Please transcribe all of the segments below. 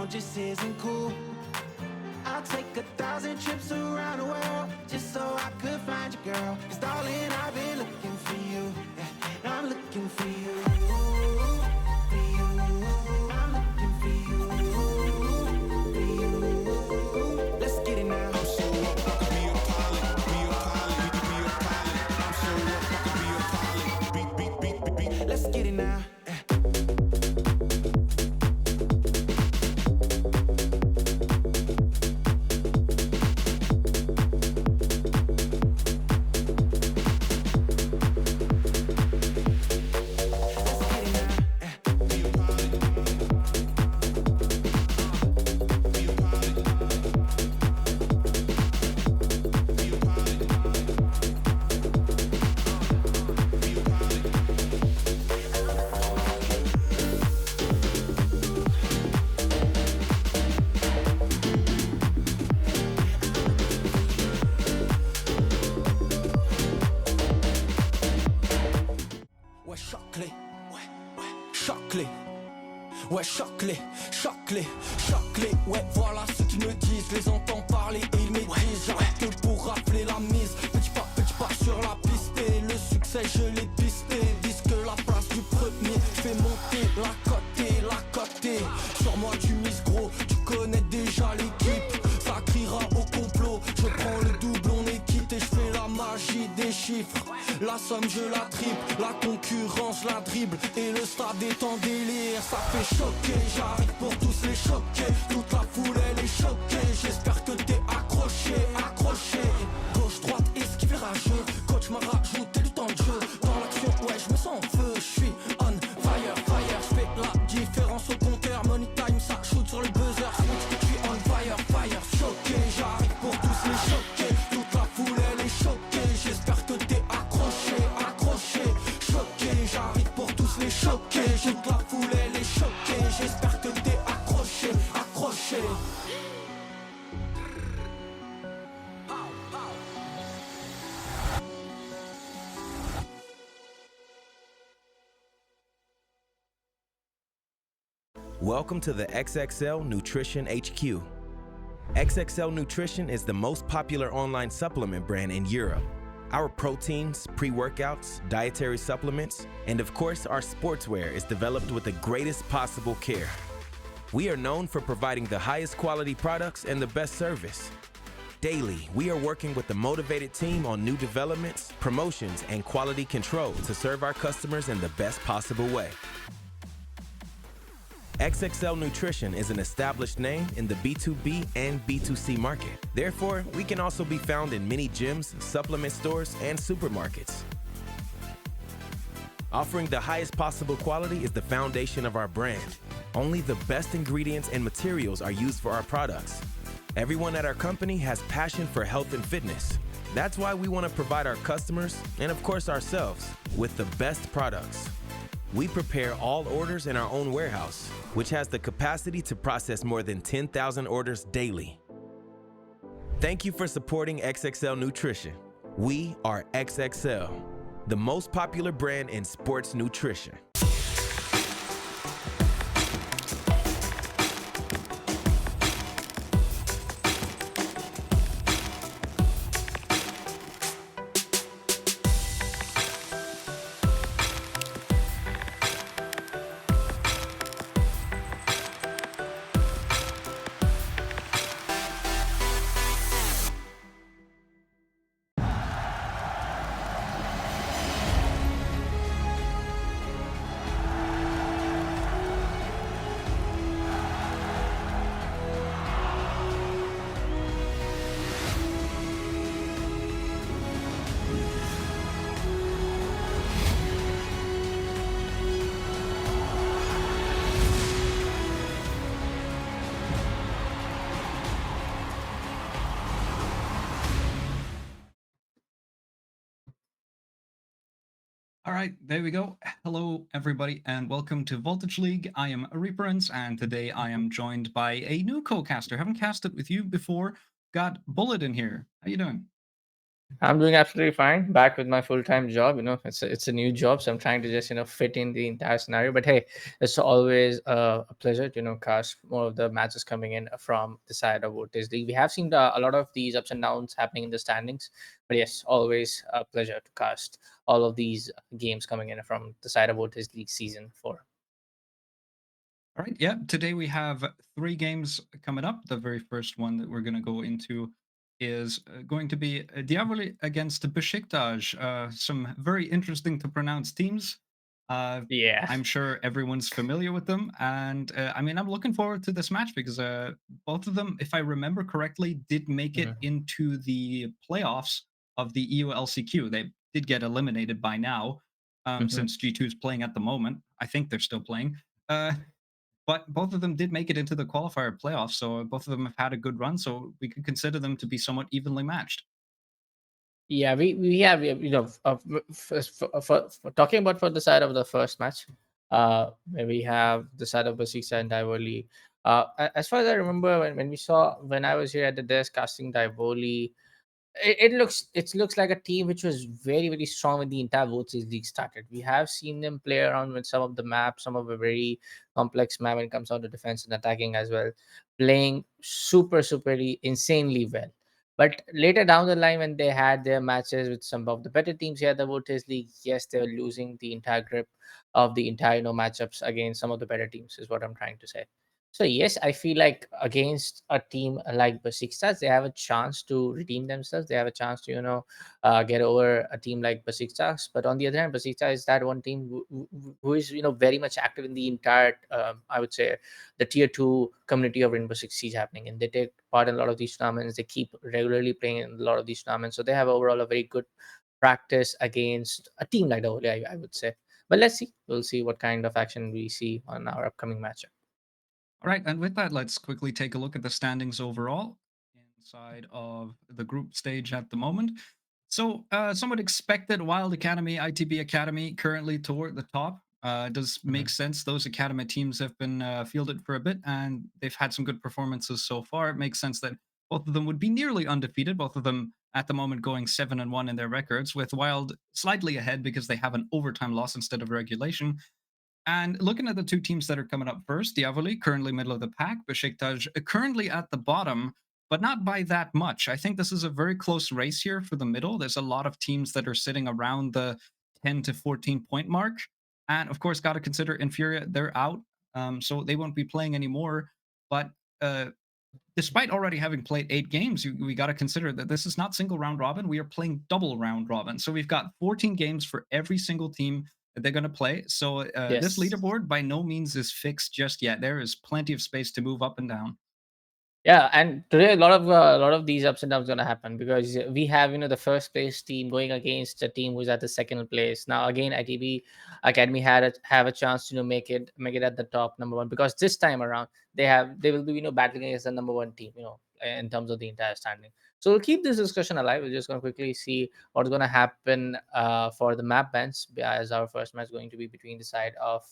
just isn't cool. I'll take 1,000 trips around the world just so I could find you, girl. 'Cause darling, I've been looking for you. Yeah, I'm looking for you. For you. I'm looking for you. For you. Let's get it now. I'm so up, I could be a pilot, be a pilot, we could be a pilot. I'm so up, I could be a pilot. Beat. Let's get it now. Ouais, choque-les, ouais, voilà ce qu'ils me disent. Les entends parler et ils maîtrisent. J'arrête que pour rafler la mise. Petit pas sur la piste. Et le succès, je l'ai pisté. Disent que la place du premier. Je fais monter la côté. Sur moi, tu mises gros. Tu connais déjà l'équipe. Ça criera au complot. Je prends le double, on est quitté. Je fais la magie des chiffres. La somme, je la triple. La concurrence, la dribble. Et le stade est en délire. Ça fait choquer. J'arrive pour tous les choquer. Toute la foule, elle est choquée. J'espère que t'es accroché. Gauche, droite, esquive rageux. Coach m'a rajouté du temps de jeu. Dans l'action, ouais, je me sens en feu. Je suis on fire. Je fais la différence au compteur. Money time, ça shoot sur le buzzer. Je suis on fire. Choqué, j'arrive pour tous les choquer. Toute la foule, elle est choquée. J'espère que t'es accroché. Choqué, j'arrive pour tous les choquer. Toute la foule, elle est choquée. J'espère que t'es accroché. Welcome to the XXL Nutrition HQ. XXL Nutrition is the most popular online supplement brand in Europe. Our proteins, pre-workouts, dietary supplements, and of course our sportswear is developed with the greatest possible care. We are known for providing the highest quality products and the best service. Daily, we are working with a motivated team on new developments, promotions, and quality control to serve our customers in the best possible way. XXL Nutrition is an established name in the B2B and B2C market. Therefore, we can also be found in many gyms, supplement stores, and supermarkets. Offering the highest possible quality is the foundation of our brand. Only the best ingredients and materials are used for our products. Everyone at our company has passion for health and fitness. That's why we want to provide our customers, and of course ourselves, with the best products. We prepare all orders in our own warehouse, which has the capacity to process more than 10,000 orders daily. Thank you for supporting XXL Nutrition. We are XXL, the most popular brand in sports nutrition. All right, there we go. Hello, everybody, and welcome to Voltage League. I am Reaperance, and today I am joined by a new co-caster. Haven't casted with you before. Got Bullet in here. How you doing? I'm doing absolutely fine. Back with my full-time job. It's a new job, so I'm trying to just fit in the entire scenario. But hey, it's always a pleasure to cast more of the matches coming in from the side of Voltage League. We have seen a lot of these ups and downs happening in the standings, but yes, always a pleasure to cast all of these games coming in from the side of Voltage League season 4. All right, yeah. Today we have three games coming up. The very first one that we're going to go into is going to be Diavoli against Besiktas. Some very interesting to pronounce teams. Uh, Yeah. I'm sure everyone's familiar with them, and I mean, I'm looking forward to this match because both of them, if I remember correctly, did make it Mhm. into the playoffs of the EULCQ. They did get eliminated by now, Mhm. since G2 is playing at the moment. I think they're still playing. Uh, but both of them did make it into the qualifier playoffs, so both of them have had a good run. So we could consider them to be somewhat evenly matched. Yeah, we have for talking about for the side of the first match, we have the side of Basisa and Divoli. As far as I remember, when we saw when I was here at the desk casting Divoli, it looks like a team which was very strong when the entire World League started. We have seen them play around with some of the maps, some of the very complex map when it comes down to defense and attacking as well, playing superly insanely well. But later down the line, when they had their matches with some of the better teams here at the Voltage League, yes, they were losing the entire grip of the entire matchups against some of the better teams. Is what I'm trying to say. So yes, I feel like against a team like Besiktas, they have a chance to redeem themselves. They have a chance to get over a team like Besiktas. But on the other hand, Besiktas is that one team who is very much active in the entire I would say the tier 2 community of Rainbow Six Siege happening, and they take part in a lot of these tournaments. They keep regularly playing in a lot of these tournaments, so they have overall a very good practice against a team like Oli, I would say. But let's see. We'll see what kind of action we see on our upcoming matchup. All right, and with that, let's quickly take a look at the standings overall inside of the group stage at the moment. So, somewhat expected Wild Academy, ITB Academy currently toward the top. Does make Mhm. sense. Those Academy teams have been fielded for a bit and they've had some good performances so far. It makes sense that both of them would be nearly undefeated, both of them at the moment going 7-1 in their records, with Wild slightly ahead because they have an overtime loss instead of regulation. And looking at the two teams that are coming up first, Diavoli currently middle of the pack, Besiktas currently at the bottom, but not by that much. I think this is a very close race here for the middle. There's a lot of teams that are sitting around the 10 to 14 point mark. And of course, got to consider Inferior, they're out. So they won't be playing anymore. But uh, despite already having played 8 games, we got to consider that this is not single round robin. We are playing double round robin. So we've got 14 games for every single team that they're going to play. So this Yes. leaderboard by no means is fixed just yet. There is plenty of space to move up and down. Yeah, and today a lot of these ups and downs gonna happen because we have the first place team going against a team who's at the second place. Now again, ITB Academy have a chance to make it at the top number one, because this time around they will be battling against the number one team in terms of the entire standing. So we'll keep this discussion alive. We're just gonna quickly see what's gonna happen for the map bans, as our first match going to be between the side of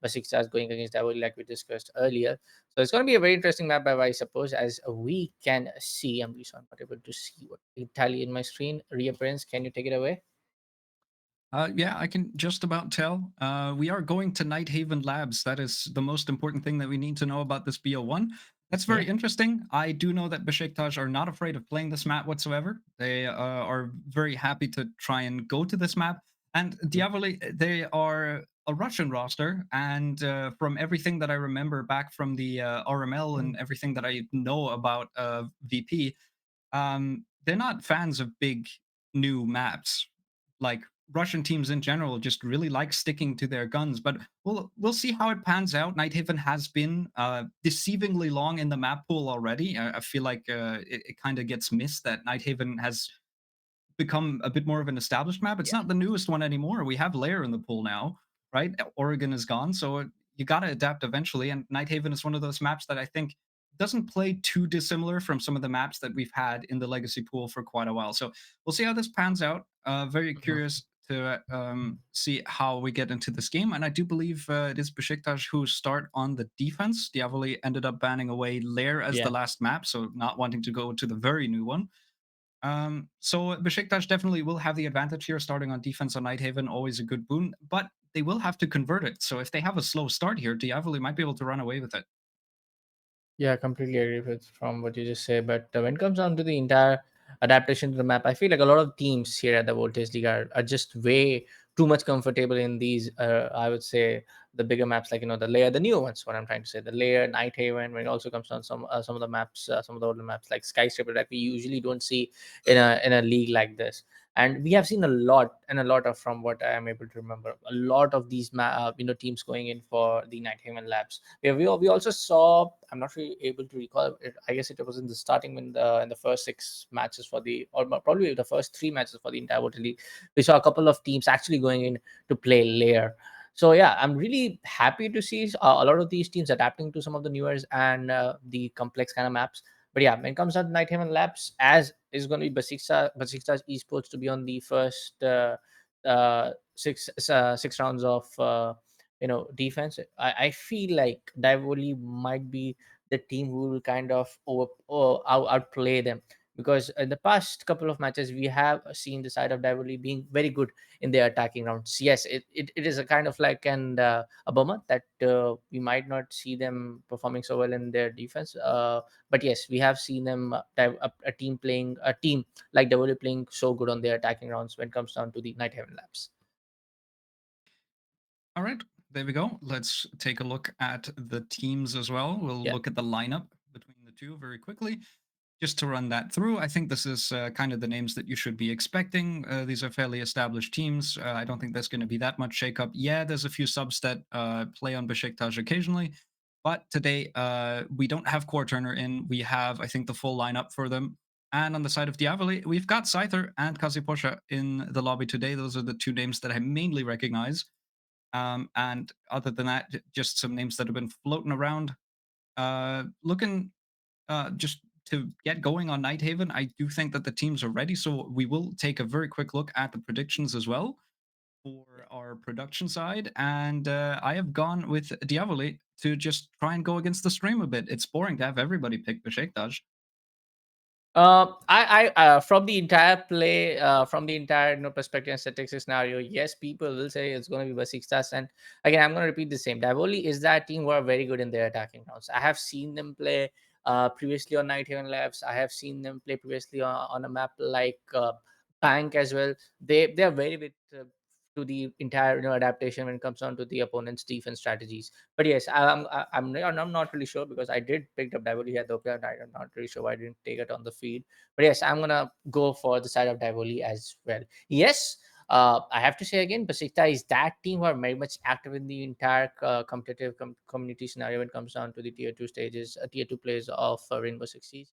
Besiktas going against Davoli, like we discussed earlier. So it's going to be a very interesting map, I suppose, as we can see. I'm really sorry, I'm not able to see what Italy in my screen. Reappearance, can you take it away? Yeah, I can just about tell. We are going to Night Haven Labs. That is the most important thing that we need to know about this BO1. That's Yeah. very interesting. I do know that Besiktas are not afraid of playing this map whatsoever. They are very happy to try and go to this map. And Mhm. Diavoli, they are a Russian roster. And from everything that I remember back from the RML and everything that I know about VP, they're not fans of big new maps. Like Russian teams in general just really like sticking to their guns. But we'll see how it pans out. Nighthaven has been deceivingly long in the map pool already. I feel like it kind of gets missed that Nighthaven has become a bit more of an established map. It's Yeah. not the newest one anymore. We have Lair in the pool now, right? Oregon is gone, so you got to adapt eventually. And Nighthaven is one of those maps that I think doesn't play too dissimilar from some of the maps that we've had in the legacy pool for quite a while. So we'll see how this pans out. Very Mhm. curious to see how we get into this game. And I do believe it is Besiktas who start on the defense. Diavoli ended up banning away Lair as Yeah. the last map, so not wanting to go to the very new one. So Besiktas definitely will have the advantage here, starting on defense on Nighthaven, always a good boon, but they will have to convert it. So if they have a slow start here, Diavoli might be able to run away with it. Yeah, I completely agree with from what you just said. But when it comes down to the entire adaptation to the map, I feel like a lot of teams here at the Voltage League are just way too much comfortable in these. I would say the bigger maps, like the layer, the newer ones. What I'm trying to say, the layer, Night Haven. When it also comes down some of the maps, some of the older maps like Skyscraper that we usually don't see in a league like this. And we have seen a lot and a lot of, from what I am able to remember, a lot of these teams going in for the Night Haven labs. We also saw, I'm not really able to recall it, I guess it was in the starting, when in the first six matches for the, or probably the first three matches for the entire World League, we saw a couple of teams actually going in to play layer. So yeah, I'm really happy to see a lot of these teams adapting to some of the newer and the complex kind of maps. But yeah, when it comes to Night Haven Labs, as is going to be Besiktas esports to be on the first six rounds of defense. I feel like Divoli might be the team who will kind of outplay them, because in the past couple of matches we have seen the side of Divoli being very good in their attacking rounds. Yes, it is a kind of like a bummer that we might not see them performing so well in their defense. But yes, we have seen them a team like Divoli playing so good on their attacking rounds when it comes down to the Night Heaven Labs. All right, there we go. Let's take a look at the teams as well. We'll Yeah. look at the lineup between the two very quickly. Just to run that through, I think this is kind of the names that you should be expecting. These are fairly established teams. I don't think there's going to be that much shakeup. Yeah, there's a few subs that play on Besiktas occasionally, but today we don't have Core Turner in. We have, I think, the full lineup for them. And on the side of Diavoli, we've got Scyther and Kaziposha in the lobby today. Those are the two names that I mainly recognize. And other than that, just some names that have been floating around. Looking just to get going on Nighthaven, I do think that the teams are ready. So we will take a very quick look at the predictions as well for our production side. And I have gone with Diavoli to just try and go against the stream a bit. It's boring to have everybody pick Besiktas. From the entire play, from the entire perspective and statistics scenario, yes, people will say it's going to be Besiktas, and again, I'm going to repeat the same. Davoli is that team who are very good in their attacking rounds. I have seen them play previously on Night Haven Labs. I have seen them play previously on a map like Bank as well. They are very bit to the entire adaptation when it comes down to the opponent's defense strategies. But yes, I'm not really sure, because I did pick up Divoli at Ethiopia, and I'm not really sure why I didn't take it on the feed. But yes, I'm gonna go for the side of Divoli as well. Yes, I have to say again, Besikta is that team who are very much active in the entire competitive community scenario when it comes down to the tier two stages, tier two plays of Rainbow Six Siege.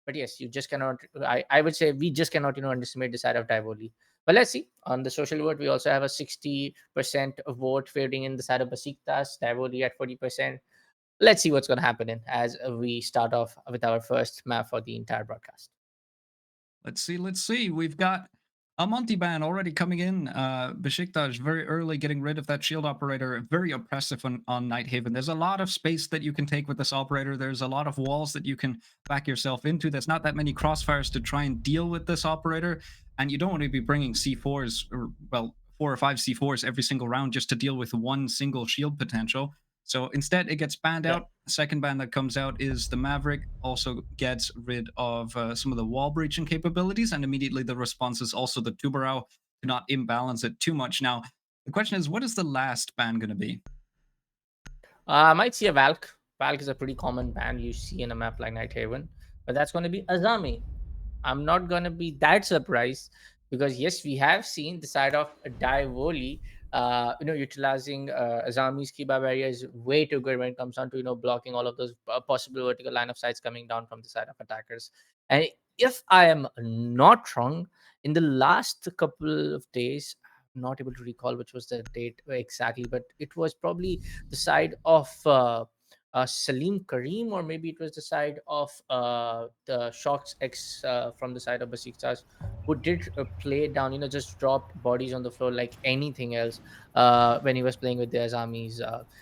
But yes, you just cannot. I would say we just cannot underestimate the side of Divoli. But let's see. On the social vote, we also have a 60% vote favoring in the side of Besiktas, Divoli at 40%. Let's see what's going to happen as we start off with our first map for the entire broadcast. Let's see. Let's see. We've got a Monty ban already coming in. Besiktas very early getting rid of that shield operator. Very oppressive on Nighthaven. There's a lot of space that you can take with this operator. There's a lot of walls that you can back yourself into. There's not that many crossfires to try and deal with this operator. And you don't want to be bringing C4s, or, well, 4 or 5 C4s every single round just to deal with one single shield potential. So instead, it gets banned Yeah. out. Second ban that comes out is the Maverick. Also gets rid of some of the wall breaching capabilities, and immediately the response is also the Tubarao to not imbalance it too much. Now, the question is, what is the last ban going to be? I might see a Valk. Valk is a pretty common band you see in a map like Night Haven, but that's going to be Azami. I'm not gonna be that surprised, because yes, we have seen the side of Divoli, utilizing Azami's Kiba barrier is way too good when it comes down to blocking all of those possible vertical line of sights coming down from the side of attackers. And if I am not wrong, in the last couple of days, I'm not able to recall which was the date exactly, but it was probably the side of. Salim Karim, or maybe it was the side of the Shocks X from the side of Besiktas, who did play down, just dropped bodies on the floor like anything else when he was playing with the Azami's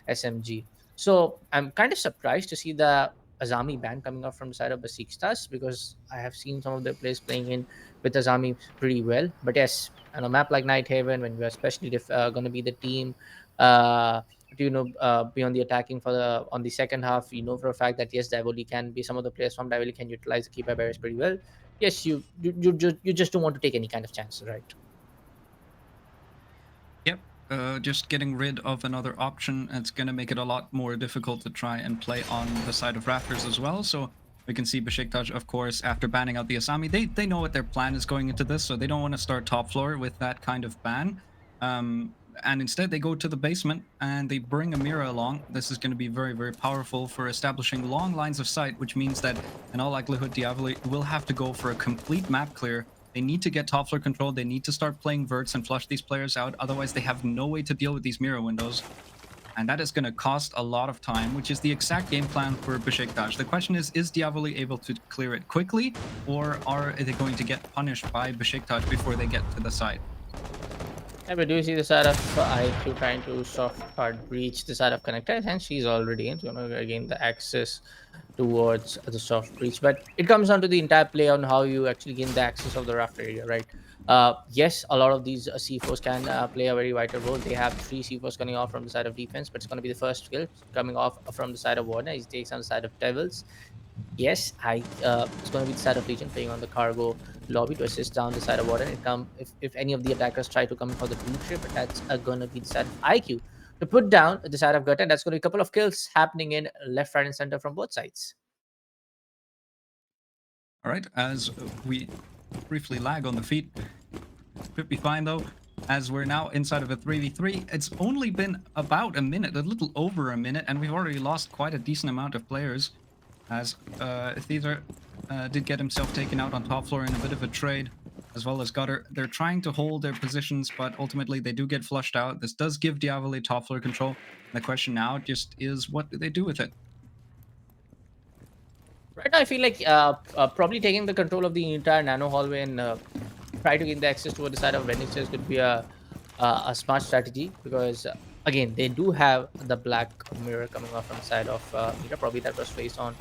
SMG. So I'm kind of surprised to see the Azami ban coming out from the side of Besiktas, because I have seen some of the players playing in with Azami pretty well. But yes, on a map like Night Haven, when you're especially going to be the team, to be on the attacking for the on the second half, you know for a fact that yes, Divoli can be, some of the players from Divoli can utilize the keeper barriers pretty well. Yes, you just don't want to take any kind of chances, right? Yep. Just getting rid of another option, it's going to make it a lot more difficult to try and play on the side of Raptors as well. So we can see Besiktas, of course, after banning out the Asami, they know what their plan is going into this, so they don't want to start top floor with that kind of ban. And instead, they go to the basement and they bring Amira along. This is going to be very, very powerful for establishing long lines of sight, which means that in all likelihood, Diavoli will have to go for a complete map clear. They need to get top floor control. They need to start playing verts and flush these players out. Otherwise, they have no way to deal with these mirror windows. And that is going to cost a lot of time, which is the exact game plan for Besiktas. The question is Diavoli able to clear it quickly, or are they going to get punished by Besiktas before they get to the site? Yeah, but do you see the side of IQ trying to soft card breach the side of connector, and she's already in, again the access towards the soft breach. But it comes down to the entire play on how you actually gain the access of the raft area, right? Yes, a lot of these C4s can play a very vital role. They have three C4s coming off from the side of defense, but it's going to be the first kill coming off from the side of Warner. He takes on the side of Devils. Yes, it's going to be the side of Legion playing on the cargo lobby to assist down the side of Warden. If any of the attackers try to come in for the blue trip, but that's going to be the side of IQ to put down the side of Gutta. That's going to be a couple of kills happening in left, right, and center from both sides. All right, as we briefly lag on the feet, should be fine though. As we're now inside of a 3v3, it's only been about a minute, a little over a minute, and we've already lost quite a decent amount of players. As Theater did get himself taken out on top floor in a bit of a trade, as well as Gutter. They're trying to hold their positions, but ultimately they do get flushed out. This does give Diavoli top floor control. The question now just is, what do they do with it? Right now, I feel like probably taking the control of the entire nano hallway and try to gain the access to the side of vending stairs could be a smart strategy, because again they do have the black mirror coming off from the side of Mira. Probably that was placed on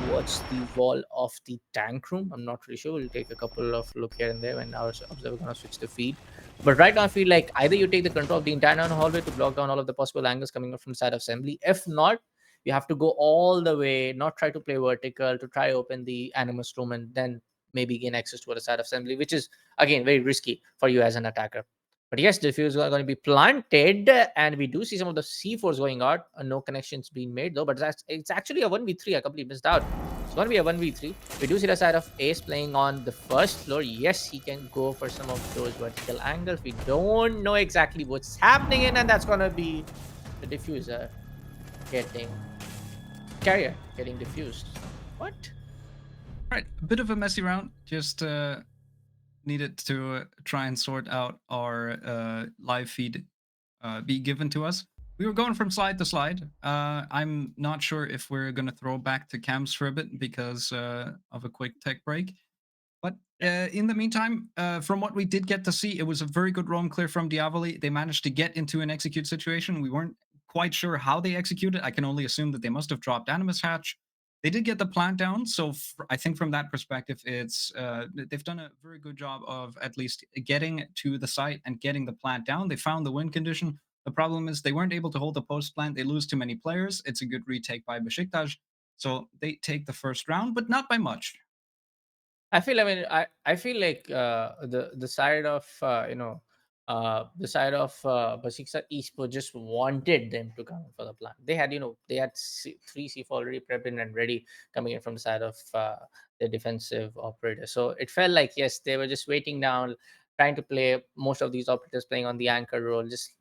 towards the wall of the tank room. I'm not really sure. We'll take a couple of look here and there when our observer gonna switch the feed. But right now I feel like either you take the control of the entire nano hallway to block down all of the possible angles coming up from the side of assembly. If not, you have to go all the way, not try to play vertical, to try open the animus room and then maybe gain access to the side of assembly, which is again very risky for you as an attacker. But yes, the diffuse are going to be planted, and we do see some of the C4s going out. No connections being made though, but it's actually a 1v3. I completely missed out. It's going to be a 1v3. We do see the side of Ace playing on the first floor. Yes, he can go for some of those vertical angles. We don't know exactly what's happening in, and that's going to be the diffuser getting carrier getting diffused. What? All right, a bit of a messy round. Just needed to try and sort out our live feed be given to us. We were going from slide to slide. I'm not sure if we're going to throw back to cams for a bit because of a quick tech break. But in the meantime, from what we did get to see, it was a very good roam clear from Diavoli. They managed to get into an execute situation. We weren't quite sure how they executed. I can only assume that they must have dropped Animus Hatch. They did get the plant down, so I think from that perspective, it's they've done a very good job of at least getting to the site and getting the plant down. They found the win condition. The problem is they weren't able to hold the post plant. They lose too many players. It's a good retake by Besiktas, so they take the first round, but not by much. I feel like the side of the side of Besiktas Esports just wanted them to come in for the plan. They had three C4 already prepped in and ready coming in from the side of the defensive operator. So it felt like yes, they were just waiting down, trying to play most of these operators playing on the anchor role, just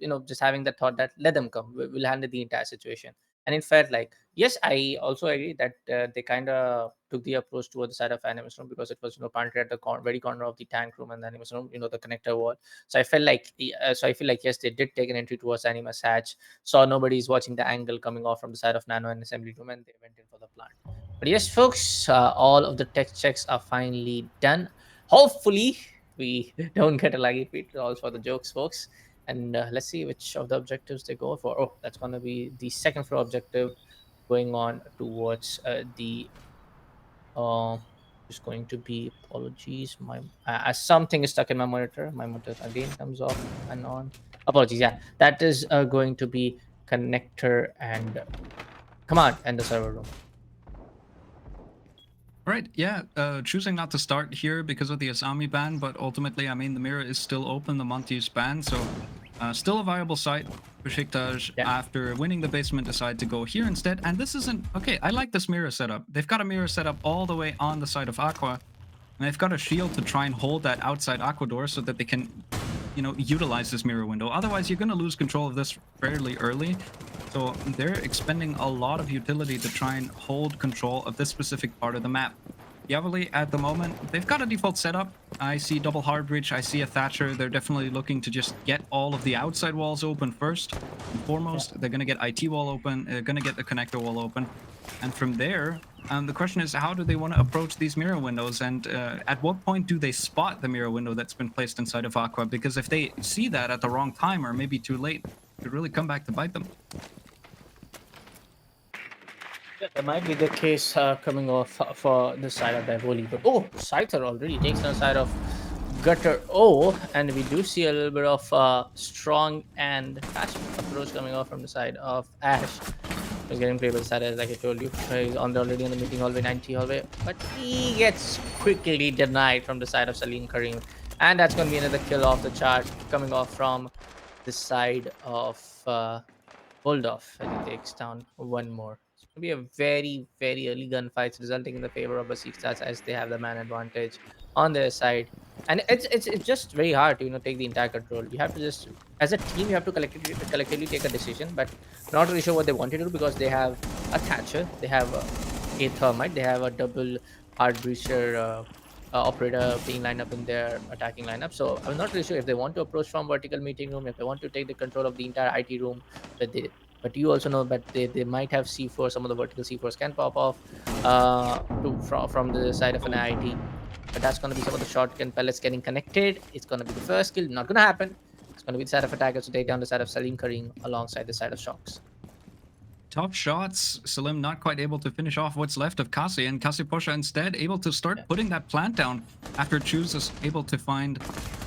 having the thought that let them come, we'll handle the entire situation. And it felt like yes, I also agree that they kind of took the approach toward the side of animus room, because it was planted at the very corner of the tank room and the animus room, the connector wall. So I felt like I feel like yes, they did take an entry towards animus hatch, saw nobody's watching the angle coming off from the side of nano and assembly room, and they went in for the plant. But yes, folks, all of the tech checks are finally done. Hopefully we don't get a laggy feed. All for the jokes, folks. And let's see which of the objectives they go for. Oh, that's going to be the second floor objective, going on towards the is going to be, apologies, my something is stuck in my monitor. My monitor again comes off and on. Apologies. Yeah, that is going to be connector and command and the server room. Right, yeah, choosing not to start here because of the Asami ban, but ultimately, I mean, the mirror is still open, the Monty's ban, so still a viable site. Besiktas, Yeah. after winning the basement, decide to go here instead, and this isn't... Okay, I like this mirror setup. They've got a mirror setup all the way on the side of Aqua, and they've got a shield to try and hold that outside Aqua door so that they can, you know, utilize this mirror window. Otherwise, you're going to lose control of this fairly early. So they're expending a lot of utility to try and hold control of this specific part of the map. Diavoli, at the moment, they've got a default setup. I see double hard breach, I see a Thatcher. They're definitely looking to just get all of the outside walls open first and foremost. They're going to get IT wall open, they're going to get the connector wall open. And from there, the question is, how do they want to approach these mirror windows? And at what point do they spot the mirror window that's been placed inside of Aqua? Because if they see that at the wrong time or maybe too late, it could really come back to bite them. Yeah, that might be the case coming off for the side of Divoli. But Scyther already takes on the side of Gutter O, and we do see a little bit of strong and fast approach coming off from the side of Ash. He's getting played by the side, as like I told you. He's already on the meeting hallway, 90 hallway, but he gets quickly denied from the side of Salim Karim. And that's going to be another kill off the chart coming off from the side of Bulldoff, as he takes down one more. It's going to be a very, very early gunfight, resulting in the favor of Besiktas as they have the man advantage on their side. And it's just very hard to take the entire control. You have to just, as a team, you have to collectively take a decision, but not really sure what they want to do because they have a Thatcher, they have a Thermite, they have a double hard breacher operator being lined up in their attacking lineup. So I'm not really sure if they want to approach from vertical meeting room, if they want to take the control of the entire IT room. But you also know that they might have C4. Some of the vertical C4s can pop off from the side of an IT. But that's going to be some of the shotgun pellets getting connected. It's going to be the first kill. Not going to happen. It's going to be the side of attackers to take down the side of Salim Karim alongside the side of Shocks. Tough shots. Salim not quite able to finish off what's left of Kasi, and Kasi Posha instead able to start putting that plant down after Choose is able to find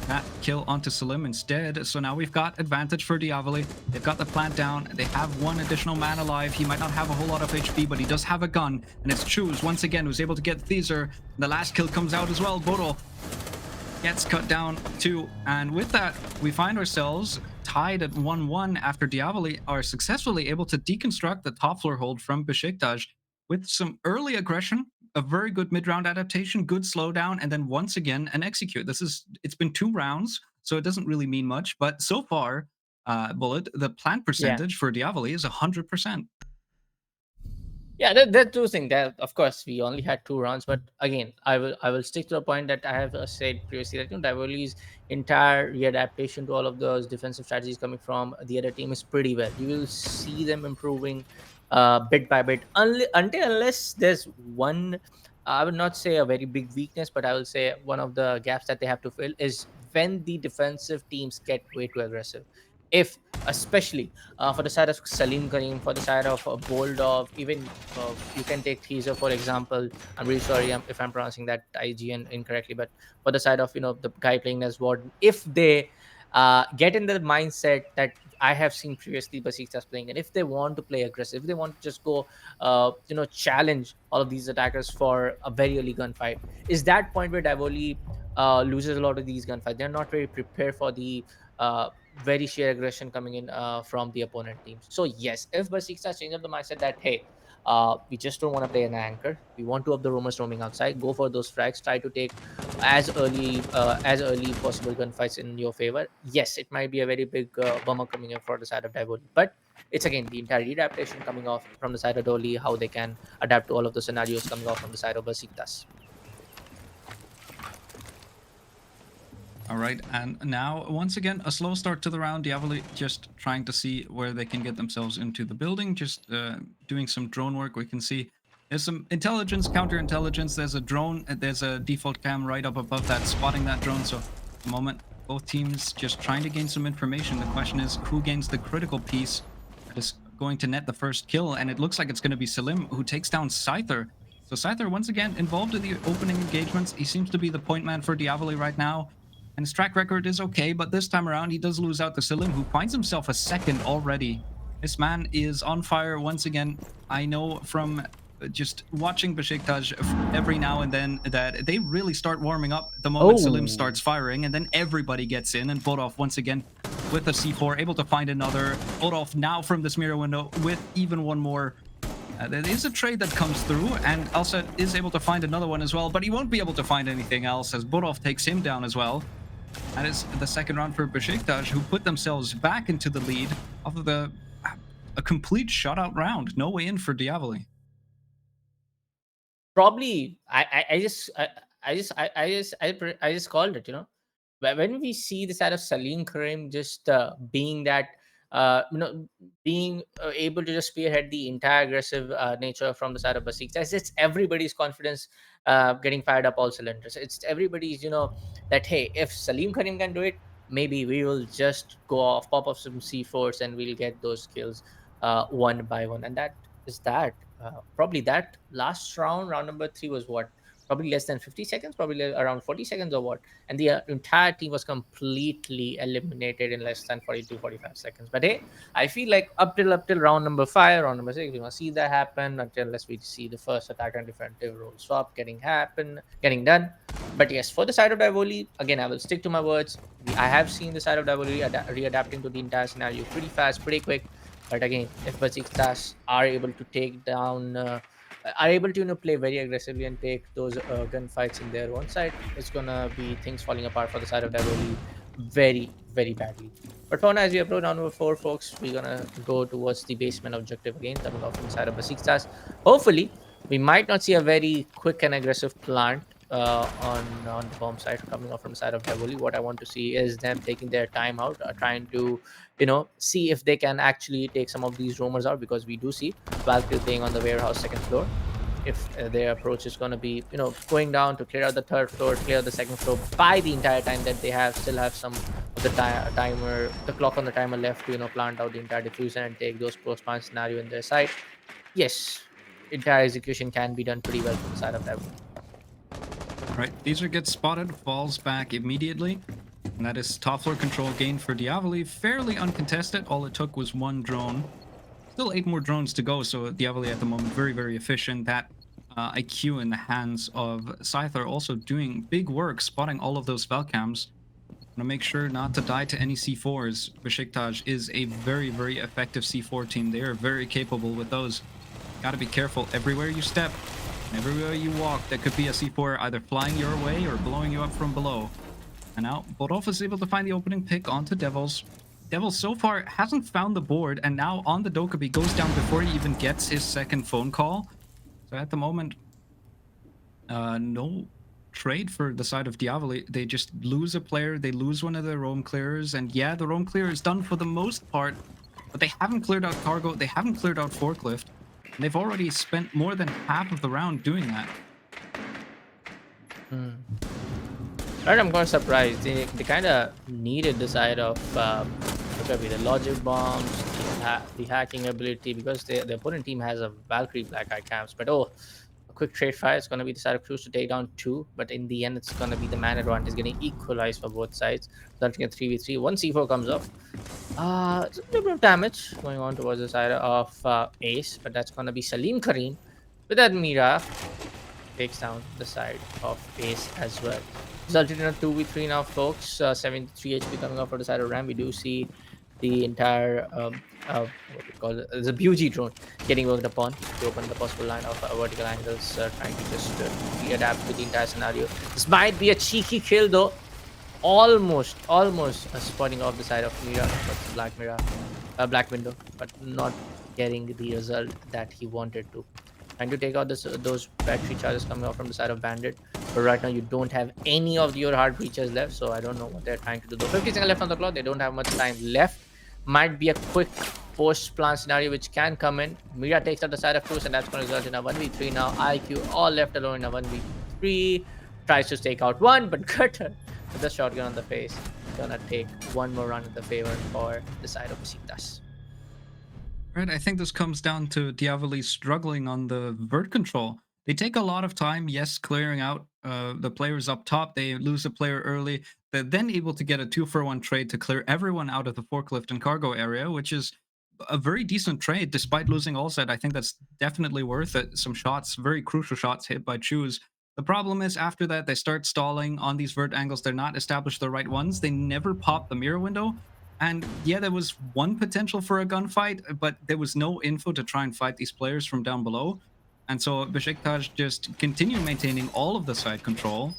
that kill onto Salim instead. So now we've got advantage for Diavoli. They've got the plant down. They have one additional man alive. He might not have a whole lot of HP, but he does have a gun. And it's Choose once again who's able to get Theezer. The last kill comes out as well. Bodo gets cut down too. And with that, we find ourselves tied at 1-1 after Diavoli are successfully able to deconstruct the top floor hold from Besiktas with some early aggression, a very good mid-round adaptation, good slowdown, and then once again an execute. It's been 2 rounds, so it doesn't really mean much, but so far, Bullet, the plant percentage for Diavoli is 100%. Yeah, that two things. That of course we only had 2 rounds, but again, I will stick to the point that I have said previously that Divoli's entire readaptation to all of those defensive strategies coming from the other team is pretty well. You will see them improving bit by bit, unless there's one. I would not say a very big weakness, but I will say one of the gaps that they have to fill is when the defensive teams get way too aggressive. If especially for the side of Salim Karim, for the side of Boldov, even you can take Teaser for example. I'm really sorry if I'm pronouncing that IGN incorrectly, but for the side of the guy playing as Warden, if they get in the mindset that I have seen previously Besiktas playing, and if they want to play aggressive, if they want to just go challenge all of these attackers for a very early gunfight, is that point where Divoli loses a lot of these gunfights. They're not very prepared for the very sheer aggression coming in from the opponent teams. So yes, if Besiktas change up the mindset that hey, we just don't want to play an anchor, we want to have the roamers roaming outside, go for those frags, try to take as early possible gunfights in your favor. Yes, it might be a very big bummer coming in for the side of Divoli, but it's again the entire adaptation coming off from the side of Dolly, how they can adapt to all of the scenarios coming off from the side of Besiktas. All right, and now, once again, a slow start to the round. Diavoli just trying to see where they can get themselves into the building, just doing some drone work. We can see there's some intelligence, counterintelligence. There's a drone, there's a default cam right up above that, spotting that drone. So, at the moment, both teams just trying to gain some information. The question is, who gains the critical piece that is going to net the first kill, and it looks like it's going to be Salim who takes down Scyther. So Scyther, once again, involved in the opening engagements. He seems to be the point man for Diavoli right now, and his track record is okay, but this time around, he does lose out to Salim, who finds himself a second already. This man is on fire once again. I know from just watching Besiktas every now and then that they really start warming up the moment Salim starts firing, and then everybody gets in, and Bodov once again with a C4, able to find another. Bodov now from this mirror window with even one more. There is a trade that comes through, and Alsa is able to find another one as well, but he won't be able to find anything else as Bodov takes him down as well. That is the second round for Besiktas, who put themselves back into the lead off of a complete shutout round. No way in for Diavoli. Probably, I just called it. But when we see the side of Salim Karim just being that, being able to just spearhead the entire aggressive nature from the side of Besiktas, it's everybody's confidence getting fired up all cylinders. It's everybody's, that hey, if Salim Karim can do it, maybe we will just go off, pop off some C4s, and we'll get those kills one by one. And that is that. Probably that last round number 3 was what? Probably less than 50 seconds, probably around 40 seconds or what. And the entire team was completely eliminated in less than 45 seconds. But hey, I feel like up till round number 5, round number 6, we must see that happen unless we see the first attack and defensive role swap getting done. But yes, for the side of Divoli, again, I will stick to my words. I have seen the side of Divoli readapting to the entire scenario pretty fast, pretty quick. But again, if Besiktas are able to take down, are able to play very aggressively and take those gunfights in their own side, it's gonna be things falling apart for the side of Davoli very, very badly. But for now, as we approach round number 4, folks, we're gonna go towards the basement objective again, coming off from the side of Besiktas. Hopefully, we might not see a very quick and aggressive plant on the bomb side coming off from the side of Davoli. What I want to see is them taking their time out, trying to see if they can actually take some of these roamers out, because we do see Valkyrie playing on the warehouse second floor. If their approach is going to be going down to clear out the third floor, clear out the second floor by the entire time that they still have some of the the clock on the timer left to plant out the entire diffusion and take those post-plant scenario in their side, yes, entire execution can be done pretty well from the side of that. Right, Deezer gets spotted, falls back immediately. And that is top floor control gain for Diavoli. Fairly uncontested. All it took was one drone. Still 8 more drones to go, so Diavoli at the moment very, very efficient. That IQ in the hands of Scyther also doing big work, spotting all of those Valcams. Want to make sure not to die to any C4s. Besiktas is a very, very effective C4 team. They are very capable with those. Gotta be careful everywhere you step, everywhere you walk. There could be a C4 either flying your way or blowing you up from below. And now Bodov is able to find the opening pick onto Devils. Devils so far hasn't found the board, and now on the Dokkaebi goes down before he even gets his second phone call. So at the moment, no trade for the side of Diavoli. They just lose a player, they lose one of their roam clearers, and yeah, the roam clear is done for the most part, but they haven't cleared out cargo, they haven't cleared out forklift, and they've already spent more than half of the round doing that. Right, I'm quite surprised. They kind of needed the side of the logic bombs, the hacking ability, because the opponent team has a Valkyrie Black Eye camps. But a quick trade fire is going to be the side of Cruz to take down 2. But in the end, it's going to be the man advantage getting equalized for both sides. Resulting in 3v3. One C4 comes off. It's a little bit of damage going on towards the side of Ace, but that's going to be Salim Karim with that Mira. Takes down the side of Ace as well. Resulted in a 2v3 now, folks. 73 HP coming off for the side of Ram. We do see the entire what we call it, the BUG drone getting worked upon to open the possible line of vertical angles, trying to just readapt to the entire scenario. This might be a cheeky kill though. Almost spotting off the side of Mira, but Black Window, but not getting the result that he wanted to. Trying to take out those battery charges coming out from the side of Bandit, but right now you don't have any of your hard breaches left, so I don't know what they're trying to do. Though 50 seconds left on the clock, they don't have much time left. Might be a quick post-plant scenario which can come in. Mira takes out the side of Cruz, and that's going to result in a 1v3 now. IQ all left alone in a 1v3. Tries to take out one, but Cutter with the shotgun on the face. Gonna take one more run in the favor for the side of Besiktas. Right, I think this comes down to Diavoli struggling on the vert control. They take a lot of time, yes, clearing out the players up top. They lose a player early. They're then able to get a 2-for-1 trade to clear everyone out of the forklift and cargo area, which is a very decent trade despite losing all set. I think that's definitely worth it. Some shots, very crucial shots hit by Choose. The problem is after that, they start stalling on these vert angles. They're not established the right ones. They never pop the mirror window. And yeah, there was one potential for a gunfight, but there was no info to try and fight these players from down below. And so Besiktas just continue maintaining all of the side control.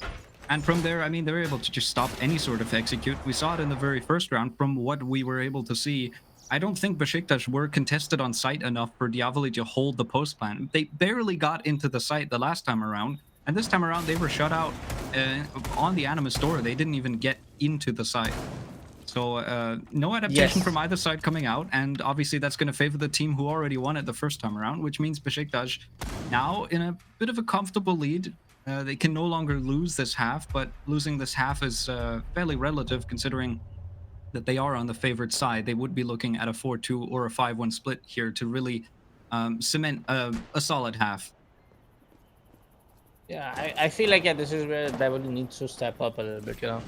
And from there, I mean, they were able to just stop any sort of execute. We saw it in the very first round from what we were able to see. I don't think Besiktas were contested on site enough for Diavoli to hold the post plan. They barely got into the site the last time around. And this time around, they were shut out on the Animus door. They didn't even get into the site. So no adaptation Yes. from either side coming out, and obviously that's going to favor the team who already won it the first time around, which means Besiktas now in a bit of a comfortable lead. They can no longer lose this half, but losing this half is fairly relative considering that they are on the favored side. They would be looking at a 4-2 or a 5-1 split here to really cement a solid half. Yeah, I feel like, yeah, this is where Beverly needs to step up a little bit, you know.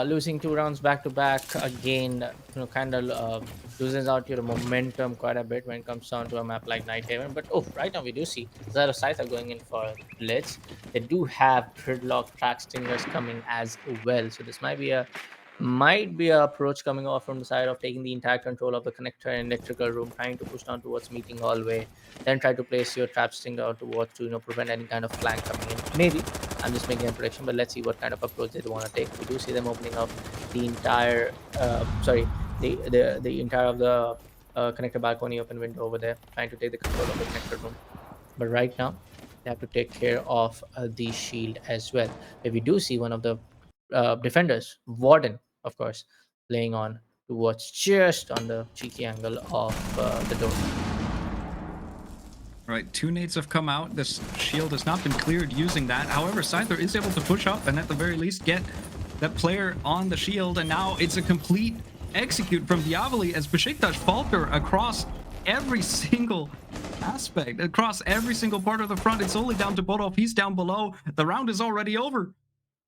Losing 2 rounds back to back again, you know, kind of loses out your momentum quite a bit when it comes down to a map like Night Haven. But oh, right now we do see Zero Scythe are going in for Blitz. They do have Gridlock Track Stingers coming as well. So this might be a approach coming off from the side of taking the entire control of the connector and electrical room, trying to push down towards meeting hallway, then try to place your trap stinger towards to, you know, prevent any kind of flank coming in. Maybe I'm just making a prediction, but let's see what kind of approach they want to take. We do see them opening up the entire the entire of the connector balcony open window over there, trying to take the control of the connector room. But right now they have to take care of the shield as well. If we do see one of the defenders, Warden, of course, laying on towards just on the cheeky angle of the door. Right, 2 nades have come out. This shield has not been cleared using that. However, Scyther is able to push up and at the very least get that player on the shield. And now it's a complete execute from Diavoli as Besiktas falter across every single aspect, across every single part of the front. It's only down to Bodov. He's down below. The round is already over.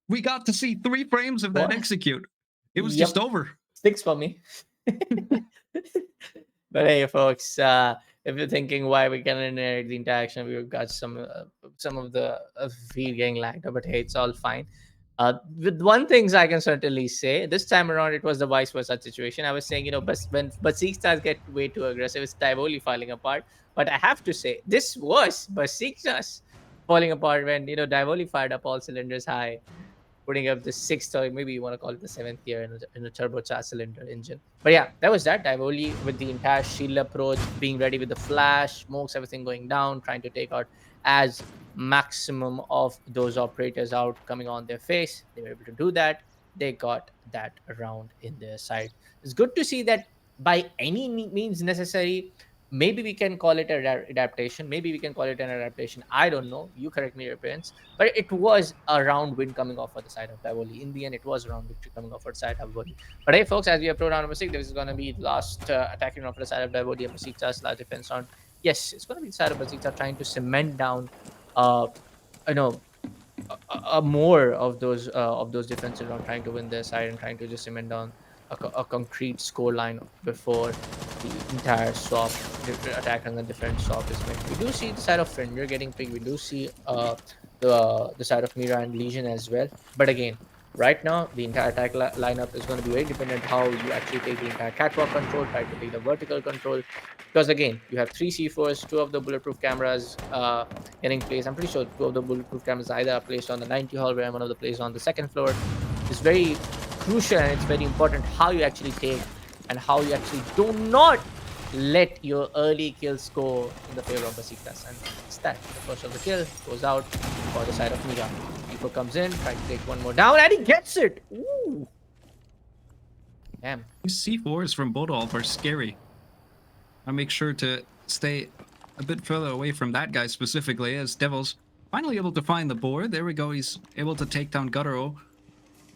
We got to see 3 frames of that What? execute. It was Yep. just over. 6 for me. But hey, folks, if you're thinking why we can narrate the interaction, we've got some of the feed getting lagged, but hey, it's all fine. With one things I can certainly say, this time around it was the vice versa situation. I was saying, you know, but when Besiktas get way too aggressive, it's Tivoli falling apart. But I have to say, this was Besiktas falling apart when, you know, Tivoli fired up all cylinders high, putting up the 6th, or maybe you want to call it the 7th gear in a turbocharged cylinder engine. But yeah, that was that. Tivoli with the entire shield approach, being ready with the flash, smokes, everything going down, trying to take out as maximum of those operators out coming on their face. They were able to do that. They got that round in their side. It's good to see that by any means necessary. Maybe we can call it an adaptation. Maybe we can call it an adaptation. I don't know. You correct me, your parents. But it was a round win coming off for the side of Tivoli. In the end, it was a round victory coming off for the side of Tivoli. But hey, folks, as we approach round number 6, this is going to be the last attacking round for the side of Tivoli and Besiktas, last defense round. Yes, it's going to be the side of Besiktas trying to cement down, you know, more of those defensive round, trying to win their side and trying to just cement down a concrete score line before the entire swap, attack and the defense swap is made. We do see the side of Fender getting picked. We do see the side of Mira and Legion as well. But again, right now the entire attack lineup is going to be very dependent how you actually take the entire catwalk control, try to take the vertical control. Because again, you have 3 C4s, 2 of the bulletproof cameras getting placed. I'm pretty sure 2 of the bulletproof cameras either are placed on the 90 hallway and one of the placed on the 2nd floor. It's very crucial and it's very important how you actually take and how you actually do not let your early kills go in the favor of Besiktas. And it's that. The first of the kill goes out for the side of Mira. People comes in, trying to take one more down, and he gets it! Ooh! Damn. These C4s from Bodolf are scary. I make sure to stay a bit further away from that guy specifically, as Devil's finally able to find the board. There we go, he's able to take down Guttero.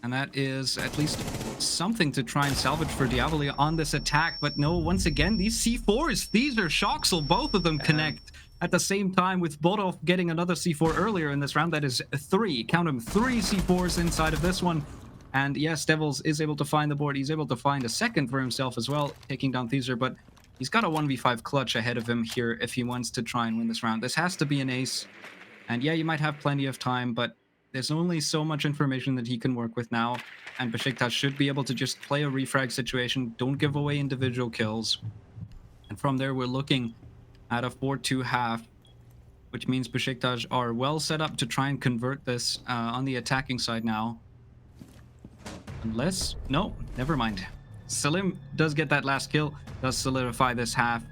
And that is at least something to try and salvage for Diavoli on this attack, but no, once again, these C4s, these are Shoxel. Both of them connect at the same time, with Bodov getting another C4 earlier in this round. That is 3, count them, 3 C4s inside of this one. And yes, Devils is able to find the board. He's able to find a second for himself as well, taking down Theezer, but he's got a 1v5 clutch ahead of him here if he wants to try and win this round. This has to be an ace. And yeah, you might have plenty of time, but there's only so much information that he can work with now. And Besiktas should be able to just play a refrag situation. Don't give away individual kills. And from there, we're looking at a 4-2 half, which means Besiktas are well set up to try and convert this on the attacking side now. Unless, no, never mind. Salim does get that last kill, does solidify this half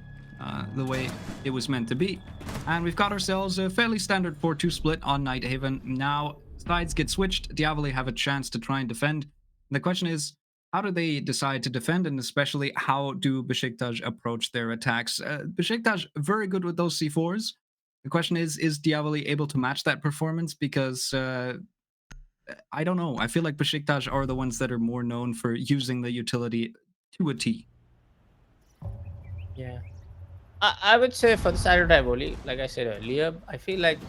the way it was meant to be. And we've got ourselves a fairly standard 4-2 split on Nighthaven. Now, sides get switched. Diavoli have a chance to try and defend. And the question is, how do they decide to defend? And especially, how do Besiktas approach their attacks? Besiktas, very good with those C4s. The question is Diavoli able to match that performance? Because I don't know. I feel like Besiktas are the ones that are more known for using the utility to a T. Yeah. I would say for the side of Tivoli, like I said earlier, I feel like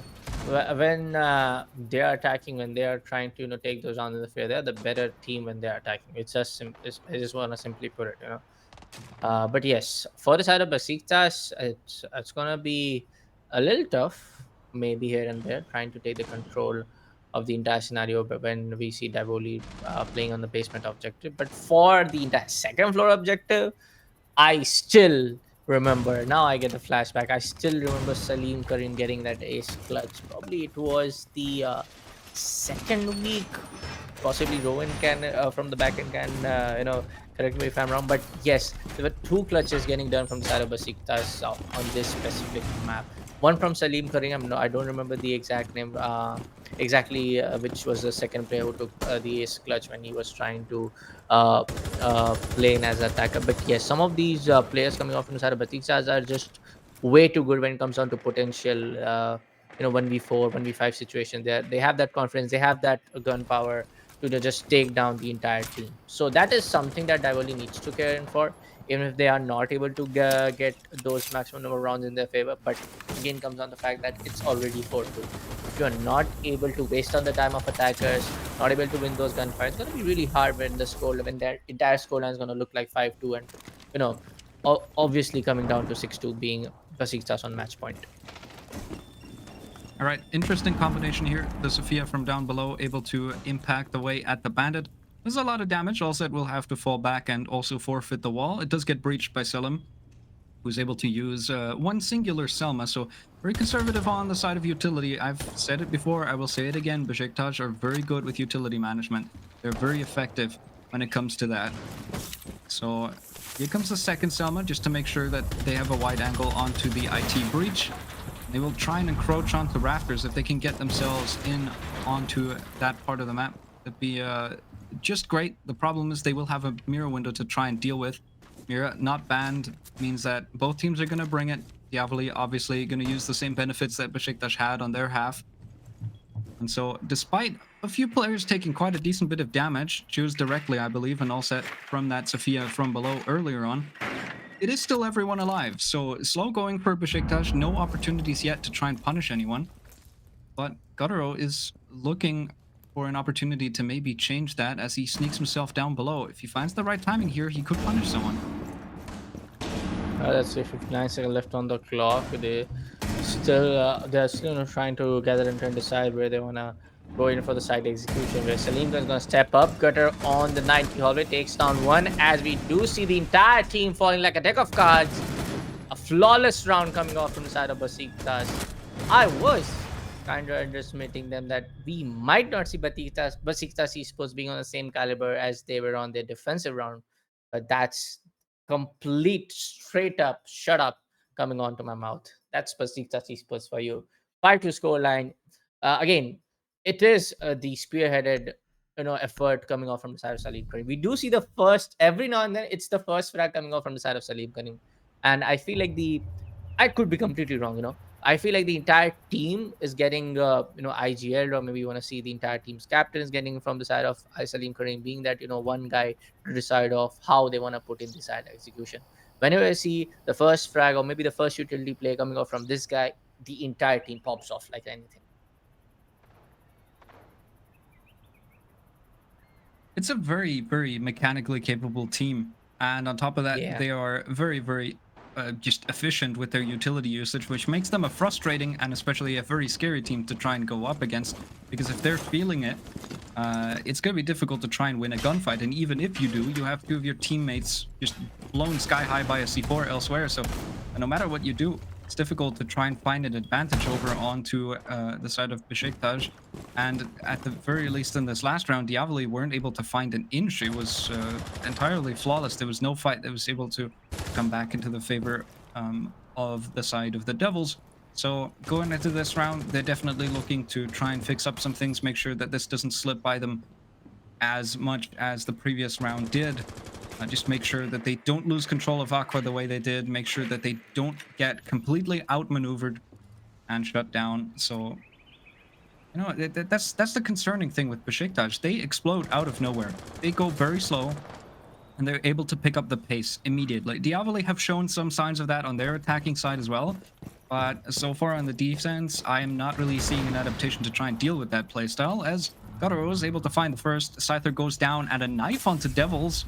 when they are attacking, when they are trying to take those rounds in the fair, they're the better team when they are attacking. It's just I just want to simply put it. But yes, for the side of Besiktas, it's gonna be a little tough, maybe here and there, trying to take the control of the entire scenario. But when we see Davoli playing on the basement objective, but for the entire second floor objective, I still remember. Now I get the flashback. I still remember Salim Karim getting that ace clutch. Probably it was the second week. Possibly Rowan can from the back end can correct me if I'm wrong. But yes, there were 2 clutches getting done from the side of Besiktas on this specific map. One from Salim Karim. I don't remember the exact name. Exactly which was the second player who took the ace clutch when he was trying to playing as an attacker. But yes, some of these players coming off from the side of Besiktas are just way too good when it comes down to potential 1v4 1v5 situation. They have that confidence, they have that gun power to just take down the entire team. So that is something that Divoli needs to care in for, even if they are not able to get those maximum number of rounds in their favor. But again, comes on the fact that it's already 4-2. If you are not able to waste on the time of attackers, not able to win those gunfights, it's going to be really hard when their entire scoreline is going to look like 5-2, and obviously coming down to 6-2 being Besiktas on match point. All right, interesting combination here. The Sophia from down below able to impact away at the Bandit. There's a lot of damage. Allset will have to fall back and also forfeit the wall. It does get breached by Selim, who's able to use one singular Selma. So very conservative on the side of utility. I've said it before, I will say it again. Besiktas are very good with utility management. They're very effective when it comes to that. So here comes the second Selma, just to make sure that they have a wide angle onto the IT breach. They will try and encroach onto rafters if they can get themselves in onto that part of the map. That'd be just great. The problem is they will have a mirror window to try and deal with. Mirror not banned means that both teams are going to bring it. Diavoli obviously going to use the same benefits that Besiktas had on their half. And so despite a few players taking quite a decent bit of damage, choose directly, I believe, and Allset from that Sophia from below earlier on, it is still everyone alive. So slow going for Besiktas. No opportunities yet to try and punish anyone. But Gutaro is looking for an opportunity to maybe change that as he sneaks himself down below. If he finds the right timing here, he could punish someone. Let's say 59 seconds left on the clock. They're still trying to gather and decide where they want to go in for the side execution, where Salim is going to step up. Gutter on the 90 hallway takes down one, as we do see the entire team falling like a deck of cards. A flawless round coming off from the side of Besiktas. I was kind of underestimating them, that we might not see Besiktas esports being on the same caliber as they were on their defensive round. But that's complete straight up shut up coming onto my mouth. That's Besiktas esports for you. 5-2 scoreline. Again, it is the spearheaded effort coming off from the side of Salim Karim. We do see the first, every now and then it's the first frag coming off from the side of Salim Karim. And I feel like I could be completely wrong, I feel like the entire team is getting, IGL, or maybe you want to see the entire team's captain is getting from the side of Salim Karim, being that, one guy to decide of how they want to put in the side execution. Whenever I see the first frag or maybe the first utility play coming out from this guy, the entire team pops off like anything. It's a very, very mechanically capable team. And on top of that, Yeah. they are very, very just efficient with their utility usage, which makes them a frustrating and especially a very scary team to try and go up against. Because if they're feeling it, it's going to be difficult to try and win a gunfight. And even if you do, you have two of your teammates just blown sky high by a C4 elsewhere. So no matter what you do, it's difficult to try and find an advantage over onto the side of Besiktas. And at the very least in this last round, Diavoli weren't able to find an inch. It was entirely flawless. There was no fight that was able to come back into the favor of the side of the Devils. So going into this round, they're definitely looking to try and fix up some things, make sure that this doesn't slip by them as much as the previous round did. Just make sure that they don't lose control of Aqua the way they did. Make sure that they don't get completely outmaneuvered and shut down. So, that's the concerning thing with Besiktas. They explode out of nowhere. They go very slow, and they're able to pick up the pace immediately. Diavoli have shown some signs of that on their attacking side as well. But so far on the defense, I am not really seeing an adaptation to try and deal with that playstyle, as Gotaro is able to find the first. Scyther goes down and a knife onto Devils.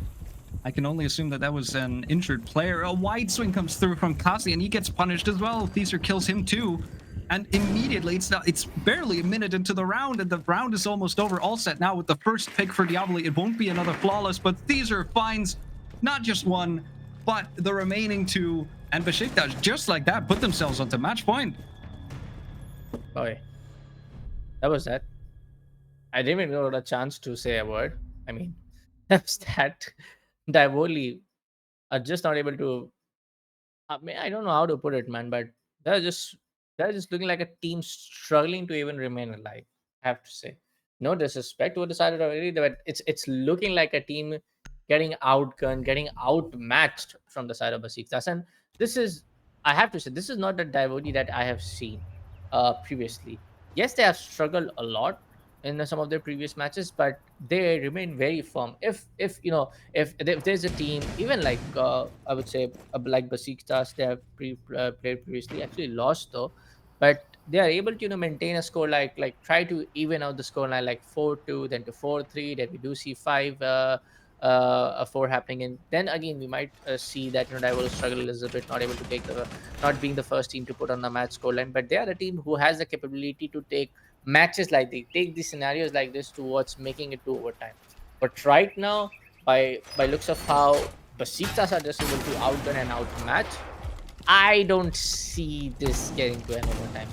I can only assume that that was an injured player. A wide swing comes through from Kasi, and he gets punished as well. Theezer kills him too. And immediately, it's barely a minute into the round, and the round is almost over. All set now with the first pick for Diavoli. It won't be another flawless, but Theezer finds not just one, but the remaining two. And Besiktas, just like that, put themselves onto match point. Okay. That was that. I didn't even get a chance to say a word. I mean, that's that. Divoli are just not able to. I mean, I don't know how to put it, man, but they're just they're just looking like a team struggling to even remain alive. I have to say, no disrespect to the side of the, but it's looking like a team getting outgunned, getting outmatched from the side of Besiktas. And this is, I have to say, this is not the Divoli that I have seen previously. Yes, they have struggled a lot in some of their previous matches, but they remain very firm. If there's a team, even like I would say like Besiktas, they have played previously, actually lost though, but they are able to maintain a score, like try to even out the score line, like 4-2, then to 4-3, then we do see 4 happening, and then again we might see that Divol struggle a little bit, not able to take the, not being the first team to put on the match scoreline, but they are a team who has the capability to take matches like they take these scenarios like this towards making it to overtime. But right now, by looks of how Besiktas are just able to outgun and outmatch, I don't see this getting to an overtime.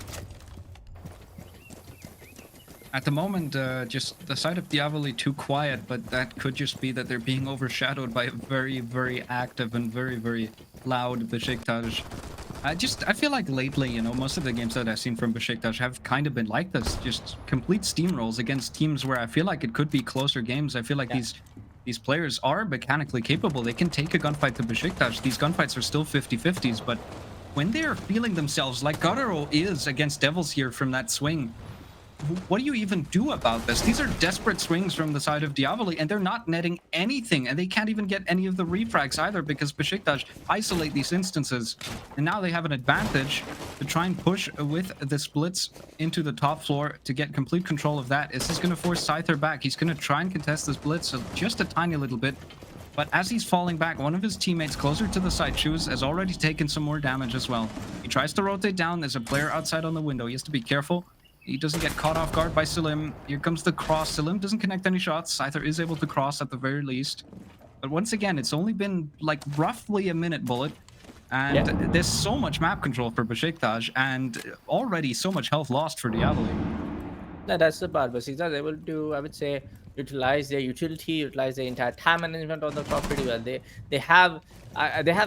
At the moment, just the side of Diavoli too quiet, but that could just be that they're being overshadowed by a very, very active and very, very loud Besiktas. I feel like lately, most of the games that I've seen from Besiktas have kind of been like this, just complete steamrolls against teams where I feel like it could be closer games. I feel like these players are mechanically capable. They can take a gunfight to Besiktas. These gunfights are still 50-50s, but when they're feeling themselves, like Gotaro is against Devils here from that swing, what do you even do about this? These are desperate swings from the side of Diavoli, and they're not netting anything, and they can't even get any of the refrags either because Besiktas isolate these instances. And now they have an advantage to try and push with the splits into the top floor to get complete control of that. This is going to force Scyther back. He's going to try and contest this blitz just a tiny little bit. But as he's falling back, one of his teammates closer to the side, Shoes, has already taken some more damage as well. He tries to rotate down. There's a player outside on the window. He has to be careful. He doesn't get caught off guard by Salim. Here comes the cross. Salim doesn't connect any shots. Scyther is able to cross at the very least. But once again, it's only been like roughly a minute, Bullet. And there's so much map control for Besiktas and already so much health lost for Diavoli. No, that's the part. Besiktas are able to, I would say, utilize their utility, utilize their entire time management on the top pretty well. They have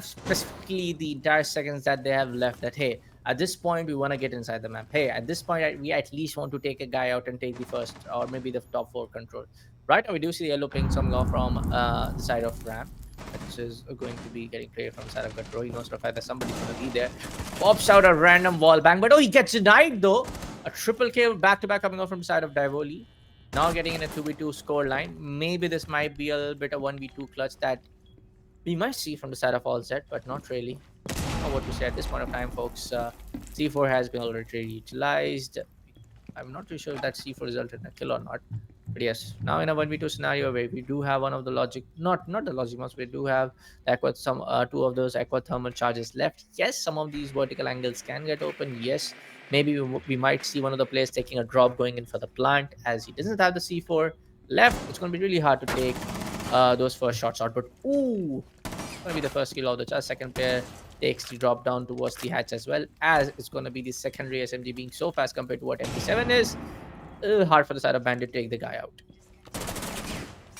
specifically the entire seconds that they have left. That hey, at this point we want to get inside the map. Hey, at this point we at least want to take a guy out and take the first or maybe the top 4 control. Right now we do see the yellow ping coming off from the side of Ram. which is going to be getting played from the side of Gatro. He knows for a fact that somebody's going to be there. Pops out a random wall bang, but oh, he gets denied though. A triple K back to back coming out from the side of Divoli. Now getting in a 2v2 score line. Maybe this might be a little bit of 1v2 clutch that we might see from the side of All Set, but not really. I don't know what to say at this point of time, folks. C4 has been already utilized. I'm not too sure if that C4 resulted in a kill or not. But yes, now in a 1v2 scenario where we do have one of the logic, not the logic mouse, we do have some two of those aqua thermal charges left. Yes, some of these vertical angles can get open. Yes, maybe we might see one of the players taking a drop going in for the plant as he doesn't have the C4 left. It's going to be really hard to take those first shots out. But ooh, it's going to be the first kill of the charge. Second player takes the drop down towards the hatch as well, as it's going to be the secondary SMG being so fast compared to what MP7 is. Hard for the side of Bandit to take the guy out.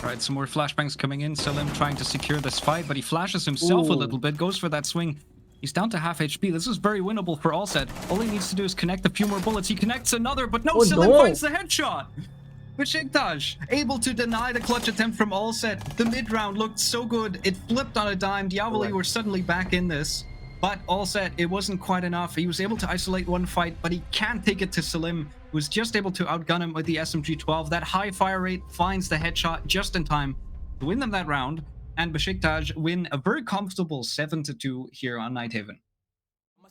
All right, some more flashbangs coming in. Selim trying to secure this fight, but he flashes himself a little bit, goes for that swing. He's down to half HP. This is very winnable for Allset. All he needs to do is connect a few more bullets. He connects another, but no, Selim finds the headshot. Besiktas able to deny the clutch attempt from Allset. The mid round looked so good. It flipped on a dime. Diavoli were suddenly back in this. But Allset, it wasn't quite enough. He was able to isolate one fight, but he can't take it to Selim, who was just able to outgun him with the SMG-12. That high fire rate finds the headshot just in time to win them that round, and Besiktas win a very comfortable 7-2 here on Nighthaven.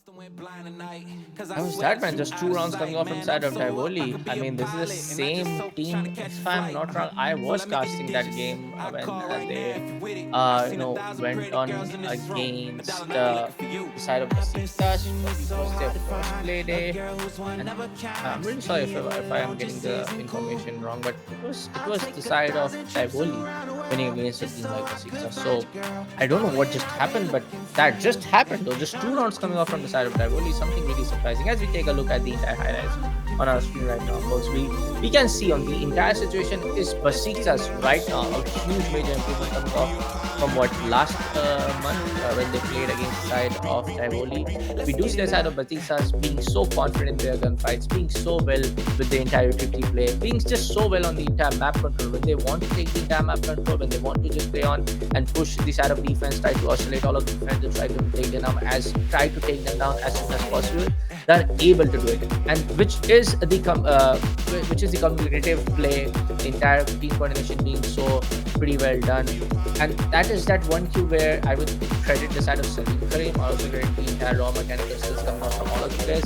How was that, man? Just 2 rounds coming off from the side of Divoli. I mean, this is the same team. If I'm not wrong, I was casting that game when they, went on against the side of Besiktas. It was their first play day. And I'm really sorry if I am getting the information wrong, but it was the side of Divoli winning against a team like Besiktas. So I don't know what just happened, but that just happened though. Just 2 rounds coming off from the side of Divoli, something really surprising. As we take a look at the entire highlights on our screen right now, folks, we can see on the entire situation is Besiktas right now a huge major improvement coming off from what last month when they played against the side of Divoli. We do see the side of Besiktas being so confident in their gunfights, being so well with the entire 50 play, being just so well on the entire map control. When they want to take the entire map control, when they want to just play on and push the side of defense, try to oscillate all of the defense, try to take them down as soon as possible, they're able to do it. And which is the cumulative play, the entire team coordination being so pretty well done. And that is that one cue where I would credit the side of Salim Karim, also credit the entire raw mechanical skills coming out from all of the players.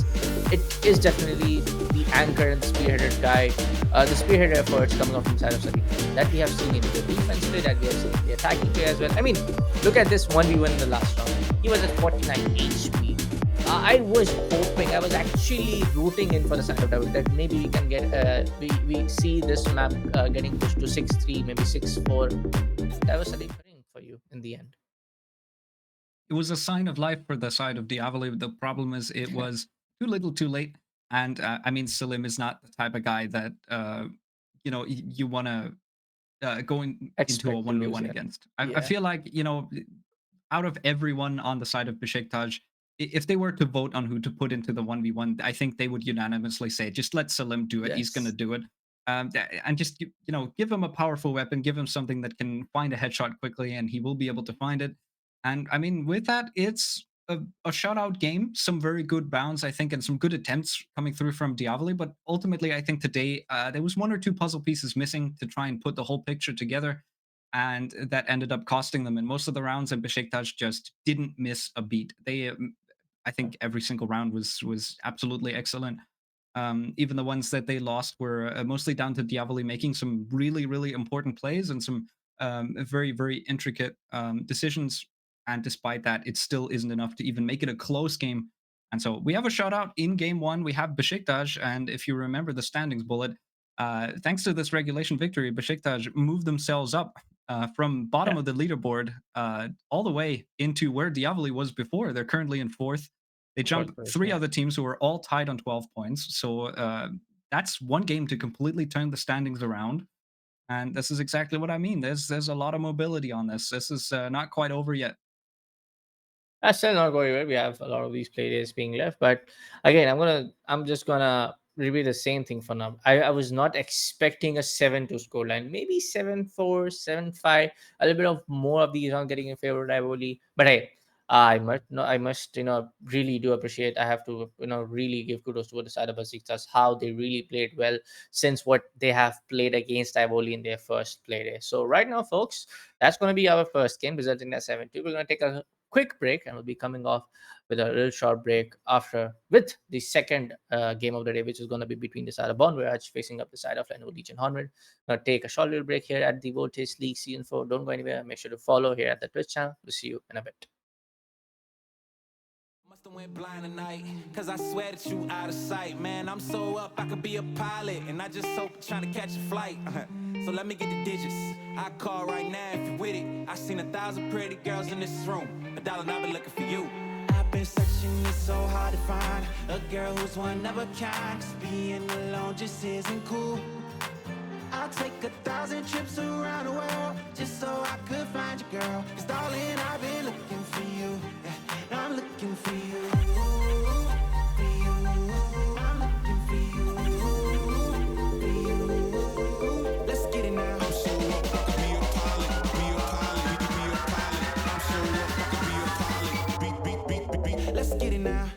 It is definitely the anchor and spearheaded guy, the spearhead efforts coming out from the side of Salim that we have seen in the defense play, that we have seen in the attacking play as well. I mean, look at this 1v1 in the last round. He was at 49 HP. I was hoping, I was actually rooting in for the side of Devil that maybe we can get, we see this map getting pushed to 6-3, maybe 6-4. That was Salim Karim for you in the end. It was a sign of life for the side of Diavoli. The problem is it was too little too late. And I mean, Salim is not the type of guy that, you want to go into a 1v1 against. I feel like, out of everyone on the side of Besiktas, if they were to vote on who to put into the 1v1, I think they would unanimously say, just let Salim do it. Yes. He's going to do it. And just, give him a powerful weapon, give him something that can find a headshot quickly, and he will be able to find it. And I mean, with that, it's a shutout game, some very good bounds, I think, and some good attempts coming through from Diavoli. But ultimately, I think today there was 1 or 2 puzzle pieces missing to try and put the whole picture together. And that ended up costing them in most of the rounds, and Besiktas just didn't miss a beat. They, I think every single round was absolutely excellent. Even the ones that they lost were mostly down to Diavoli making some really, really important plays and some very, very intricate decisions. And despite that, it still isn't enough to even make it a close game. And so we have a shutout in game 1. We have Besiktas, and if you remember the standings bullet, thanks to this regulation victory, Besiktas moved themselves up from bottom of the leaderboard all the way into where Diavoli was before. They're currently in 4th. They jumped 3 other teams who were all tied on 12 points. So that's one game to completely turn the standings around. And this is exactly what I mean. There's a lot of mobility on this. This is not quite over yet. That's still not going well. We have a lot of these play days being left. But again, I'm just gonna repeat the same thing for now. I was not expecting a 7-2 scoreline. Maybe 7-4, 7-5. A little bit of more of these on getting in favor of Rivoli. But hey, I must no, I must really do appreciate. I have to really give kudos to the side of Besiktas, how they really played well since what they have played against Ivoli in their first play day. So right now, folks, that's going to be our first game, resulting in a 7-2. We're going to take a quick break, and we'll be coming off with a little short break after with the second game of the day, which is going to be between the side of Bon Voyage facing up the side of Lenovo Legion Honred. Now take a short little break here at the Voltage League Season 4. Don't go anywhere. Make sure to follow here at the Twitch channel. We'll see you in a bit. Must've went blind tonight, cause I swear that you out of sight. Man, I'm so up, I could be a pilot, and I just hope trying to catch a flight. So let me get the digits. I call right now if you with it. I seen 1,000 pretty girls in this room. $1 and I've been looking for you. I've been searching, it's so hard to find a girl who's one of a kind. 'Cause being alone just isn't cool. I'll take 1,000 trips around the world just so I could find you, girl. 'Cause darling, I've been looking for you. Yeah, I'm looking for you. For you. I'm looking for you. For you. Let's get it now. I'm so up, I could be a pilot, be a pilot, we could be a pilot. I'm so up, I could be a pilot. Beat. Let's get it now.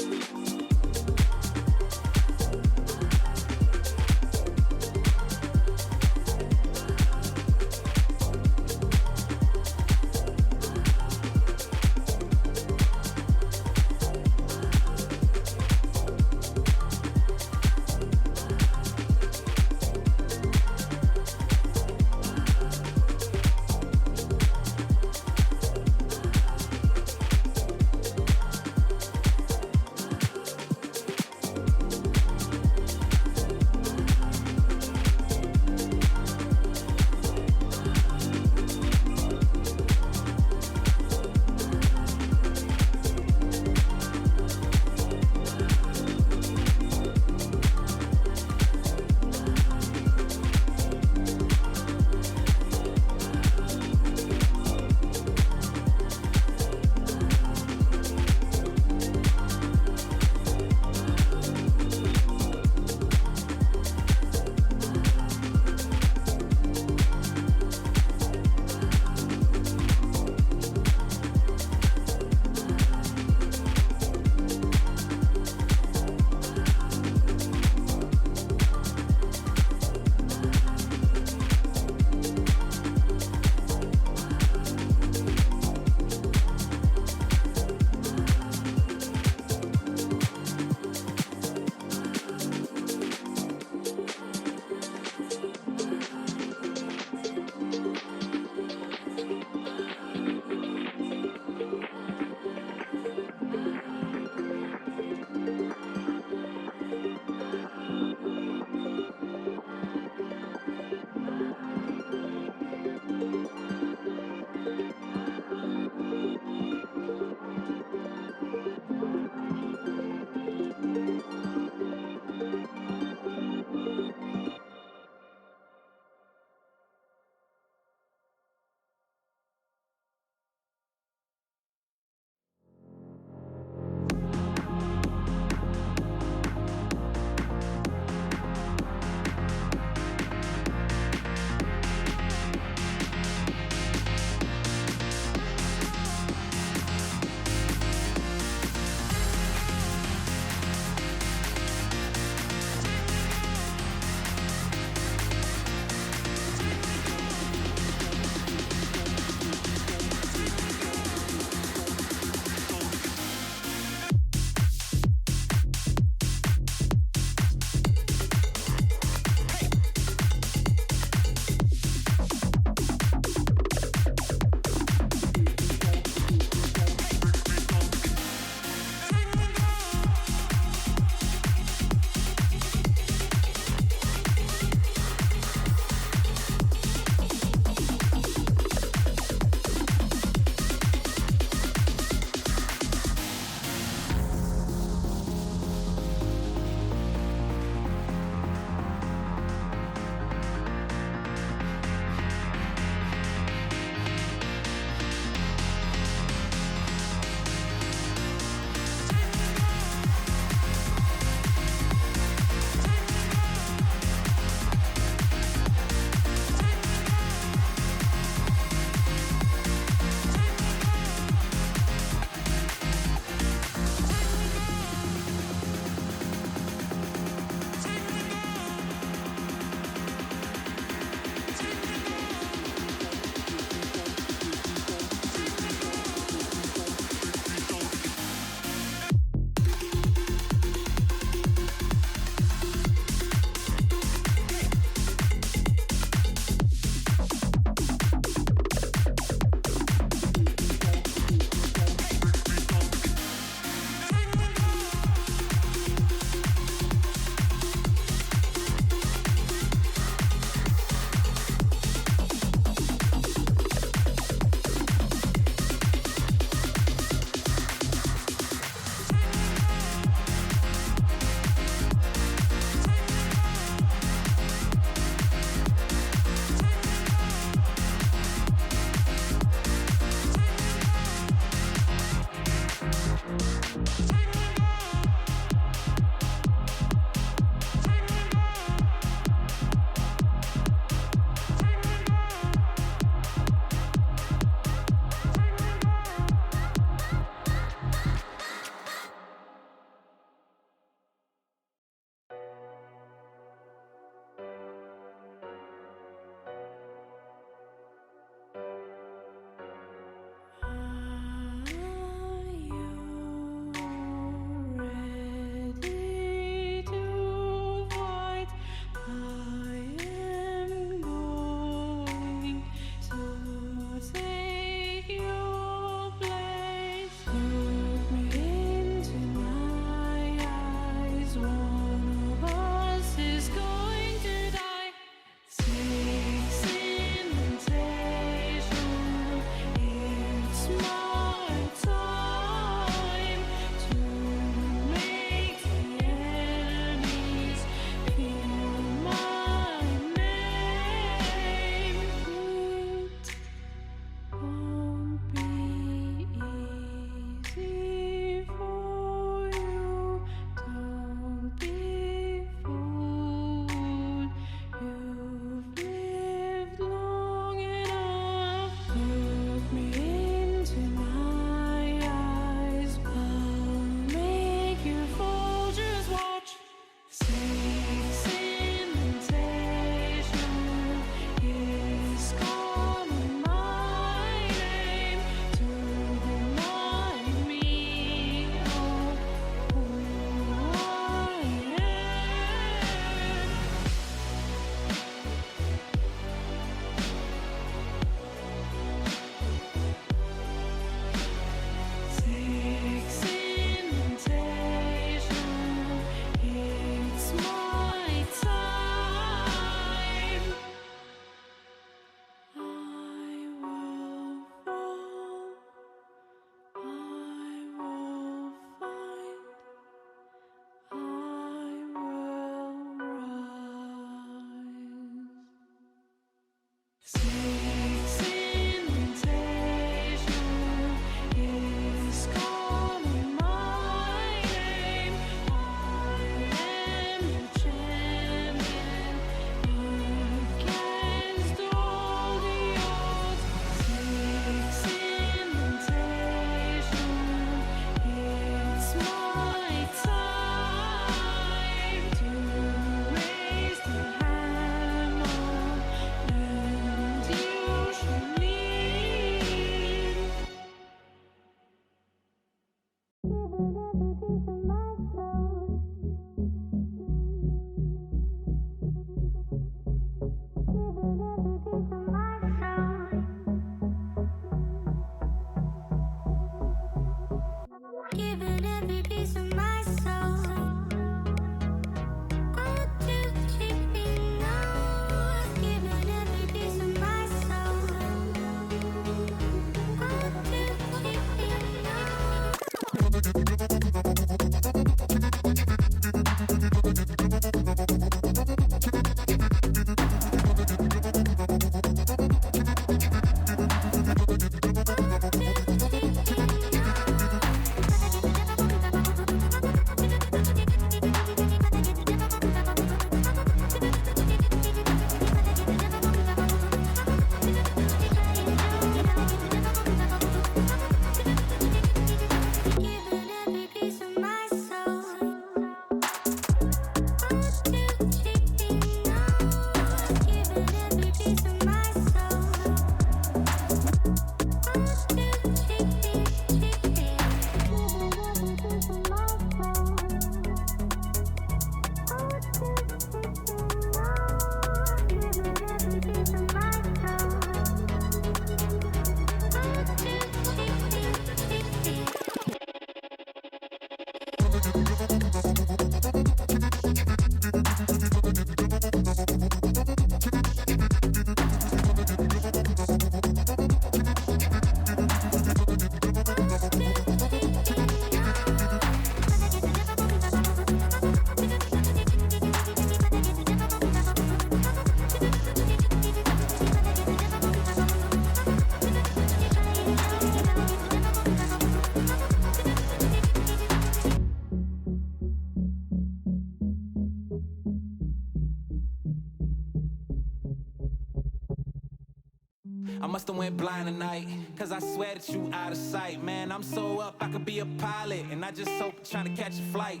I must have went blind tonight, cause I swear that you out of sight. Man, I'm so up, I could be a pilot, and I just hope trying to catch a flight.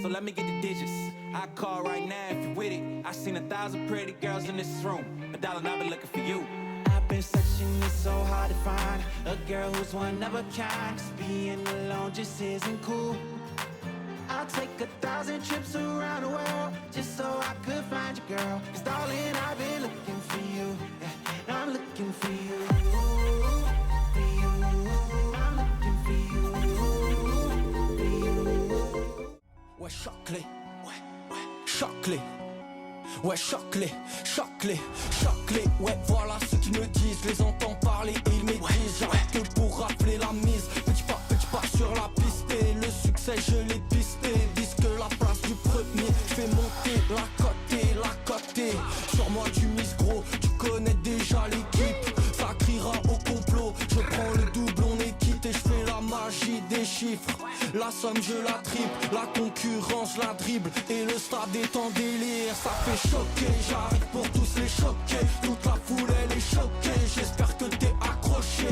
So let me get the digits. I call right now if you with it. I seen 1,000 pretty girls in this room. $1 and I've been looking for you. I've been searching, it's so hard to find a girl who's one of a kind. 'Cause being alone just isn't cool. I'll take 1,000 trips around the world just so I could find you, girl. 'Cause darling, I've been looking for you. Yeah, I'm looking for you. For you. I'm looking for you. For you. Ouais, choc-les, choc-les. Ouais, choc-les, choc-les, choc-les. Ouais, voilà ce qu'ils me disent. Les entends parler et ils maîtrisent. J'arrête que pour rappeler la mise. Petit pas sur la piste. Et le succès, je l'ai pisté. Disent que la place du premier. Je fais monter la côté. Sur moi, tu mises gros. Tu connais déjà l'équipe. Ça criera au complot. Je prends le double, on est quitté. Je fais la magie des chiffres. La somme, je la triple. La concurrence, la dribble. Et le stade est en délire. Ça fait choquer. J'arrive pour tous les choquer. Toute la foule, elle est choquée. J'espère que t'es accroché.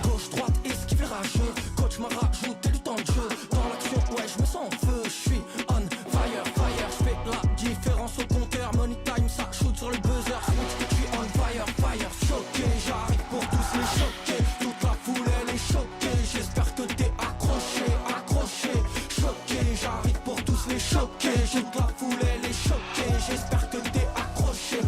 Gauche, droite, esquive le rageux. Coach m'a rajouté du temps de jeu. Dans l'action, ouais, je me sens en feu. Je suis on fire. Je fais la différence au compteur. Money time, ça shoot sur le buzzer. Je suis on fire. Choqué, j'arrive pour tous les choquer. Toute la foule, elle est choquée. J'espère que t'es accroché. Choqué, j'arrive pour tous les choquer. Toute la foule, elle est choquée. J'espère que t'es accroché.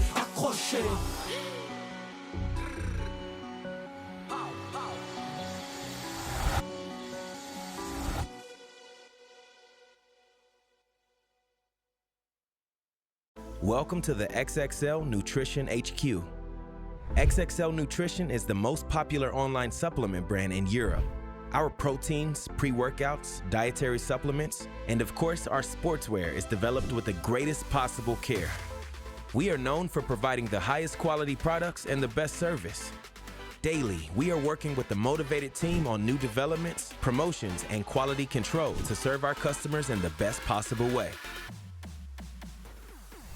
Welcome to the XXL Nutrition HQ. XXL Nutrition is the most popular online supplement brand in Europe. Our proteins, pre-workouts, dietary supplements, and of course our sportswear is developed with the greatest possible care. We are known for providing the highest quality products and the best service. Daily, we are working with a motivated team on new developments, promotions, and quality control to serve our customers in the best possible way.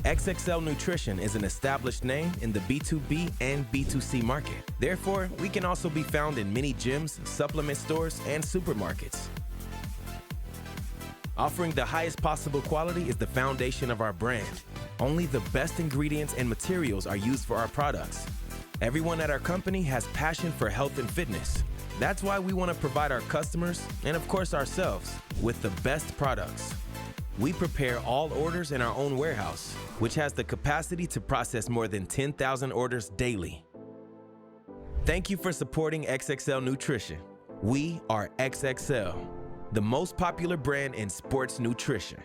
XXL Nutrition is an established name in the B2B and B2C market. Therefore, we can also be found in many gyms, supplement stores, and supermarkets. Offering the highest possible quality is the foundation of our brand. Only the best ingredients and materials are used for our products. Everyone at our company has passion for health and fitness. That's why we want to provide our customers, and of course ourselves, with the best products. We prepare all orders in our own warehouse, which has the capacity to process more than 10,000 orders daily. Thank you for supporting XXL Nutrition. We are XXL, the most popular brand in sports nutrition.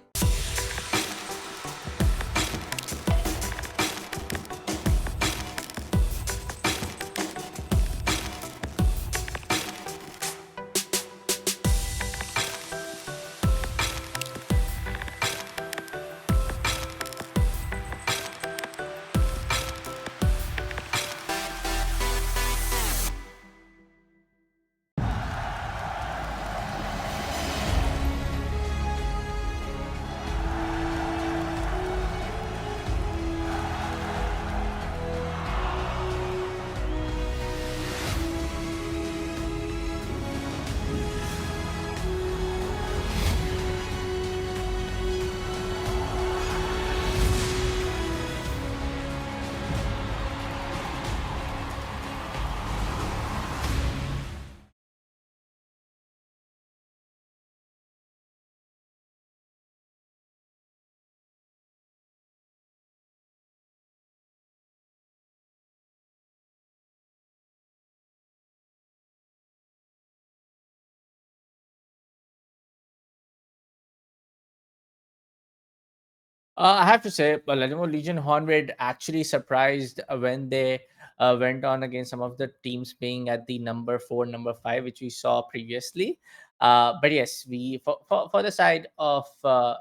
I have to say, Lenovo Legion Horned actually surprised when they went on against some of the teams being at the number four, number five, which we saw previously. But yes, we for the side of Bon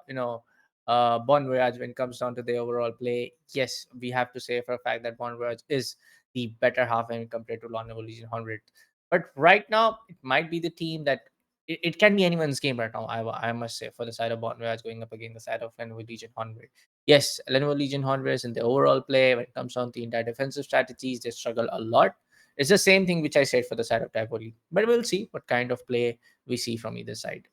Voyage, when it comes down to the overall play, yes, we have to say for a fact that Bon Voyage is the better half when compared to Lenovo Legion Horned. But right now, it might be the team that it can be anyone's game right now. I must say for the side of Bon Voyage going up against the side of Lenovo Legion Horned. Yes, Lenovo Legion Horned in the overall play when it comes down to the entire defensive strategies, they struggle a lot. It's the same thing which I said for the side of Tivoli. But we'll see what kind of play we see from either side.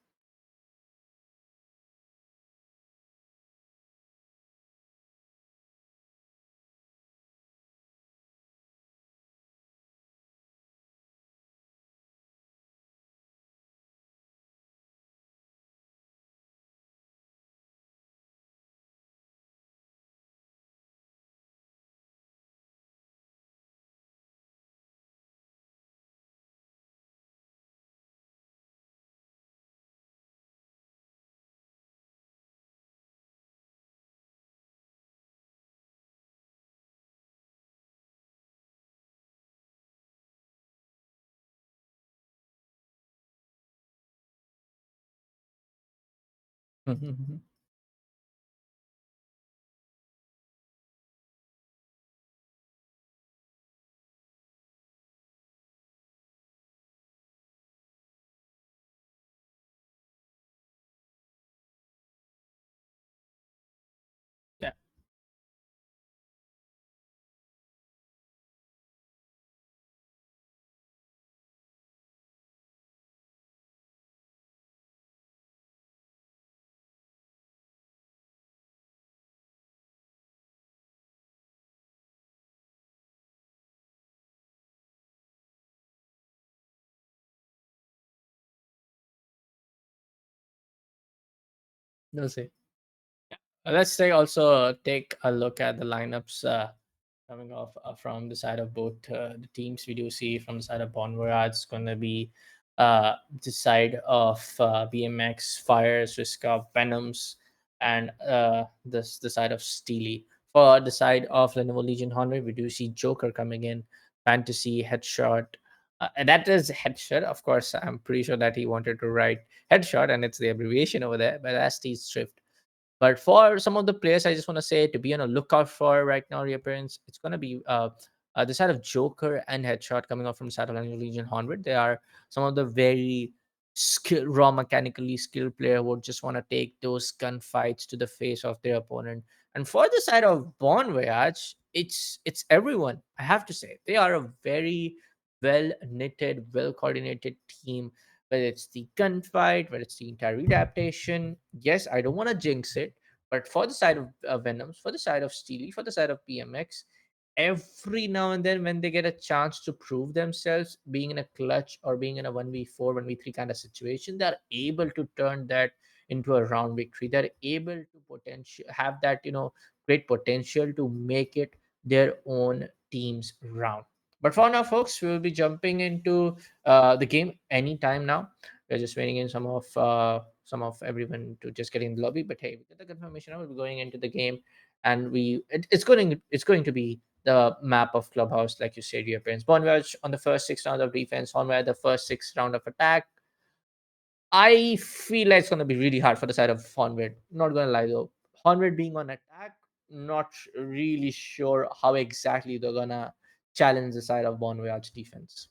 Yeah. No say. Let's take a look at the lineups coming off from the side of both the teams. We do see from the side of Bon Voyage, it's going to be the side of BMX, Fire, Swiska, Venoms, and the side of Steely. For the side of Lenovo Legion Honor, we do see Joker coming in, Fantasy, Headshot. And that is Headshot. Of course, I'm pretty sure that he wanted to write Headshot, and it's the abbreviation over there, but that's the Strift. But for some of the players, I just want to say to be on a lookout for right now reappearance, it's going to be the side of Joker and Headshot coming up from the side of Legion 100. They are some of the very raw mechanically skilled player who would just want to take those gunfights to the face of their opponent. And for the side of Bon Voyage, it's everyone. I have to say they are a very well knitted, well coordinated team, whether it's the gunfight, whether it's the entire adaptation. Yes, I don't want to jinx it, but for the side of Venoms, for the side of Steely, for the side of PMX, every now and then when they get a chance to prove themselves, being in a clutch or being in a 1v4, 1v3 kind of situation, they're able to turn that into a round victory. They're able to potential have that, great potential to make it their own team's round. But for now, folks, we will be jumping into the game anytime now. We're just waiting in some of everyone to just get in the lobby. But hey, we get the confirmation. We'll be going into the game, and it's going to be the map of Clubhouse, like you said, your parents. Bonwell on the first six rounds of defense, Honwell the first six round of attack. I feel like it's gonna be really hard for the side of Honwell. Not gonna lie though, Honwell being on attack, not really sure how exactly they're gonna challenge the side of Bon Voyage defense.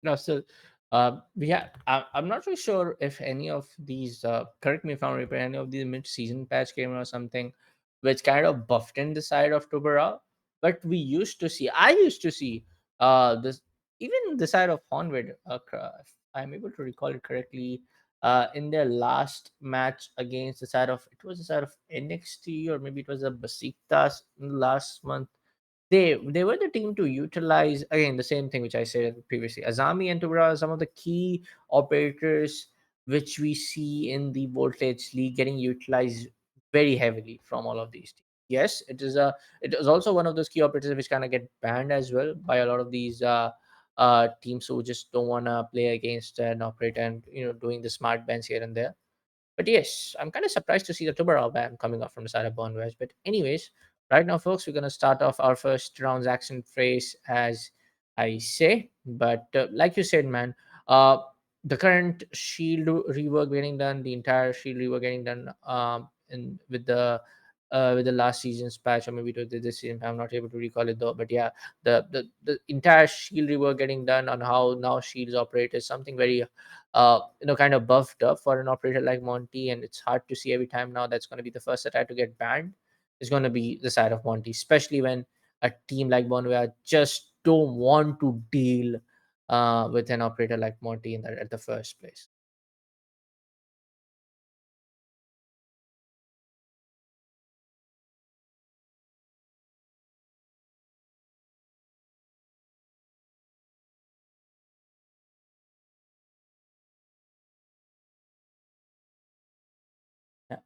No, so we have. I'm not really sure if any of these. Correct me if I'm wrong. But any of these mid-season patch came or something, which kind of buffed in the side of Tubera. But we used to see. I used to see. This even the side of Honved. If I'm able to recall it correctly. In their last match against the side of, it was the side of NXT, or maybe it was a Besiktas last month. They were the team to utilize, again, the same thing which I said previously. Azami and Tubra are some of the key operators which we see in the Voltage League getting utilized very heavily from all of these teams. Yes, it is also one of those key operators which kind of get banned as well by a lot of these teams who just don't want to play against an operator and doing the smart bans here and there. But yes, I'm kind of surprised to see the Tubarão ban coming up from the side of Bondwedge. But anyways, right now, folks, we're gonna start off our first round's action phrase as I say. But like you said, man, uh, the current shield rework getting done, the entire shield rework getting done, in with the last season's patch, or maybe it was this season. I'm not able to recall it though. But yeah, the entire shield rework getting done on how now shields operate is something very kind of buffed up for an operator like Monty, and it's hard to see every time now that's going to be the first attack to get banned is going to be the side of Monty, especially when a team like Bonwea just don't want to deal with an operator like Monty in at the first place. Yeah.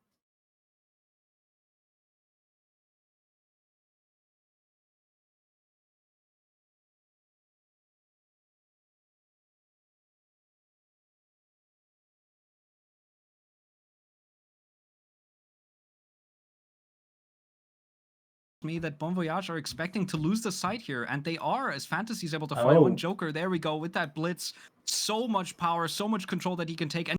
Me that Bon Voyage are expecting to lose the side here, and they are, as Fantasy's able to follow in Oh, Joker. There we go with that blitz. So much power, so much control that he can take. And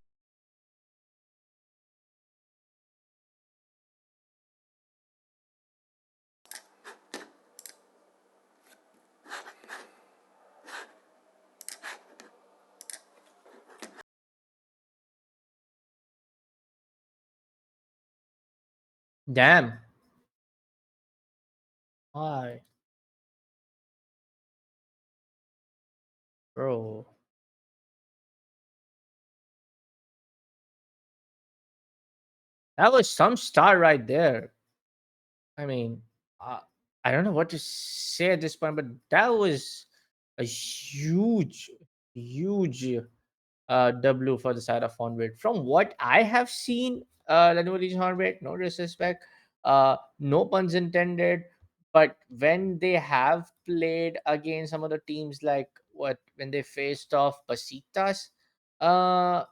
damn. Why, bro? That was some star right there. I mean, uh, I don't know what to say at this point, but that was a huge W for the side of Hornbait. From what I have seen, Lenovo Legion Hornbait, no disrespect, no puns intended, but when they have played against some of the teams, like what when they faced off Basitas uh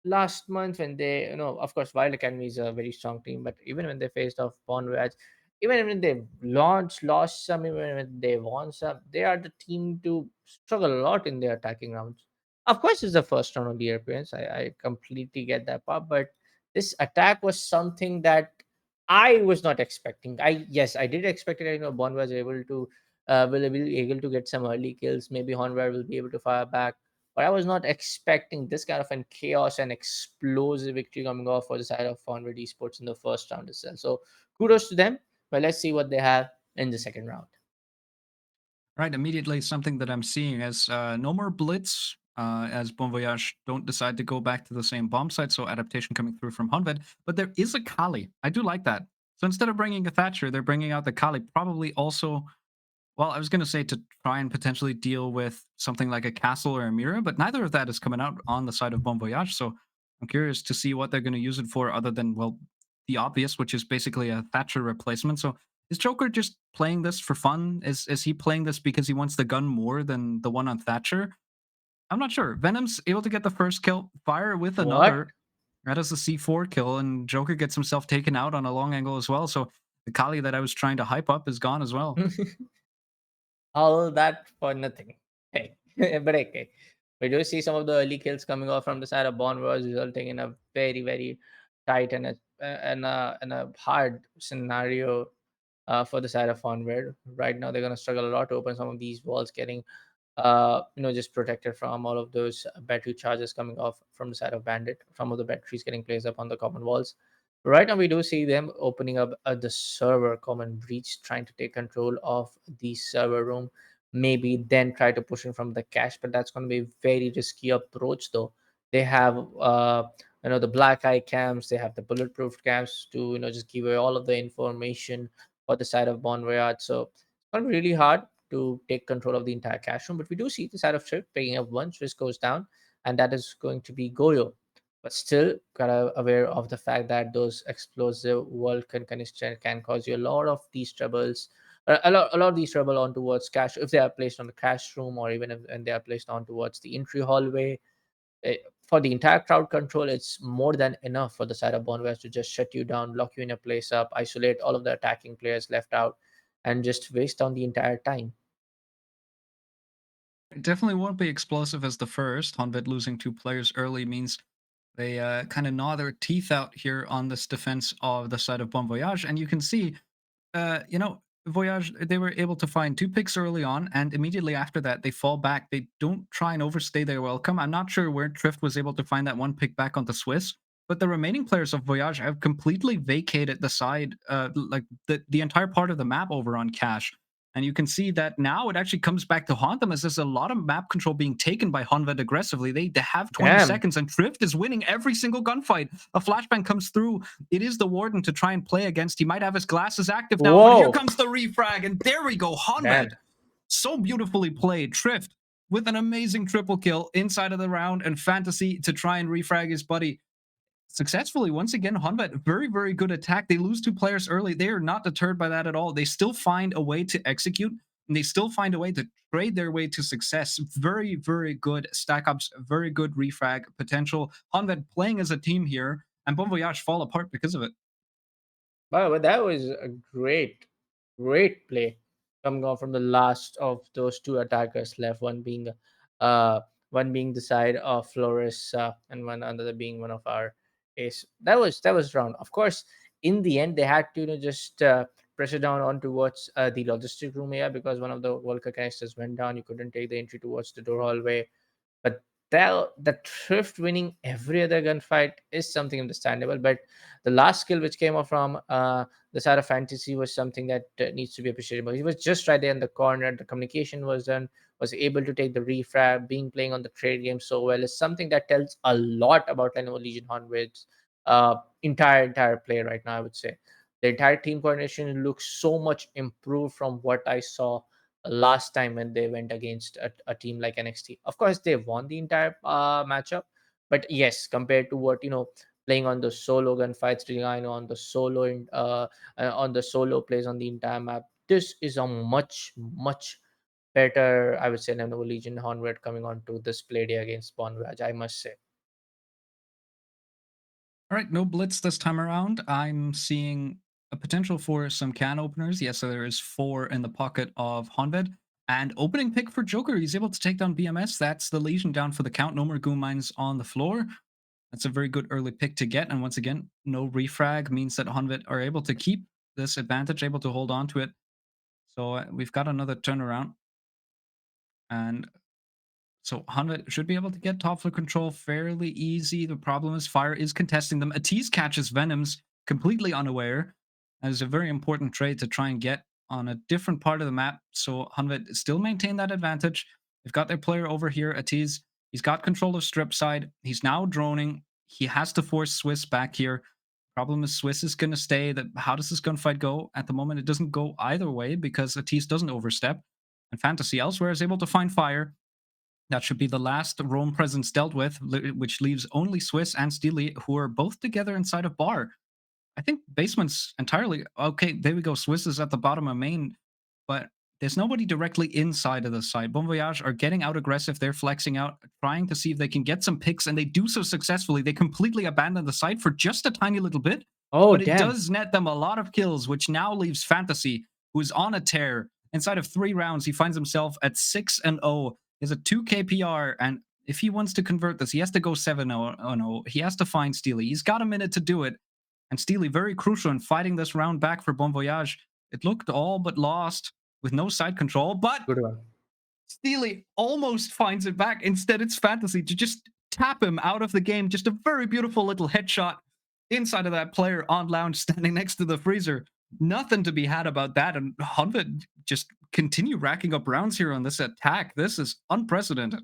last month, when they, of course Wild Academy is a very strong team, but even when they faced off Bonwatch, even when they lost some, even when they won some, they are the team to struggle a lot in their attacking rounds. Of course, it's the first round of the appearance. I completely get that part, but this attack was something that I was not expecting. I did expect it. Bond was able to will be able to get some early kills. Maybe Honware will be able to fire back, but I was not expecting this kind of an chaos and explosive victory coming off for the side of Honware Esports in the first round itself. So kudos to them. But let's see what they have in the second round. right, immediately something that I'm seeing is no more blitz. As Bon Voyage don't decide to go back to the same bomb site, so adaptation coming through from Honved. But there is a Kali. I do like that. So instead of bringing a Thatcher, they're bringing out the Kali. Probably also, well, I was going to say to try and potentially deal with something like a castle or a mirror, but neither of that is coming out on the side of Bon Voyage. So I'm curious to see what they're going to use it for, other than, well, the obvious, which is basically a Thatcher replacement. So is Joker just playing this for fun? Is he playing this because he wants the gun more than the one on Thatcher? I'm not sure. Venom's able to get the first kill, fire with What? another. That is a C4 kill, and Joker gets himself taken out on a long angle as well. So the Kali that I was trying to hype up is gone as well. All that for nothing. Hey, but okay. We do see some of the early kills coming off from the side of Bond Wars, resulting in a very, very tight and a hard scenario for the side of Onward. Right now, they're going to struggle a lot to open some of these walls, getting just protected from all of those battery charges coming off from the side of Bandit, from all the batteries getting placed up on the common walls. Right now, we do see them opening up the server common breach, trying to take control of the server room. Maybe then try to push in from the cache, but that's going to be a very risky approach, though. They have, the black eye cams, they have the bulletproof cams to, just give away all of the information for the side of Bon Voyage. So it's going to be really hard to take control of the entire cache room. But we do see the side of Trip picking up one, Swiss goes down, and that is going to be Goyo. But still, gotta aware of the fact that those explosive Vulcan canister can cause you a lot of these troubles. A lot of these trouble on towards cache if they are placed on the cache room, or even if when they are placed on towards the entry hallway. For the entire crowd control, it's more than enough for the side of Bonware to just shut you down, lock you in a place up, isolate all of the attacking players left out, and just waste on the entire time. It definitely won't be explosive as the first. Honved losing 2 players early means they kind of gnaw their teeth out here on this defense of the side of Bon Voyage. And you can see Voyage, they were able to find 2 picks early on, and immediately after that, they fall back. They don't try and overstay their welcome. I'm not sure where Trift was able to find that 1 pick back on the Swiss, but the remaining players of Voyage have completely vacated the side, like the entire part of the map over on Cash. And you can see that now it actually comes back to haunt them as there's a lot of map control being taken by Honved aggressively. They have 20 Damn. seconds, and Trift is winning every single gunfight. A flashbang comes through. It is the Warden to try and play against. He might have his glasses active now, but here Whoa. comes the refrag, and there we go. Damn. Honved, so beautifully played. Trift with an amazing triple kill inside of the round, and Fantasy to try and refrag his buddy successfully. Once again, Honvet, very, very good attack. They lose 2 players early. They are not deterred by that at all. They still find a way to execute, and they still find a way to trade their way to success. Very, very good stack ups, very good refrag potential. Honvet playing as a team here, and Bon Voyage fall apart because of it. Wow, but that was a great play coming on from the last of those two attackers left. Uh, one being the side of Flores, and one another being one of our ace. That was round. Of course, in the end, they had to just pressure down on towards the logistic room here because one of the Volca canisters went down. You couldn't take the entry towards the door hallway. But the Thrift winning every other gunfight is something understandable. But the last skill which came off from the side of Fantasy was something that needs to be appreciated. But he was just right there in the corner. The communication was done. Was able to take the refrag. Being playing on the trade game so well is something that tells a lot about Lenovo Legion Hornwid's entire play right now. I would say the entire team coordination looks so much improved from what I saw last time when they went against a team like NXT. Of course, they won the entire matchup, but yes, compared to what playing on the solo gunfights, relying on the on the solo plays on the entire map, this is a much better, I would say, Lenovo Legion Hornward coming on to this play day against Bonraj, I must say. All right, no blitz this time around. I'm seeing a potential for some can openers. Yes, so there is 4 in the pocket of Honved. And opening pick for Joker. He's able to take down BMS. That's the Legion down for the count. No more Goon Mines on the floor. That's a very good early pick to get. And once again, no refrag means that Honved are able to keep this advantage, able to hold on to it. So we've got another turnaround. And so Hanvet should be able to get top floor control fairly easy. The problem is Fire is contesting them. Atiz catches Venoms completely unaware. That is a very important trade to try and get on a different part of the map. So Hanvet still maintain that advantage. They've got their player over here, Atiz. He's got control of strip side. He's now droning. He has to force Swiss back here. Problem is Swiss is going to stay. How does this gunfight go? At the moment, it doesn't go either way because Atiz doesn't overstep. And Fantasy elsewhere is able to find Fire. That should be the last Rome presence dealt with, which leaves only Swiss and Steely, who are both together inside of Bar. I think basement's entirely okay. There we go. Swiss is at the bottom of main, but there's nobody directly inside of the site. Bon Voyage are getting out aggressive. They're flexing out, trying to see if they can get some picks, and they do so successfully. They completely abandon the site for just a tiny little bit, Oh, but it damn. does net them a lot of kills, which now leaves Fantasy, who's on a tear. Inside of 3 rounds, he finds himself at 6-0. He has a 2 KPR, and if he wants to convert this, he has to go 7-0. He has to find Steely. He's got a minute to do it. And Steely, very crucial in fighting this round back for Bon Voyage. It looked all but lost with no side control, but Good one. Steely almost finds it back. Instead, it's Fantasy to just tap him out of the game. Just a very beautiful little headshot inside of that player on lounge standing next to the freezer. Nothing to be had about that. And Hunvid just continue racking up rounds here on this attack. This is unprecedented.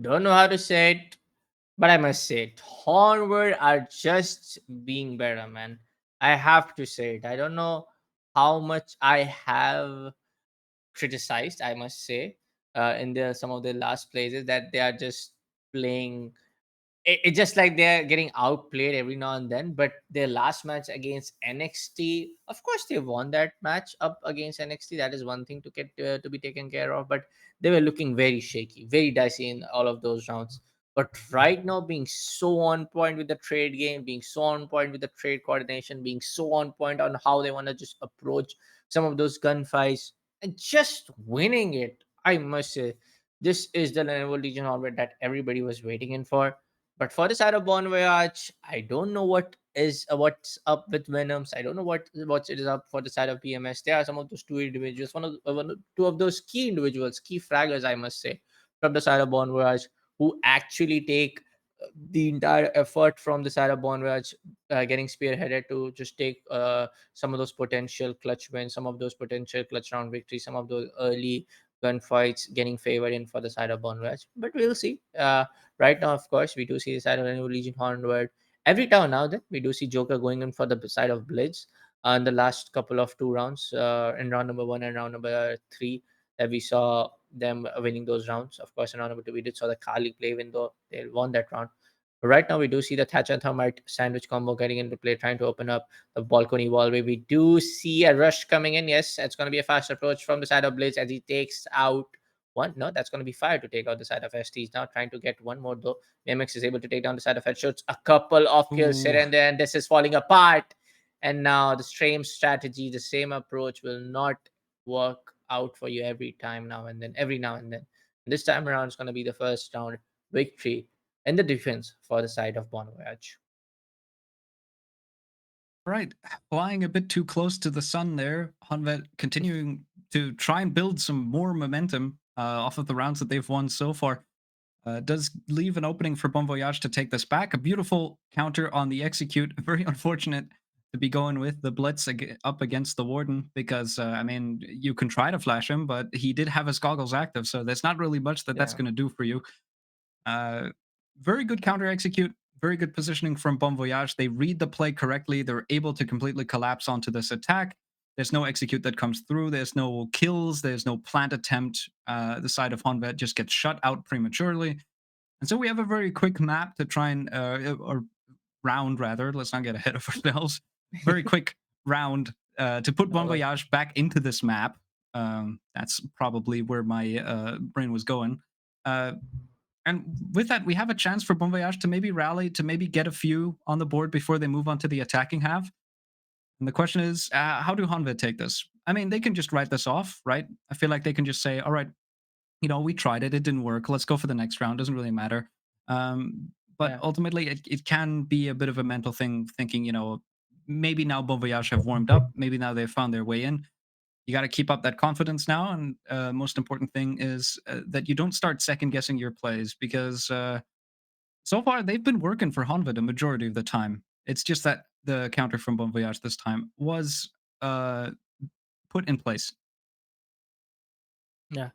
Don't know how to say it, but I must say it. Hornward are just being better, man. I have to say it. I don't know how much I have criticized, I must say, in some of the last places that they are just playing. It's just like they're getting outplayed every now and then. But their last match against NXT, of course, they won that match up against NXT. That is one thing to get to be taken care of. But they were looking very shaky, very dicey in all of those rounds. But right now, being so on point with the trade game, being so on point with the trade coordination, being so on point on how they want to just approach some of those gunfights and just winning it, I must say, this is the Lenovo Legion Orbit that everybody was waiting in for. But for the side of Bon Voyage, I don't know what's up with Venoms. I don't know what it is up for the side of PMS. There are some of those two individuals, two of those key individuals, key fraggers, I must say, from the side of Bon Voyage, who actually take the entire effort from the side of Bon Voyage, getting spearheaded to just take some of those potential clutch wins, some of those potential clutch round victories, some of those early gunfights getting favored in for the side of Bon Voyage. But we'll see. Right now, of course, we do see the side of New Legion Hornward. Every time now, then we do see Joker going in for the side of Blitz in the last couple of two rounds, in round number one and round number three, that we saw them winning those rounds. Of course, in round number two, we did saw the Kali play, even though they won that round. But right now, we do see the Thatcher Thermite sandwich combo getting into play, trying to open up the balcony wallway. We do see a rush coming in. Yes, it's going to be a fast approach from the side of Blitz as he takes out one. No, that's going to be fire to take out the side of ST. He's now trying to get one more, though. BMX is able to take down the side of Headshots. A couple of kills here Ooh. and there, and this is falling apart. And now the same strategy, the same approach will not work out for you every time now and then, every now and then. This time around, it's going to be the first round victory in the defense for the side of Bon Voyage. Right. Flying a bit too close to the sun there. Honvet continuing to try and build some more momentum off of the rounds that they've won so far. Does leave an opening for Bon Voyage to take this back. A beautiful counter on the execute. Very unfortunate to be going with the blitz up against the warden because, I mean, you can try to flash him, but he did have his goggles active, so there's not really much that that's Yeah. going to do for you. Uh, Very good counter execute, very good positioning from Bon Voyage. They read the play correctly. They're able to completely collapse onto this attack. There's no execute that comes through. There's no kills. There's no plant attempt. The side of Honvet just gets shut out prematurely. And so we have a very quick map to try and, or round rather, let's not get ahead of ourselves. Very quick round to put All Bon right. Voyage back into this map. That's probably where my brain was going. Uh, and with that, we have a chance for Bon Voyage to maybe rally, to maybe get a few on the board before they move on to the attacking half. And the question is, how do Honvet take this? I mean, they can just write this off, right? I feel like they can just say, all right, we tried it, it didn't work. Let's go for the next round. Doesn't really matter. But Yeah. ultimately, it can be a bit of a mental thing, thinking, maybe now Bon Voyage have warmed up. Maybe now they've found their way in. You got to keep up that confidence now. And most important thing is that you don't start second guessing your plays because so far they've been working for Honvid a majority of the time. It's just that the counter from Bon Voyage this time was uh, put in place. Yeah.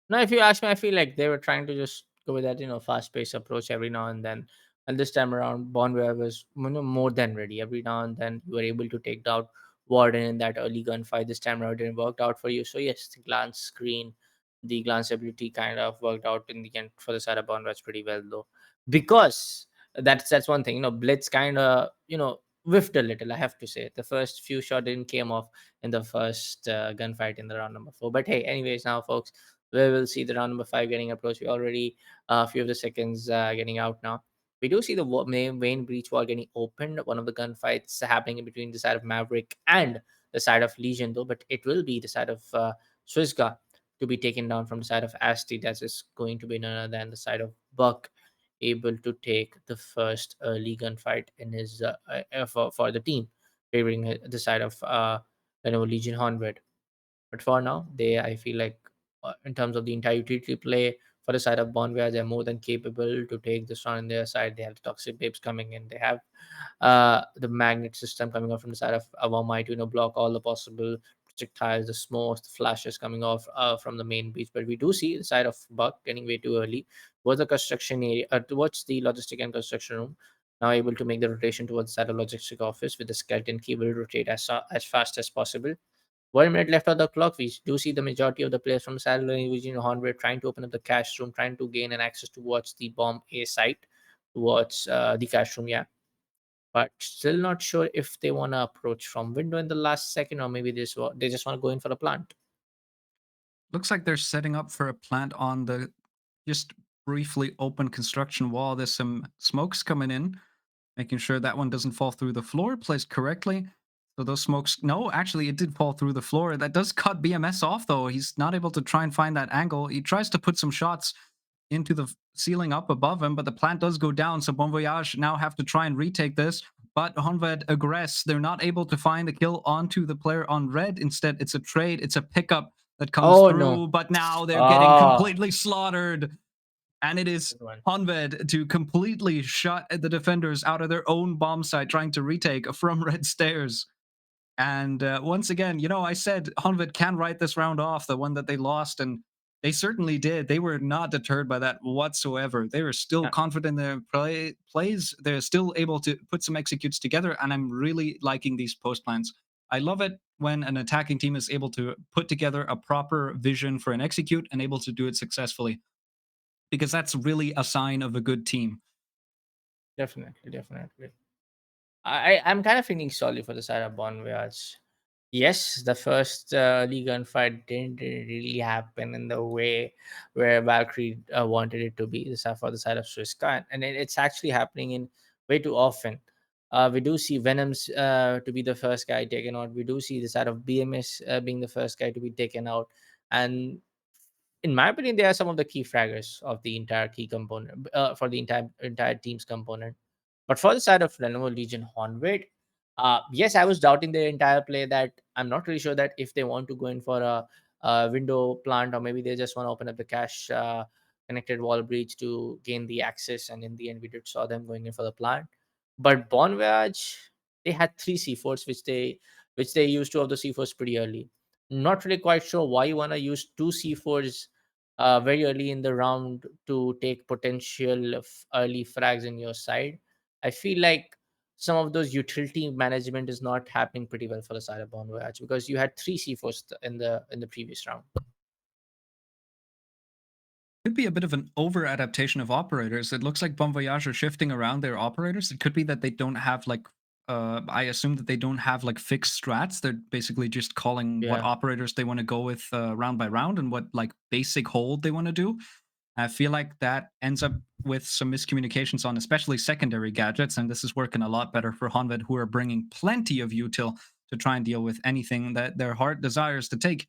No, if you ask me, I feel like they were trying to just go with that, fast paced approach every now and then. And this time around, Bonware was more than ready. Every now and then, you were able to take down Warden in that early gunfight. This time around, it didn't work out for you. So, yes, the glance ability kind of worked out in the end for the side of Bonware pretty well, though. Because that's one thing, Blitz kind of, whiffed a little, I have to say. The first few shots didn't came off in the first gunfight in the round number four. But hey, anyways, now, folks, we will see the round number five getting approached. We already a few of the seconds getting out now. We do see the main breach wall getting opened. One of the gunfights happening in between the side of Maverick and the side of Legion, though, but it will be the side of Swissga to be taken down from the side of Asti. That is going to be none other than the side of Buck, able to take the first early gunfight in his for the team, favoring the side of Legion Hornbread. But for now, I feel like in terms of the entire utility play. For the side of Bonvoyage, they're more than capable to take this on their side. They have the Toxic Babes coming in. They have the magnet system coming off from the side of Awamai to block all the possible projectiles, the smokes, the flashes coming off from the main beach. But we do see the side of Buck getting way too early towards the construction area, towards the logistic and construction room. Now able to make the rotation towards the side of logistic office with the skeleton key will rotate as fast as possible. 1 minute left on the clock. We do see the majority of the players from Saturday Eugene Hornway trying to open up the cash room, trying to gain an access towards the bomb A site, towards the cash room. Yeah, but still not sure if they want to approach from window in the last second, or maybe they just want to go in for a plant. Looks like they're setting up for a plant on the just briefly open construction wall. There's some smokes coming in, making sure that one doesn't fall through the floor, placed correctly. So those smokes, no, actually, it did fall through the floor. That does cut BMS off, though. He's not able to try and find that angle. He tries to put some shots into the ceiling up above him, but the plant does go down. So Bon Voyage now have to try and retake this. But Honved aggress. They're not able to find the kill onto the player on red. Instead, it's a trade. It's a pickup that comes Oh no! through. But now they're getting Ah, completely slaughtered. And it is good one. Honved to completely shut the defenders out of their own bomb site, trying to retake from red stairs. And once again, I said Honved can write this round off, the one that they lost, and they certainly did. They were not deterred by that whatsoever. They were still Yeah, confident in their plays. They're still able to put some executes together, and I'm really liking these post plans. I love it when an attacking team is able to put together a proper vision for an execute and able to do it successfully, because that's really a sign of a good team. definitely, definitely. I'm kind of feeling sorry for the side of Bon Voyage. Yes, the first League fight didn't really happen in the way where Valkyrie wanted it to be. This is for the side of Swiska, and it's actually happening in way too often. We do see Venoms to be the first guy taken out. We do see the side of BMS being the first guy to be taken out, and in my opinion, they are some of the key fraggers of the entire key component for the entire team's component. But for the side of Lenovo Legion Hornweight, yes, I was doubting their entire play. That I'm not really sure that if they want to go in for a window plant, or maybe they just want to open up the cache connected wall breach to gain the access. And in the end, we did saw them going in for the plant. But Bon Voyage, they had three C4s, which they used two of the C4s pretty early. Not really quite sure why you want to use two C4s very early in the round to take potential early frags in your side. I feel like some of those utility management is not happening pretty well for the side of Bon Voyage, because you had three C4s in the previous round. Could be a bit of an over adaptation of operators. It looks like Bon Voyage are shifting around their operators. It could be that they don't have I assume that they don't have like fixed strats. They're basically just calling what Yeah, operators they want to go with round by round and what like basic hold they want to do. I feel like that ends up with some miscommunications on especially secondary gadgets, and this is working a lot better for Honved, who are bringing plenty of util to try and deal with anything that their heart desires to take.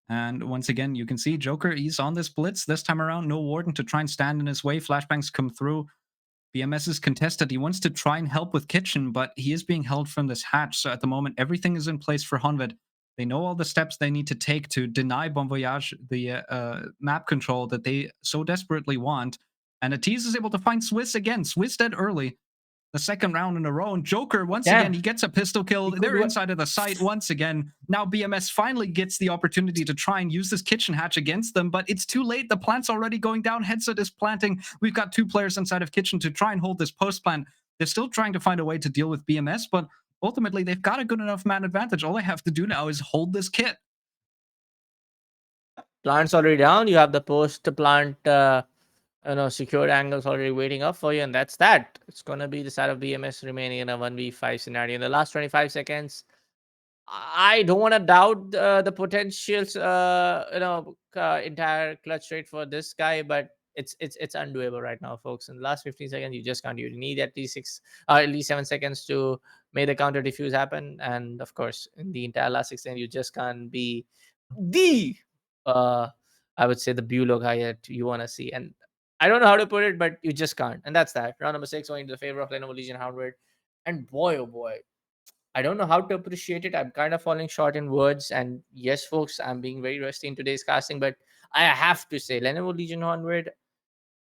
And once again, you can see Joker, he's on this blitz this time around. No Warden to try and stand in his way. Flashbangs come through. BMS is contested. He wants to try and help with Kitchen, but he is being held from this hatch. So at the moment, everything is in place for Honved. They know all the steps they need to take to deny Bon Voyage the map control that they so desperately want. And Atiz is able to find Swiss again. Swiss dead early, the second round in a row. And Joker, once again, damn, he gets a pistol kill. he could They're inside of the site once again. Now BMS finally gets the opportunity to try and use this kitchen hatch against them, but it's too late. The plant's already going down. Headset is planting. We've got two players inside of kitchen to try and hold this post plant. They're still trying to find a way to deal with BMS, but ultimately they've got a good enough man advantage. All they have to do now is hold this kit. plant's already down. You have the post plant, secured angles already waiting up for you, and that's that. It's gonna be the side of BMS remaining in a 1v5 scenario in the last 25 seconds. I don't want to doubt the potentials, entire clutch rate for this guy, but it's undoable right now, folks. In the last 15 seconds, you just can't. You need at least at least 7 seconds to make the counter diffuse happen, and of course, in the entire last 16, you just can't be the, uh, I would say, the Bulow guy that you want to see. And I don't know how to put it, but you just can't. And that's that. Round number 6 going to the favor of Lenovo Legion Houndward. And boy, oh boy, I don't know how to appreciate it. I'm kind of falling short in words. And yes, folks, I'm being very rusty in today's casting, but I have to say, Lenovo Legion 100,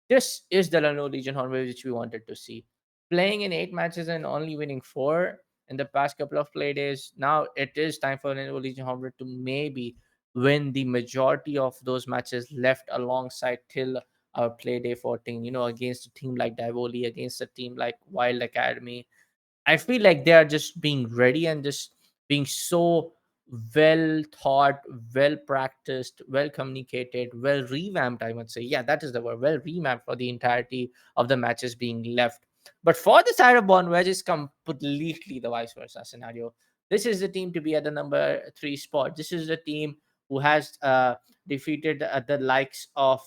this is the Lenovo Legion Hornbill which we wanted to see. Playing in 8 matches and only winning four in the past couple of play days. Now it is time for Lenovo Legion Hornbill to maybe win the majority of those matches left alongside till our play day 14. Against a team like Divoli, against a team like Wild Academy, I feel like they are just being ready and just being so well thought, well practiced, well communicated, well revamped. I would say, yeah, that is the word. Well revamped for the entirety of the matches being left. But for the side of Bond Wedge, is completely the vice versa scenario. This is the team to be at the number 3 spot. This is the team who has defeated the likes of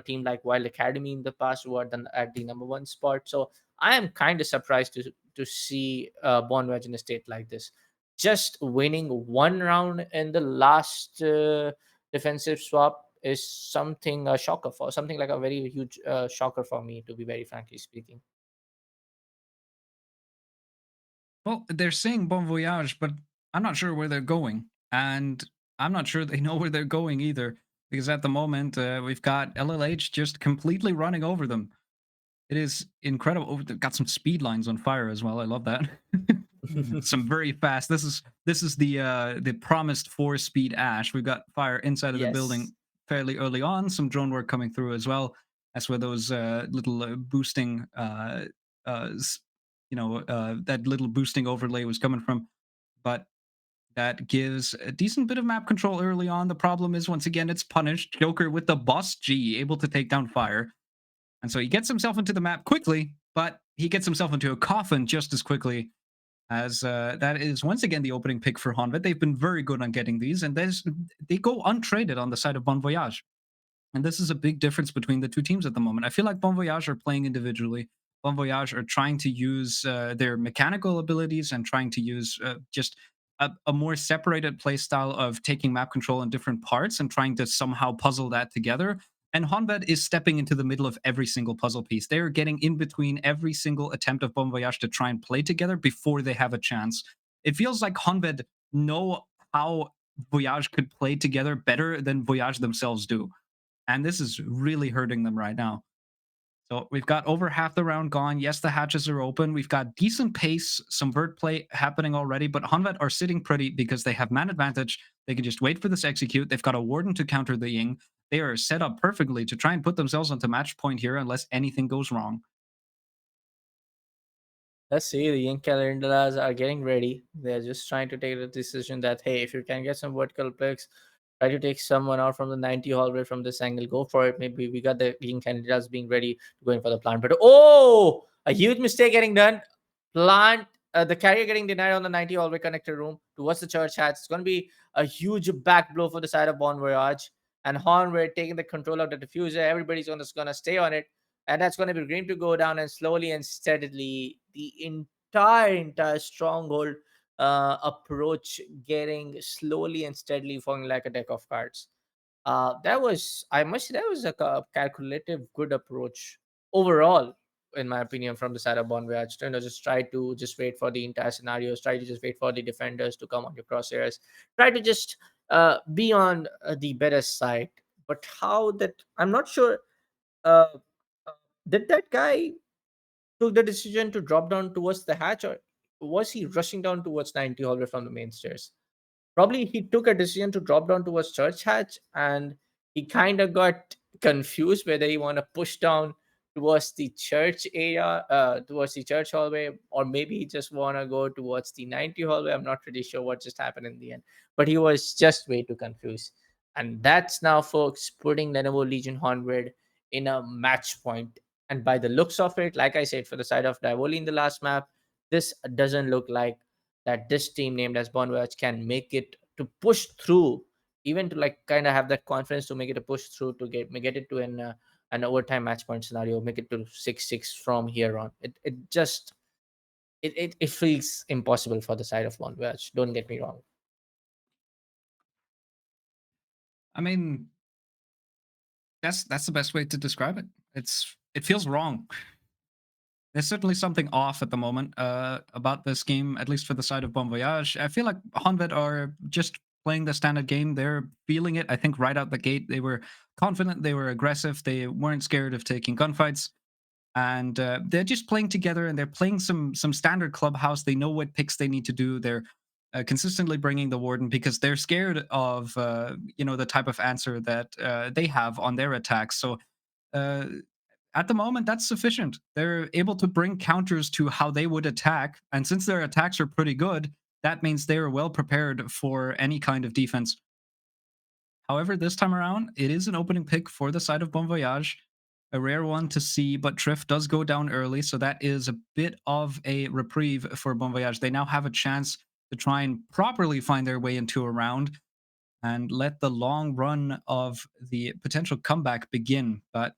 team like Wild Academy in the past, who are at the number 1 spot. So I am kind of surprised to see Bonwedge in a state like this. Just winning one round in the last defensive swap is something a shocker for something like a very huge shocker for me, to be very frankly speaking. Well, they're saying Bon Voyage, but I'm not sure where they're going. And I'm not sure they know where they're going either. Because at the moment, we've got LLH just completely running over them. It is incredible. Oh, they've got some speed lines on fire as well. I love that. Some very fast. This is the promised 4-speed Ash. We've got fire inside of the Yes. building fairly early on. Some drone work coming through as well. That's where those little boosting, that little boosting overlay was coming from. But that gives a decent bit of map control early on. The problem is, once again, it's punished. Joker with the boss G able to take down fire. And so he gets himself into the map quickly, but he gets himself into a coffin just as quickly as that is once again the opening pick for Honvet. They've been very good on getting these, and they go untraded on the side of Bon Voyage. And this is a big difference between the two teams at the moment. I feel like Bon Voyage are playing individually. Bon Voyage are trying to use their mechanical abilities and trying to use just a more separated play style of taking map control in different parts and trying to somehow puzzle that together. And Honved is stepping into the middle of every single puzzle piece. They are getting in between every single attempt of Bon Voyage to try and play together before they have a chance. It feels like Honved know how Voyage could play together better than Voyage themselves do, and this is really hurting them right now. So we've got over half the round gone. Yes, the hatches are open. We've got decent pace, some vert play happening already, but Honvet are sitting pretty because they have man advantage. They can just wait for this execute. They've got a Warden to counter the Ying. They are set up perfectly to try and put themselves onto match point here unless anything goes wrong. Let's see, the young Calendaras are getting ready. They're just trying to take the decision that, hey, if you can get some vertical picks, try to take someone out from the 90 hallway from this angle, go for it. Maybe we got the young Calendaras being ready to go in for the plant. But oh, a huge mistake getting done. Plant, the carrier getting denied on the 90 hallway connector room towards the church hatch. It's going to be a huge back blow for the side of Bon Voyage. And Hornway taking the control of the diffuser. Everybody's gonna stay on it, and that's going to be green to go down, and slowly and steadily the entire stronghold approach getting slowly and steadily falling like a deck of cards. That was, I must say, that was a calculative good approach overall, in my opinion, from the side of Bon Voyage. Just try to just wait for the entire scenarios, try to just wait for the defenders to come on your crosshairs, try to just be on the better side. But how that, I'm not sure, uh, did that guy took the decision to drop down towards the hatch, or was he rushing down towards 90 hallway from the main stairs? Probably he took a decision to drop down towards church hatch, and he kind of got confused whether he want to push down towards the church area, towards the church hallway, or maybe he just want to go towards the 90 hallway. I'm not really sure what just happened in the end, but he was just way too confused. And that's now, folks, putting Lenovo Legion 100 in a match point. And by the looks of it, like I said, for the side of Divoli in the last map, this doesn't look like that this team named as Bonwatch can make it to push through, even to like kind of have that confidence to make it a push through to get it to an overtime match point scenario, make it to 6-6 from here on. It just it feels impossible for the side of Bonwatch. Don't get me wrong. I mean, that's the best way to describe it. It feels wrong. There's certainly something off at the moment about this game, at least for the side of Bon Voyage. I feel like Honved are just playing the standard game. They're feeling it. I think right out the gate, they were confident, they were aggressive, they weren't scared of taking gunfights. And they're just playing together, and they're playing some standard clubhouse. They know what picks they need to do. They're consistently bringing the warden because they're scared of the type of answer that they have on their attacks. So uh, at the moment, that's sufficient. They're able to bring counters to how they would attack, and since their attacks are pretty good, that means they are well prepared for any kind of defense. However, this time around, it is an opening pick for the side of Bon Voyage. A rare one to see, but Triff does go down early, so that is a bit of a reprieve for Bon Voyage. They now have a chance to try and properly find their way into a round and let the long run of the potential comeback begin. But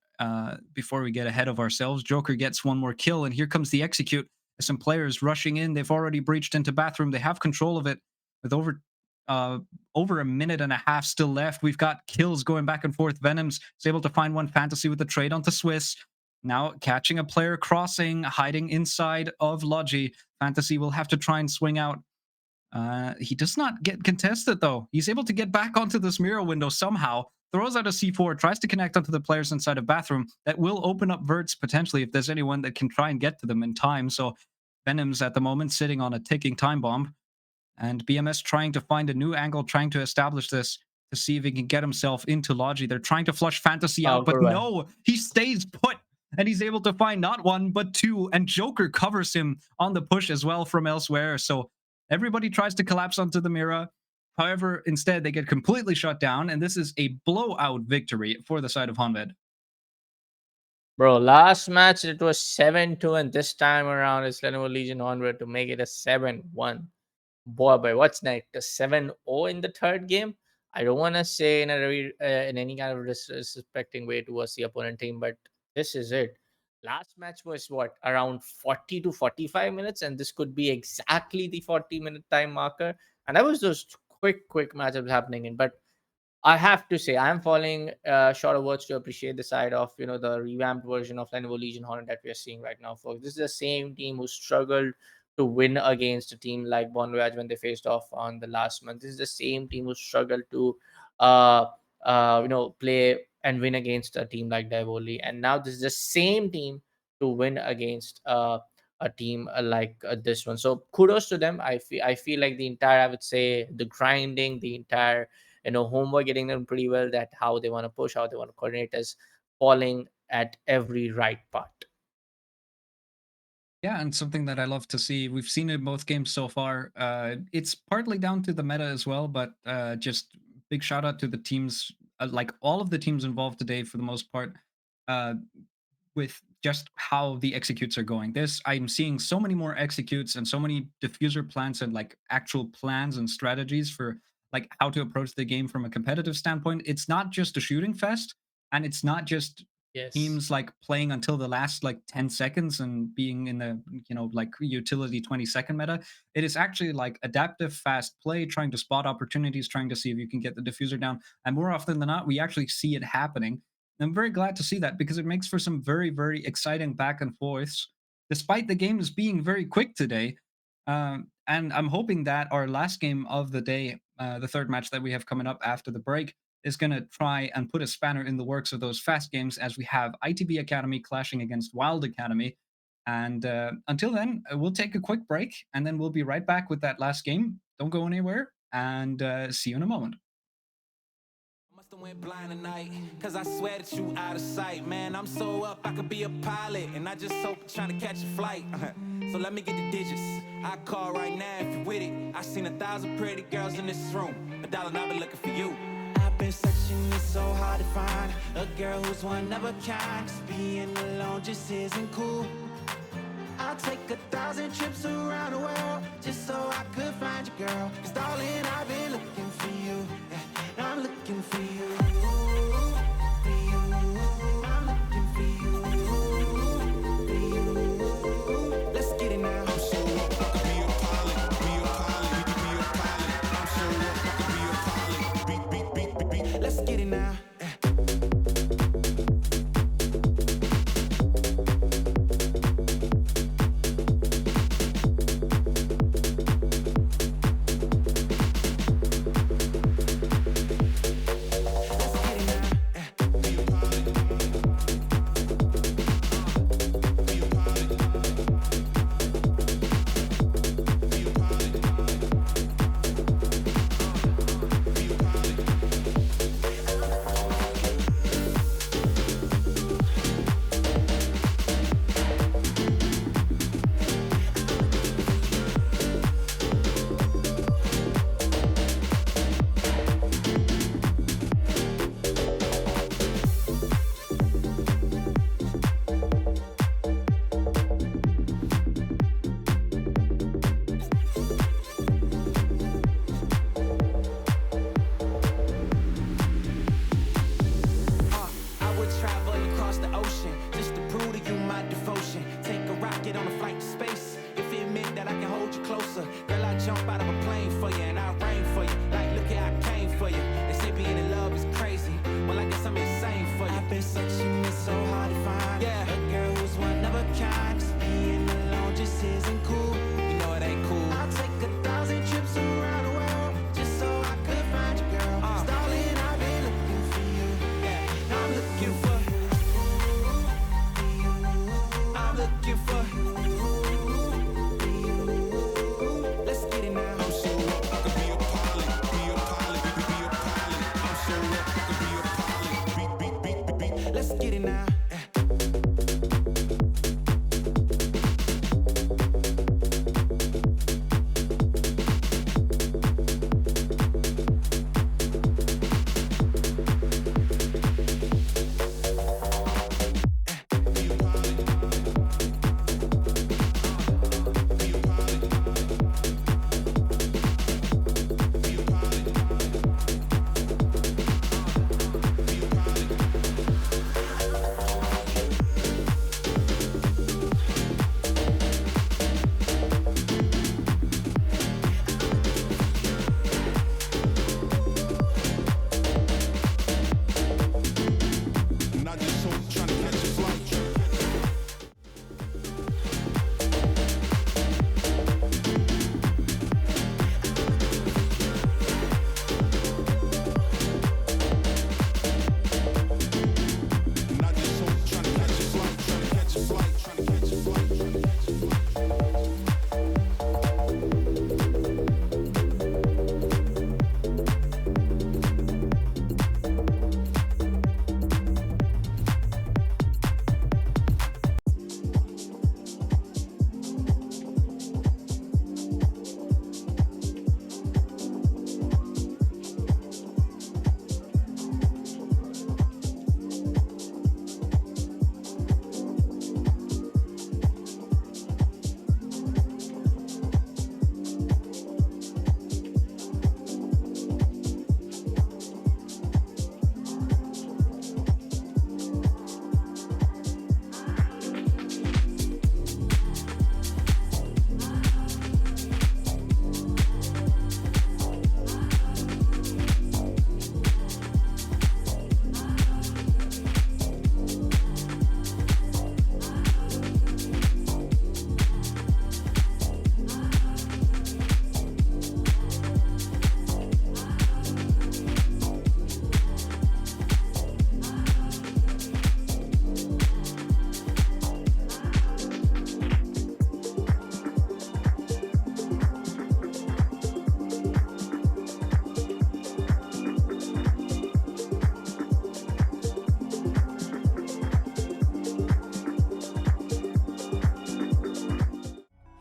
before we get ahead of ourselves, Joker gets one more kill, and here comes the execute. Some players rushing in. They've already breached into bathroom. They have control of it with uh, over a minute and a half still left. We've got kills going back and forth. Venoms is able to find one Fantasy with a trade onto Swiss. Now catching a player crossing, hiding inside of Logi. Fantasy will have to try and swing out. He does not get contested, though. He's able to get back onto this mirror window somehow, throws out a C4, tries to connect onto the players inside of bathroom. That will open up verts potentially if there's anyone that can try and get to them in time. So Venom's at the moment sitting on a ticking time bomb, and BMS trying to find a new angle, trying to establish this to see if he can get himself into Logi. They're trying to flush Fantasy Oh, out, but good one. no, he stays put. And he's able to find not one, but two. And Joker covers him on the push as well from elsewhere. So everybody tries to collapse onto the mirror. However, instead, they get completely shut down. And this is a blowout victory for the side of Honved. Bro, last match it was 7-2, and this time around it's Lenovo Legion onward to make it a 7-1. Boy, what's next? A 7-0 in the third game? I don't want to say in a in any kind of disrespecting way towards the opponent team, but this is it. Last match was what, around 40 to 45 minutes, and this could be exactly the 40-minute time marker. And that was just quick matchups happening in. But I have to say, I'm falling short of words to appreciate the side of the revamped version of Lenovo Legion Hornet that we are seeing right now, folks. This is the same team who struggled to win against a team like Bon Voyage when they faced off on the last month. This is the same team who struggled to play and win against a team like Divoli, and now this is the same team to win against a team like this one. So kudos to them. I feel like the entire, I would say, the grinding, the entire homework, getting them pretty well, that how they want to push, how they want to coordinate is falling at every right part. Yeah, and something that I love to see. We've seen it in both games so far. It's partly down to the meta as well, but just big shout out to the teams, like all of the teams involved today for the most part, uh, with just how the executes are going. I'm seeing so many more executes and so many diffuser plans and like actual plans and strategies for like how to approach the game from a competitive standpoint. It's not just a shooting fest, and it's not just Yes. teams like playing until the last like 10 seconds and being in the like utility 20-second meta. It is actually like adaptive fast play, trying to spot opportunities, trying to see if you can get the diffuser down, and more often than not we actually see it happening. I'm very glad to see that because it makes for some very, very exciting back and forths, despite the games being very quick today. And I'm hoping that our last game of the day, the third match that we have coming up after the break, is going to try and put a spanner in the works of those fast games, as we have ITB Academy clashing against Wild Academy. And until then, we'll take a quick break, and then we'll be right back with that last game. Don't go anywhere, and see you in a moment. Must have went blind tonight, cause I swear that you out of sight. Man, I'm so up, I could be a pilot, and I just hope trying to catch a flight. So let me get the digits, I call right now if you with it. I seen 1,000 pretty girls in this room, $1 and I've been looking for you. I've been searching, it's so hard to find a girl who's one of a kind. Cause being alone just isn't cool. I'll take 1,000 trips around the world just so I could find you, girl. Cause darling, I've been looking for you. Yeah, I'm looking for you. For you. I'm looking for you. For you. Let's get it now. I'm so up, I could be a pilot, be a pilot, be a pilot. I'm so up, I could be a pilot. Beat. Let's get it now. now. Not just so trying to catch a flight. Not just so trying to catch a flight, trying to catch a flight, trying to catch a flight, trying to catch a flight.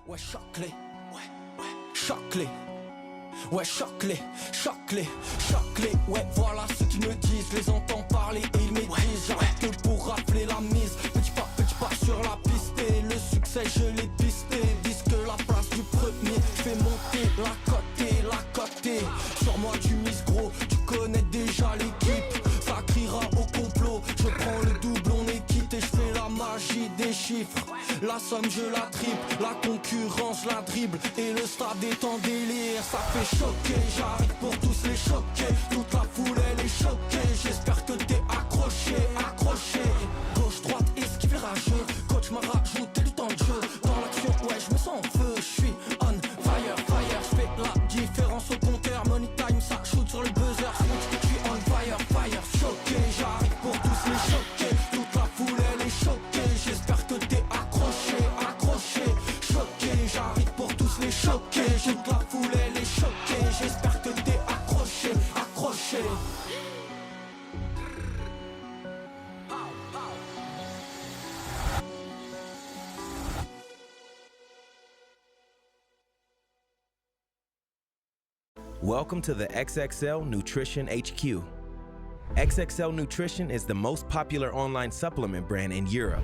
Ouais, choc-les, choc-les. Ouais, choc-les, choc-les, choc-les. Ouais, voilà ce qu'ils me disent. Les entends parler et ils m'étrisent. J'arrête que pour rafler la mise. Petit pas sur la piste. Et le succès, je l'ai pisté. Disque la place du premier. Fais monter la côté. Sur moi, tu mises gros. Tu connais déjà l'équipe. Ça criera au complot. Je prends le double, on est quitté. Je fais la magie des chiffres. La somme, je la triple. La concurrence, la dribble. Et le stade est en délire. Ça fait choquer. J'arrive pour tous les choquer. Toute la foule, elle est choquée. J'espère que t'es accroché. Gauche, droite, esquive rageux. Coach m'a rajouté du temps de jeu. Dans l'action, ouais, je me sens en feu. Je suis on fire. Je fais la différence au compteur. Money time, ça shoot sur le buzzer. Je suis on fire. Choqué, j'arrive pour tous les choquer. Toute la foule, elle est choquée. J'espère que t'es accroché. Choqué, j'arrive pour tous les choquer. Toute la foule, elle est choquée. J'espère que t'es accroché. Welcome to the XXL Nutrition HQ. XXL Nutrition is the most popular online supplement brand in Europe.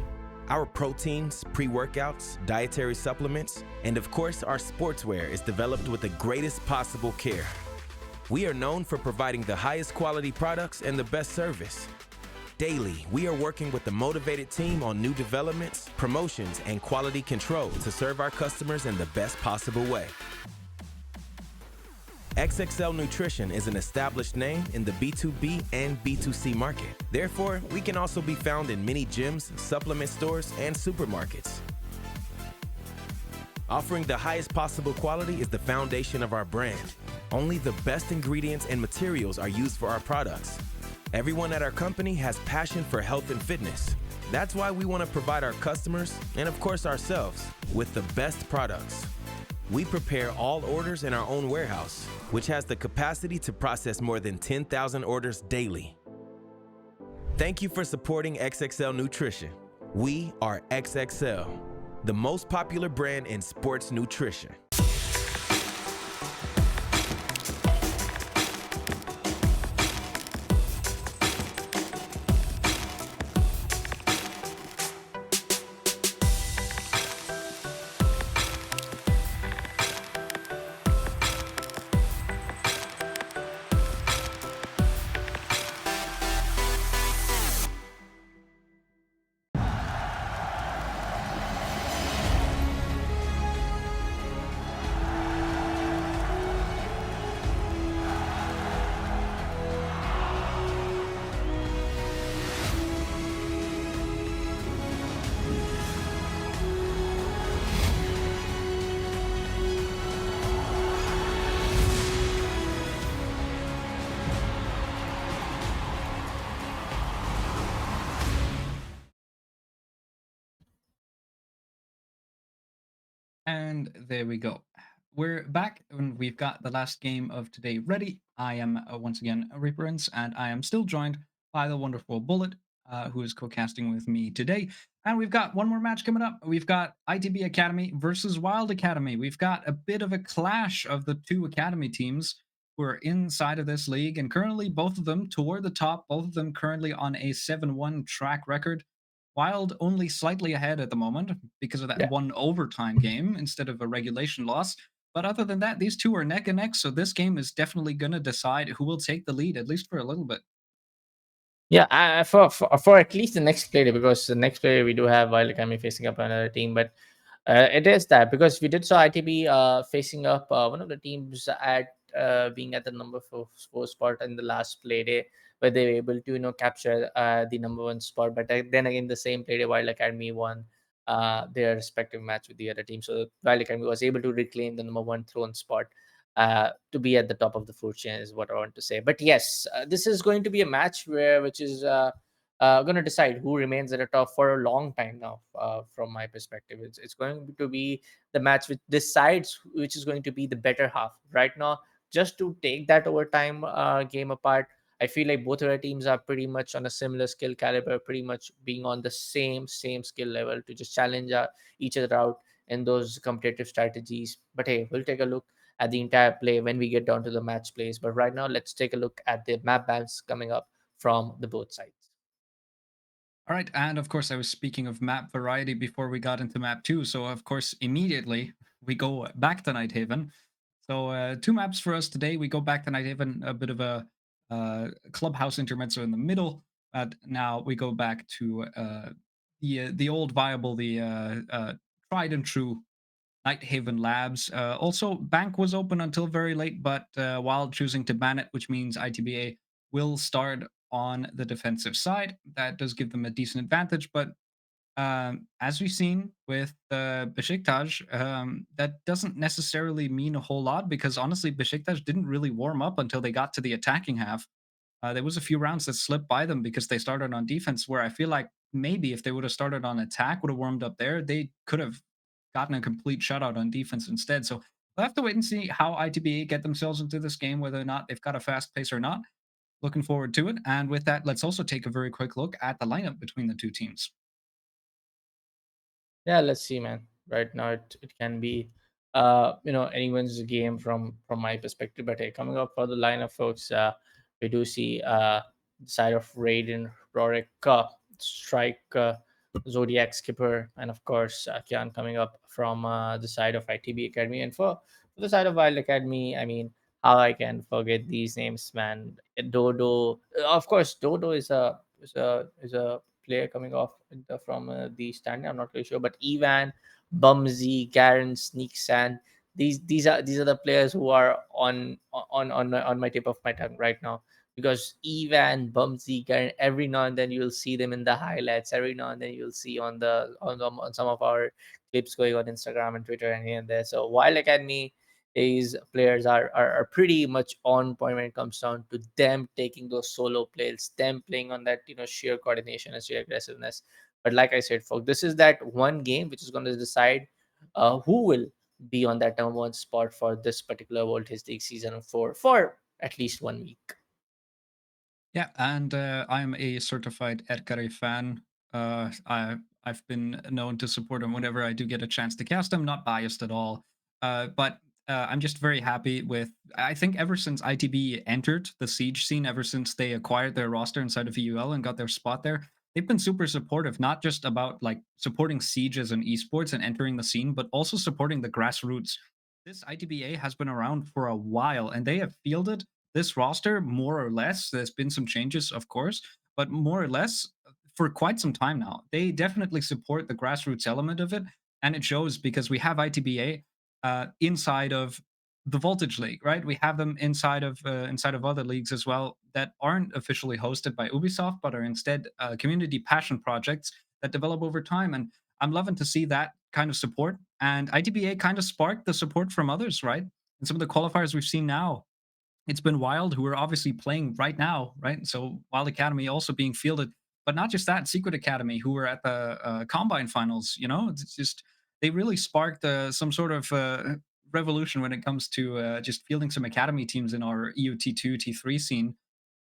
Our proteins, pre-workouts, dietary supplements, and of course our sportswear is developed with the greatest possible care. We are known for providing the highest quality products and the best service. Daily, we are working with a motivated team on new developments, promotions, and quality control to serve our customers in the best possible way. XXL Nutrition is an established name in the B2B and B2C market. Therefore, we can also be found in many gyms, supplement stores, and supermarkets. Offering the highest possible quality is the foundation of our brand. Only the best ingredients and materials are used for our products. Everyone at our company has passion for health and fitness. That's why we want to provide our customers, and of course ourselves, with the best products. We prepare all orders in our own warehouse, which has the capacity to process more than 10,000 orders daily. Thank you for supporting XXL Nutrition. We are XXL, the most popular brand in sports nutrition. And there we go. We're back and we've got the last game of today ready. I am once again Reaperance, and I am still joined by the wonderful Bullet, who is co-casting with me today. And we've got one more match coming up. We've got ITB Academy versus Wild Academy. We've got a bit of a clash of the two Academy teams who are inside of this league, and currently both of them toward the top, both of them currently on a 7-1 track record. Wild only slightly ahead at the moment because of that Yeah. one overtime game instead of a regulation loss. But other than that, these two are neck and neck. So this game is definitely going to decide who will take the lead, at least for a little bit. Yeah, for at least the next player, because the next player we do have Wild Academy facing up another team, but it is that because we did saw ITB facing up one of the teams at being at the number 4 spot in the last play day, where they were able to capture the number 1 spot. But then again, the same play day, Wild Academy won their respective match with the other team, so Wild Academy was able to reclaim the number 1 throne spot to be at the top of the food chain is what I want to say. But yes, this is going to be a match which is going to decide who remains at the top for a long time now. From my perspective, it's going to be the match which decides which is going to be the better half. Right now, just to take that overtime game apart, I feel like both of our teams are pretty much on a similar skill caliber, pretty much being on the same skill level to just challenge each other out in those competitive strategies. But hey, we'll take a look at the entire play when we get down to the match plays. But right now, let's take a look at the map bans coming up from the both sides. All right. And of course, I was speaking of map variety before we got into map 2. So, of course, immediately we go back to Nighthaven. So, 2 maps for us today. We go back to Nighthaven, a bit of a clubhouse intermezzo in the middle. But now we go back to the old viable, the tried and true Nighthaven Labs. Also, Bank was open until very late, but while choosing to ban it, which means ITBA will start on the defensive side. That does give them a decent advantage, but as we've seen with Besiktas, that doesn't necessarily mean a whole lot because honestly, Besiktas didn't really warm up until they got to the attacking half. There was a few rounds that slipped by them because they started on defense, where I feel like maybe if they would have started on attack, would have warmed up there, they could have gotten a complete shutout on defense instead. So we'll have to wait and see how ITBA get themselves into this game, whether or not they've got a fast pace or not. Looking forward to it. And with that, let's also take a very quick look at the lineup between the two teams. Yeah, let's see, man. Right now, it can be anyone's game from my perspective. But hey, coming up for the lineup, folks, we do see the side of Raiden, Rorik, Strike, Zodiac Skipper, and of course Kian coming up from the side of ITB Academy. And for the side of Wild Academy, I mean, how I can forget these names, man. Dodo, of course, Dodo is a player coming off from the stand. I'm not really sure, but Evan, Bumsy, Garen, Sneak Sand. These are the players who are on my tip of my tongue right now, because Evan, Bumsy, Garen, every now and then you'll see them in the highlights. Every now and then you'll see on some of our clips going on Instagram and Twitter and here and there. So Wild Academy, these players are pretty much on point when it comes down to them taking those solo plays, them playing on that sheer coordination and sheer aggressiveness. But like I said, folks, this is that one game which is going to decide who will be on that number 1 spot for this particular World History season for at least 1 week. Yeah, and I am a certified Erkare fan. I've been known to support him whenever I do get a chance to cast him. Not biased at all, but I'm just very happy with. I think ever since ITB entered the Siege scene, ever since they acquired their roster inside of EUL and got their spot there, they've been super supportive. Not just about like supporting Siege as an esports and entering the scene, but also supporting the grassroots. This ITBA has been around for a while, and they have fielded this roster more or less. There's been some changes, of course, but more or less for quite some time now. They definitely support the grassroots element of it, and it shows because we have ITBA inside of the Voltage League, right? We have them inside of other leagues as well that aren't officially hosted by Ubisoft, but are instead community passion projects that develop over time. And I'm loving to see that kind of support. And ITBA kind of sparked the support from others, right? And some of the qualifiers we've seen now, it's been Wild, who are obviously playing right now, right? So Wild Academy also being fielded, but not just that, Secret Academy, who were at the Combine Finals. You know, it's just they really sparked some sort of revolution when it comes to just fielding some academy teams in our EU T2, T3 scene.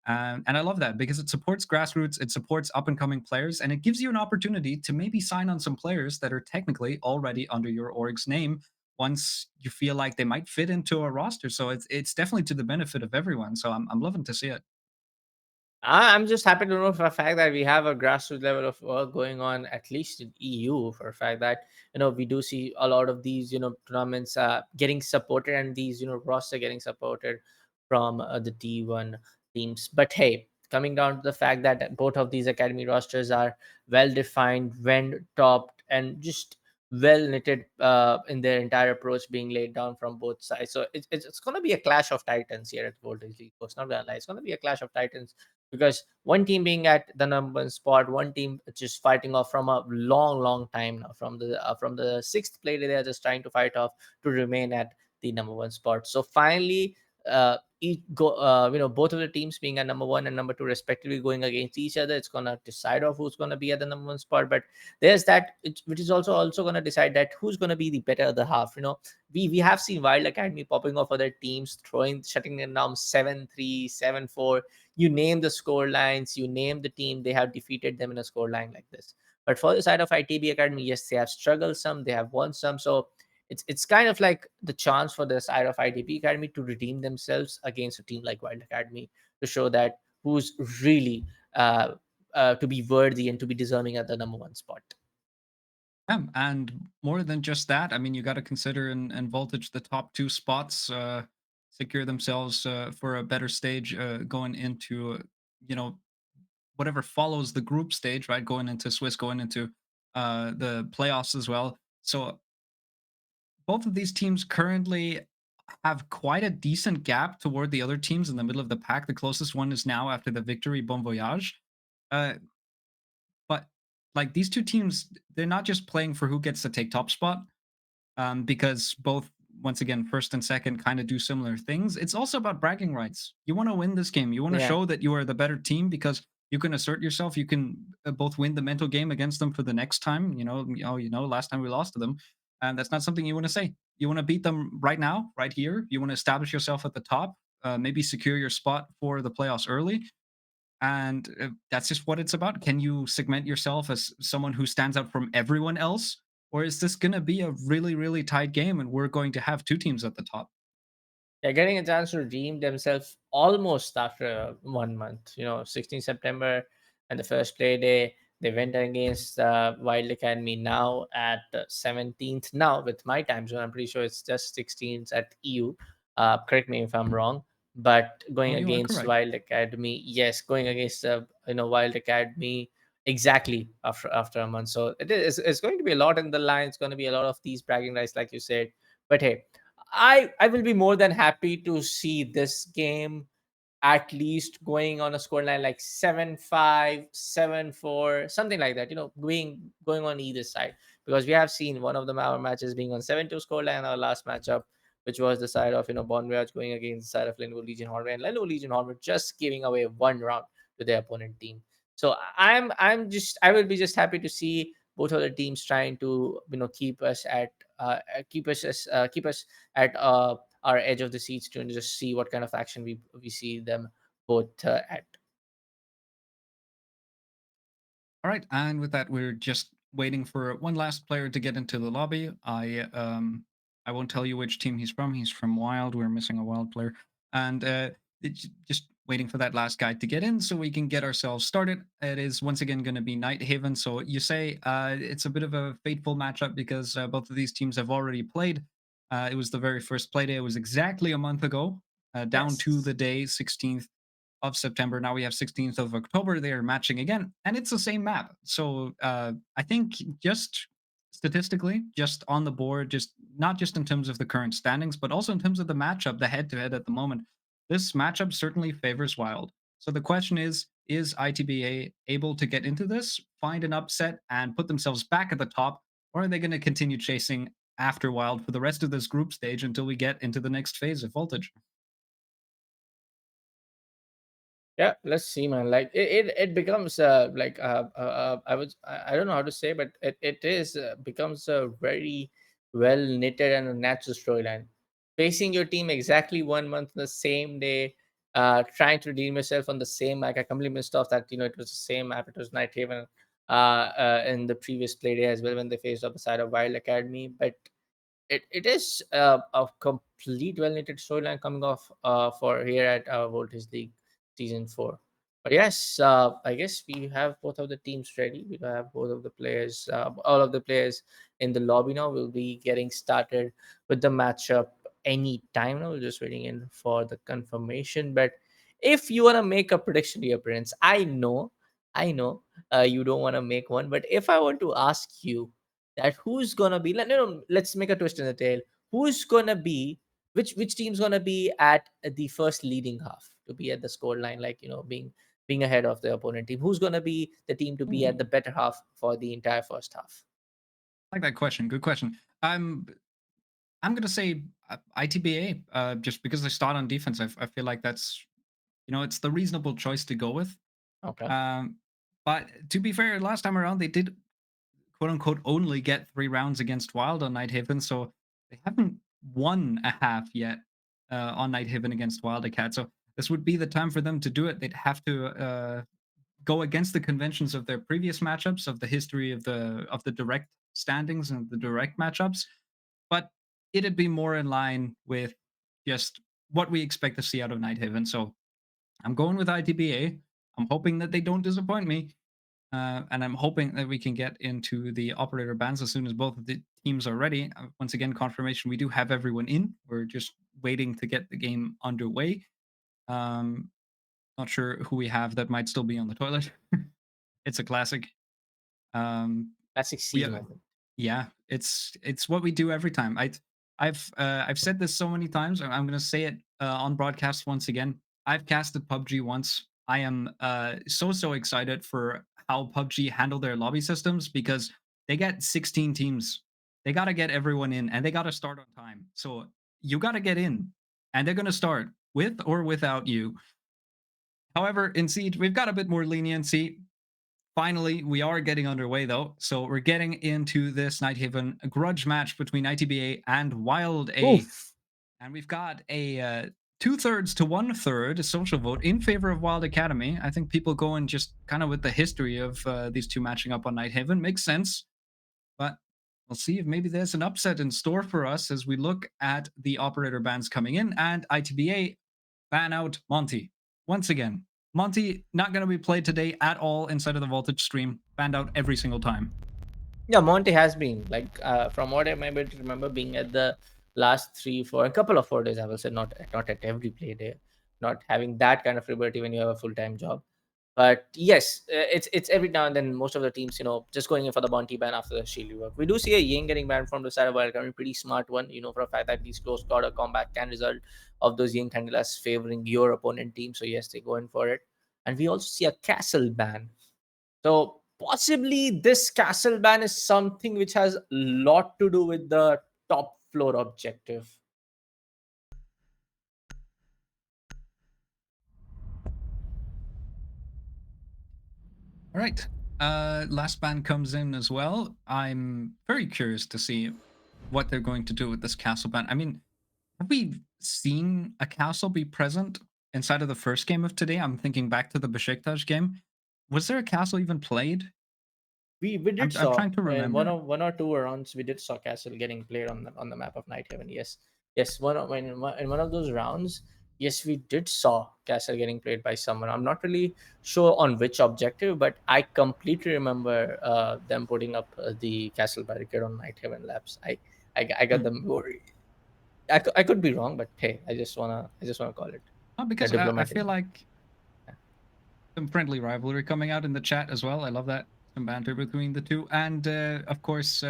And I love that because it supports grassroots, it supports up and coming players, and it gives you an opportunity to maybe sign on some players that are technically already under your org's name once you feel like they might fit into a roster. So it's definitely to the benefit of everyone. So I'm loving to see it. I'm just happy to know for a fact that we have a grassroots level of work going on, at least in EU, for a fact that we do see a lot of these tournaments getting supported, and these roster getting supported from the D1 teams. But hey, coming down to the fact that both of these academy rosters are well defined, well topped, and just well knitted in their entire approach being laid down from both sides. So it's going to be a clash of titans here at Voltage League. It's not gonna lie, it's going to be a clash of titans, because one team being at the number one spot, one team just fighting off from a long, long time now. From the sixth play, they are just trying to fight off to remain at the number one spot. So finally, both of the teams being at number one and number two respectively, going against each other, it's gonna decide of who's gonna be at the number one spot. But there's that, which is also gonna decide that who's gonna be the better of the half. We have seen Wild Academy popping off other teams, shutting them down 7-3, 7-4. You name the score lines, you name the team, they have defeated them in a score line like this. But for the side of ITB Academy, yes, they have struggled some, they have won some. So it's kind of like the chance for the side of ITB Academy to redeem themselves against a team like Wild Academy, to show that who's really to be worthy and to be deserving at the number one spot. Yeah, and more than just that, I mean, you got to consider in Voltage the top two spots secure themselves for a better stage going into you know whatever follows the group stage, right? Going into Swiss, going into the playoffs as well. So both of these teams currently have quite a decent gap toward the other teams in the middle of the pack. The closest one is now after the victory, Bon Voyage. Uh, but like these two teams, they're not just playing for who gets to take top spot, because both, once again, first and second kind of do similar things. It's also about bragging rights. You want to win this game. You want to Yeah. show that you are the better team because you can assert yourself. You can both win the mental game against them for the next time. Last time we lost to them, and that's not something you want to say. You want to beat them right now, right here. You want to establish yourself at the top. Maybe secure your spot for the playoffs early, and that's just what it's about. Can you segment yourself as someone who stands out from everyone else? Or is this going to be a really, really tight game and we're going to have two teams at the top? They're getting a chance to redeem themselves almost after 1 month. 16 September and the first play day, they went against Wild Academy now at 17th. Now, with my time zone, I'm pretty sure it's just 16th at EU. Correct me if I'm wrong. But going Oh, you are against correct. Wild Academy, yes, going against Wild Academy exactly after a month. So it's going to be a lot in the line. It's going to be a lot of these bragging rights, like you said. But hey, I will be more than happy to see this game at least going on a scoreline like 7-5, 7-4, something like that, going on either side. Because we have seen one of our matches being on 7-2 scoreline, our last matchup, which was the side of Bon Voyage going against the side of Lenovo Legion Hornby, and Lenovo Legion Hornby just giving away one round to their opponent team. So I will be just happy to see both of the teams trying to keep us at keep us at our edge of the seats to just see what kind of action we see them both at. All right, and with that, we're just waiting for one last player to get into the lobby. I won't tell you which team he's from. He's from Wild. We're missing a Wild player, and it's just waiting for that last guy to get in so we can get ourselves started. It is once again going to be Night Haven. So you say it's a bit of a fateful matchup because both of these teams have already played. It was the very first play day. It was exactly a month ago, down to Yes. the day 16th of September. Now we have 16th of October. They are matching again, and it's the same map. So I think just statistically, just on the board, just not just in terms of the current standings, but also in terms of the matchup, the head-to-head at the moment, this matchup certainly favors Wild. So the question is ITBA able to get into this, find an upset, and put themselves back at the top, or are they going to continue chasing after Wild for the rest of this group stage until we get into the next phase of Voltage? Yeah, let's see, man. Like it becomes I don't know how to say, but it is becomes a very well knitted and a natural storyline. Facing your team exactly 1 month the same day, trying to redeem yourself on the same. Like I completely missed off that it was the same map. It was Night Haven, in the previous play day as well when they faced off the side of Wild Academy, but it is a complete well knitted storyline coming off for here at Voltage League season 4. But yes, I guess we have both of the teams ready. We have both of the players, all of the players in the lobby now. We'll be getting started with the matchup any time now. We're just waiting in for the confirmation. But if you want to make a prediction, dear Prince, I know, you don't want to make one. But if I want to ask you that who's gonna be no, let's make a twist in the tail. Who's gonna be which team's gonna be at the first leading half to be at the score line, like being ahead of the opponent team? Who's gonna be the team to be at the better half for the entire first half? Like that question. Good question. I'm gonna say ITBA, just because they start on defense. I feel like that's it's the reasonable choice to go with. Okay. Um, but to be fair, last time around they did quote unquote only get 3 rounds against Wild on Night Haven, so they haven't won a half yet on Night Haven against Wildcat. So this would be the time for them to do it. They'd have to go against the conventions of their previous matchups, of the history of the direct standings and the direct matchups, but it'd be more in line with just what we expect to see out of Night Haven. So I'm going with ITBA. I'm hoping that they don't disappoint me. And I'm hoping that we can get into the operator bands as soon as both of the teams are ready. Once again, confirmation we do have everyone in. We're just waiting to get the game underway. Um, Not sure who we have that might still be on the toilet. It's a classic. Um, Classic we scene, man. Yeah, it's what we do every time. I've said this so many times. I'm gonna say it on broadcast once again. I've casted PUBG once. I am so excited for how PUBG handle their lobby systems because they get 16 teams. They gotta get everyone in and they gotta start on time. So you gotta get in, and they're gonna start with or without you. However, in Siege, we've got a bit more leniency. Finally, we are getting underway though. So we're getting into this Night Haven grudge match between ITBA and Wild A. Oof. And we've got a 2/3 to 1/3 social vote in favor of Wild Academy. I think people going just kind of with the history of these two matching up on Night Haven makes sense. But we'll see if maybe there's an upset in store for us as we look at the operator bans coming in and ITBA ban out Monty. Once again, Monty not going to be played today at all inside of the Voltage stream. Banned out every single time. Yeah, Monte has been like from what I'm able to remember, being at the last three, for a couple of 4 days. I will say not at every play day, not having that kind of liberty when you have a full time job. But yes, it's every now and then most of the teams, just going in for the bounty ban after the shield work. We do see a Ying getting banned from the side of Wildcard, pretty smart one, for a fact that these close quarter combat can result of those Ying Candelas favoring your opponent team. So yes, they go in for it. And we also see a castle ban. So possibly this castle ban is something which has a lot to do with the top floor objective. All right. Last ban comes in as well. I'm very curious to see what they're going to do with this castle ban. I mean, have we seen a castle be present inside of the first game of today? I'm thinking back to the Besiktas game. Was there a castle even played We did I'm saw trying to in one remember. of one or two rounds we did saw Castle getting played on the map of Night Haven. Yes, yes. In one of those rounds, yes, we did saw Castle getting played by someone. I'm not really sure on which objective, but I completely remember them putting up the Castle barricade on Night Haven labs. I got Hmm. them worried. I could be wrong, but hey, I just wanna call it the Because I diplomatic. feel like some friendly rivalry coming out in the chat as well. I love that. Some banter between the two. And of course,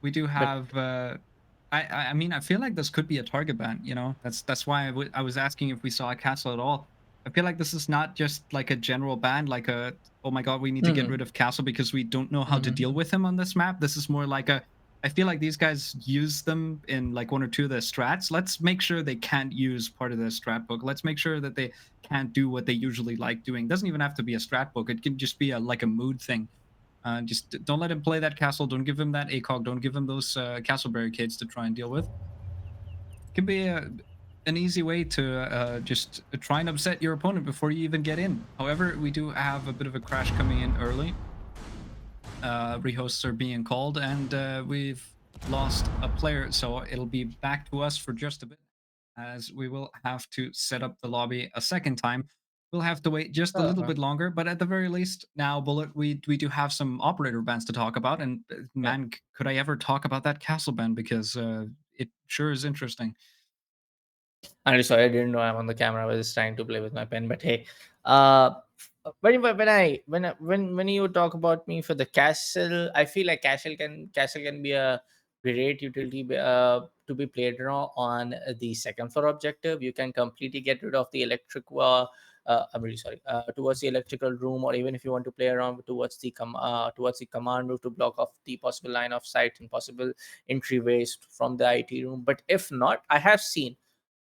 we do But have. I mean, I feel like this could be a target ban. You know, that's why I was asking if we saw a castle at all. I feel like this is not just like a general ban, like a oh my god, we need to get Mhm, rid of castle because we don't know how to deal mhm. with him on this map. This is more like a. I feel like these guys use them in like one or two of their strats. Let's make sure they can't use part of their strat book. Let's make sure that they can't do what they usually like doing. Doesn't even have to be a strat book. It can just be a like a mood thing. Just don't let him play that castle. Don't give him that ACOG. Don't give him those castle barricades to try and deal with. Can be an easy way to just try and upset your opponent before you even get in. However, we do have a bit of a crash coming in early. Rehosts are being called, and we've lost a player, so it'll be back to us for just a bit, as we will have to set up the lobby a second time. We'll have to wait just a little Uh, bit longer, but at the very least, now Bullet, we do have some operator bans to talk about, and yeah. man, could I ever talk about that castle ban because it sure is interesting. I'm really sorry, I didn't know I'm on the camera. I was just trying to play with my pen. But hey, uh, when you talk about me for the castle, I feel like castle can be a great utility to be played around on the second floor objective. You can completely get rid of the electric. I'm really sorry. Towards the electrical room, or even if you want to play around towards the command room to block off the possible line of sight and possible entryways from the IT room. But if not, I have seen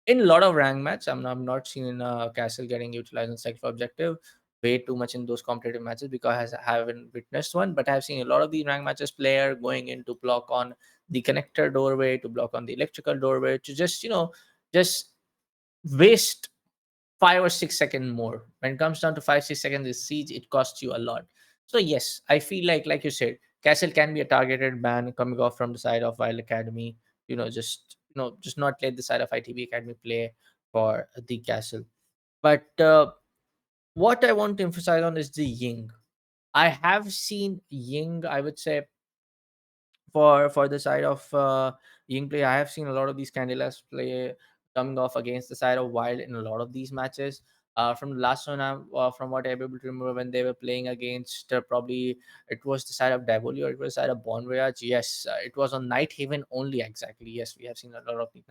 in a lot of rank match, I'm not seeing Castle getting utilized in sector objective way too much in those competitive matches because I haven't witnessed one. But I've seen a lot of the rank matches player going in to block on the connector doorway, to block on the electrical doorway, to just waste 5 or 6 seconds more. When it comes down to 5 6 seconds, the siege it costs you a lot. So yes, I feel like you said, Castle can be a targeted ban coming off from the side of Wild Academy. Just not let the side of ITB Academy play for the Castle. But what I want to emphasize on is the Ying. I have seen Ying, I would say, for the side of Ying play. I have seen a lot of these Candelas play coming off against the side of Wild in a lot of these matches. From the last one, from what I'm able to remember, when they were playing against probably it was the side of Davoli or it was the side of Bon Voyage. Yes, it was on Night Haven only. Exactly. Yes, we have seen a lot of the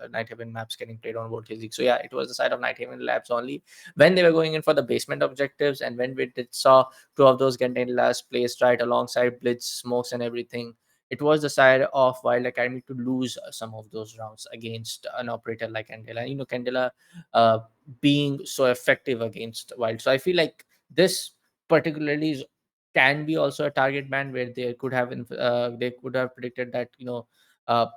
Night Haven maps getting played on World League. So yeah, it was the side of Night Haven labs only when they were going in for the basement objectives, and when we did saw two of those Candelas placed right alongside Blitz, smokes, and everything. It was the side of Wild Academy to lose some of those rounds against an operator like Candela. And Candela uh, being so effective against Wild. So I feel like this particularly can be also a target band where they could have predicted that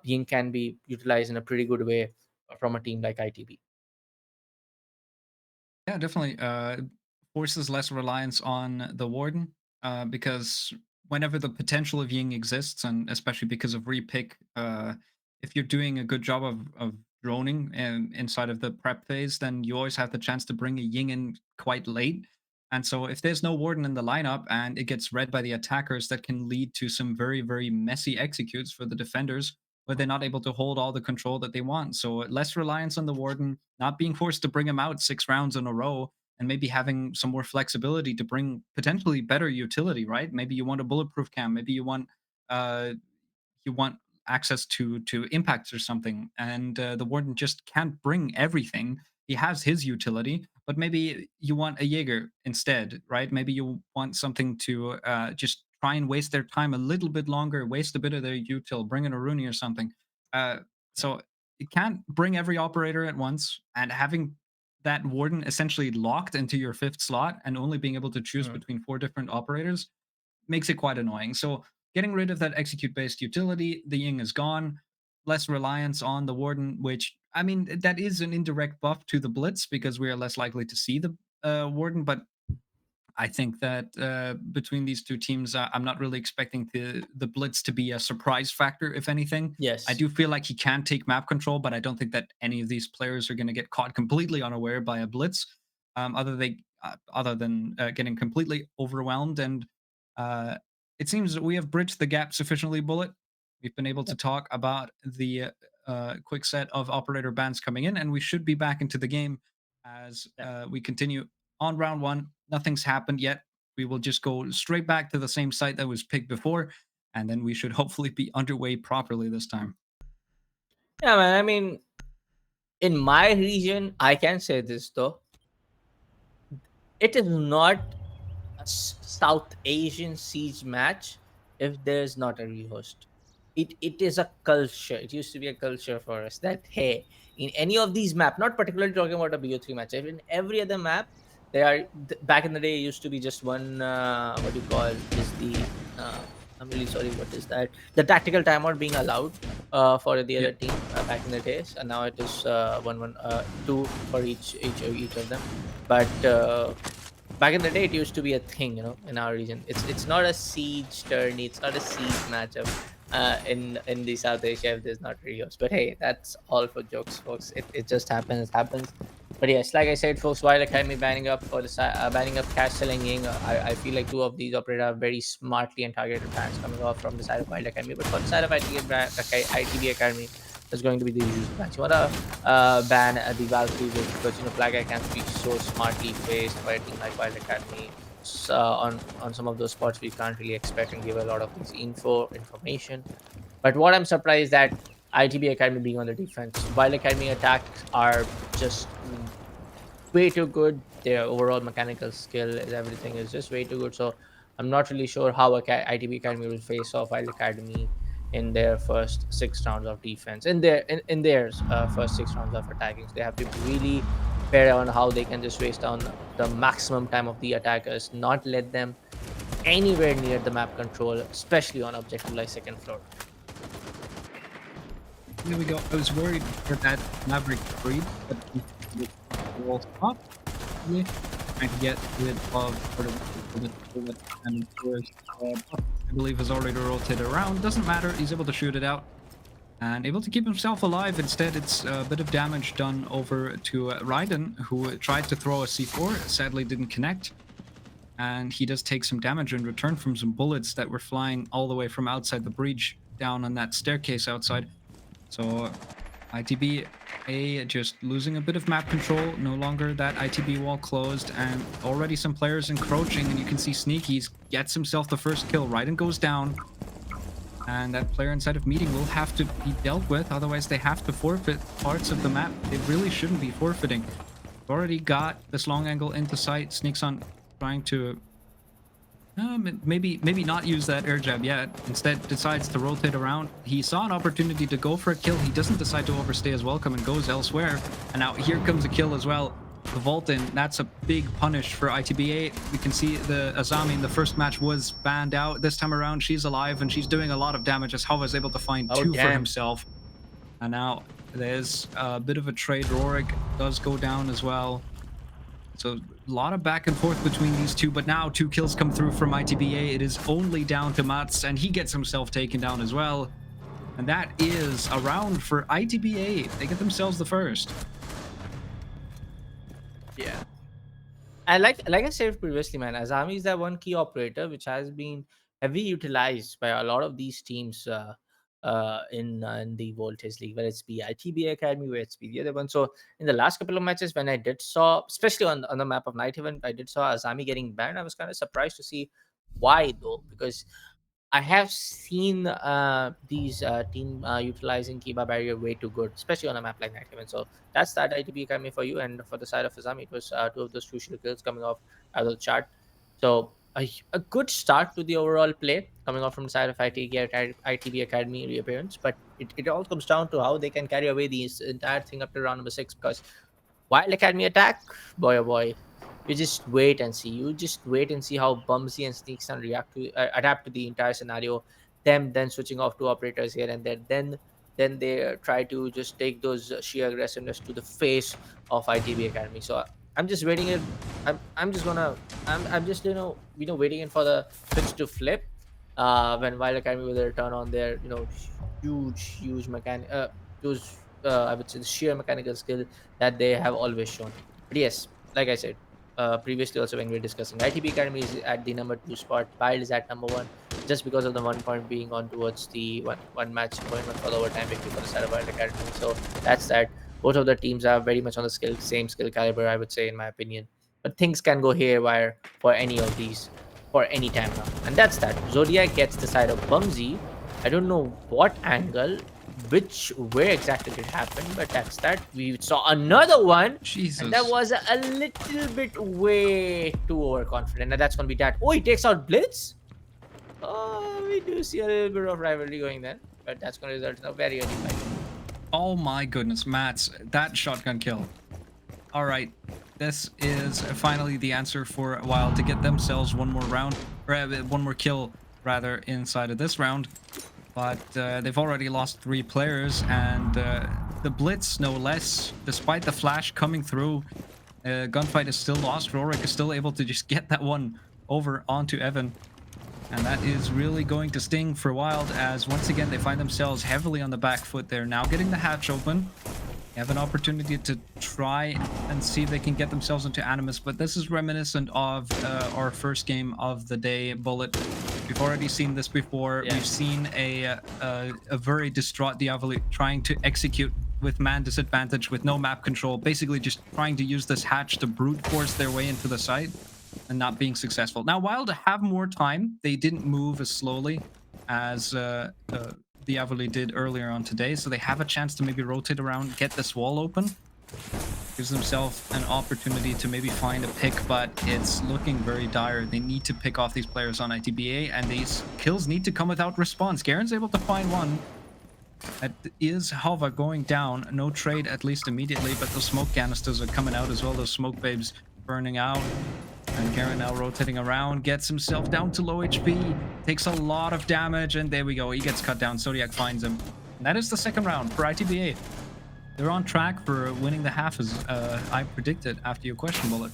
Ying can be utilized in a pretty good way from a team like ITB. Yeah, definitely. Forces less reliance on the warden because whenever the potential of Ying exists, and especially because of repick, if you're doing a good job of droning inside of the prep phase, then you always have the chance to bring a Ying in quite late. And so, if there's no warden in the lineup and it gets read by the attackers, that can lead to some very, very messy executes for the defenders where they're not able to hold all the control that they want. So less reliance on the warden, not being forced to bring him out 6 rounds in a row, and maybe having some more flexibility to bring potentially better utility. Right? Maybe you want a bulletproof cam. Maybe uh, you want access to impacts or something, and the warden just can't bring everything. He has his utility, but maybe you want a Jaeger instead, right? Maybe you want something to just try and waste their time a little bit longer, waste a bit of their util, bring in a Rooney or something. Uh, Yeah. so you can't bring every operator at once, and having that warden essentially locked into your fifth slot and only being able to choose Mhm. between four different operators makes it quite annoying. So getting rid of that execute based utility, the Ying is gone. Less reliance on the Warden, which I mean that is an indirect buff to the Blitz because we are less likely to see the Warden. But I think that between these two teams, I'm not really expecting the blitz to be a surprise factor. If anything, I Yes. do feel like he can take map control, but I don't think that any of these players are going to get caught completely unaware by a blitz. Other than getting completely overwhelmed, and uh, it seems that we have bridged the gap sufficiently. Bullet, we've been able to talk about the quick set of operator bans coming in, and we should be back into the game as we continue on round one. Nothing's happened yet. We will just go straight back to the same site that was picked before, and then we should hopefully be underway properly this time. Yeah, man. I mean, in my region, I can say this though, it is not a South Asian siege match if there's not a rehost. It is a culture. It used to be a culture for us that hey, in any of these map, not particularly talking about a BO3 match, if in every other map, they are back in the day it used to be just one what do you call is the I'm really sorry, what is that? The tactical timeout being allowed for the Yeah, other team back in the days, and now it is two for each of them. But back in the day it used to be a thing, in our region. It's not a siege tourney, it's not a siege matchup in the South Asia if there's not Rios. But hey, that's all for jokes, folks. It just happens. But yes, like I said, folks, while Academy banning up cash selling Ying, I feel like two of these operators are very smartly and targeted bans coming off from the side of Wild Academy. But for the side of ITB Academy, there's going to be the usual match. You wanna ban the Valkyrie because Flag Eye can be so smartly faced by a team like Wild Academy. So on some of those spots we can't really expect and give a lot of this information. But what I'm surprised that ITB Academy being on the defense, Wild Academy attacks are just way too good. Their overall mechanical skill is everything is just way too good. So I'm not really sure how ITB Academy will face off Wild Academy in their first 6 rounds of defense. In their first 6 rounds of attacking, so they have to be really fair on how they can just waste down the maximum time of the attackers, not let them anywhere near the map control, especially on objective like second floor. there we go. I was worried for that Maverick breed, but he will stop. Really, trying to get rid of sort of the and I believe has already rotated around. Doesn't matter. He's able to shoot it out and able to keep himself alive. Instead, it's a bit of damage done over to Raiden, who tried to throw a C4, sadly didn't connect. And he does take some damage in return from some bullets that were flying all the way from outside the breach down on that staircase outside. So ITB A just losing a bit of map control, no longer that ITB wall closed, and already some players encroaching, and you can see Sneaky's gets himself the first kill. Raiden goes down, and that player inside of meeting will have to be dealt with, otherwise they have to forfeit parts of the map they really shouldn't be forfeiting. Already got this long angle into sight. Sneaks on trying to maybe not use that air jab yet. Instead decides to rotate around. He saw an opportunity to go for a kill. He doesn't decide to overstay his welcome and goes elsewhere. And now here comes a kill as well. The vault in, that's a big punish for ITBA. We can see the Azami in the first match was banned out. This time around, she's alive and she's doing a lot of damage as Hava is able to find Oh two for damn. himself. And now there's a bit of a trade. Rorik does go down as well. So a lot of back and forth between these two, but now 2 kills come through from ITBA. It is only down to Mats, and he gets himself taken down as well. And that is a round for ITBA. They get themselves the first. Yeah. And like I said previously, man, Azami is that one key operator which has been heavily utilized by a lot of these teams in the Voltage League, whether it's be ITB Academy, where it's be the other one. So in the last couple of matches, when I did saw, especially on the map of Night Event, I did saw Azami getting banned. I was kind of surprised to see why though, because I have seen these team utilizing Kiba barrier way too good, especially on a map like Night Event. So that's that ITB Academy for you. And for the side of Azami, it was two of those crucial kills coming off out of the chart. So a good start to the overall play coming off from the side of ITB Academy reappearance. But it all comes down to how they can carry away these entire thing up to round number 6. Because Wild Academy attack, boy oh boy, you just wait and see. You just wait and see how Bumsy and Sneakson react to adapt to the entire scenario. Them then switching off to operators here and there. Then they try to just take those sheer aggressiveness to the face of ITB Academy. So I'm just waiting it. I'm just gonna I'm just waiting it for the switch to flip. When Wild Academy will return on their huge mechanic huge I would say the sheer mechanical skill that they have always shown. But yes, like I said previously also when we were discussing, ITB Academy is at the number 2 spot. Wild is at number 1, just because of the 1 point being on towards the one match going on for the overtime victory for the side of Wild Academy. So that's that. Both of the teams are very much on the same skill caliber, I would say, in my opinion. But things can go haywire for any of these for any time now. And that's that. Zodiac gets the side of Bumsy. I don't know what angle, where exactly did it happen, but that's that. We saw another one, and that Jesus. was a little bit way too overconfident. And that's gonna be that. Oh, he takes out Blitz. Oh, we do see a little bit of rivalry going then, but that's gonna result in a very early fight. Oh my goodness, Mats, that shotgun kill. All right, this is finally the answer for a while to get themselves one more round, or one more kill rather inside of this round. But they've already lost 3 players, and the blitz no less. Despite the flash coming through, gunfight is still lost. Rorik is still able to just get that one over onto Evan. And that is really going to sting for Wild, as once again they find themselves heavily on the back foot. They're now getting the hatch open. They have an opportunity to try and see if they can get themselves into Animus, but this is reminiscent of our first game of the day, Bullet. We've already seen this before. Yeah. We've seen a very distraught Diavoli trying to execute with man disadvantage, with no map control, basically just trying to use this hatch to brute force their way into the site and not being successful. Now, Wild have more time. They didn't move as slowly as Diavoli did earlier on today, so they have a chance to maybe rotate around, get this wall open. Gives themselves an opportunity to maybe find a pick, but it's looking very dire. They need to pick off these players on ITBA, and these kills need to come without response. Garen's able to find one. That is Hova going down. No trade, at least immediately, but the smoke canisters are coming out as well. Those smoke babes burning out. And Garen now rotating around, gets himself down to low HP, takes a lot of damage, and there we go. He gets cut down. Zodiac finds him. And that is the second round for ITBA. They're on track for winning the half, as I predicted after your question, Bullet.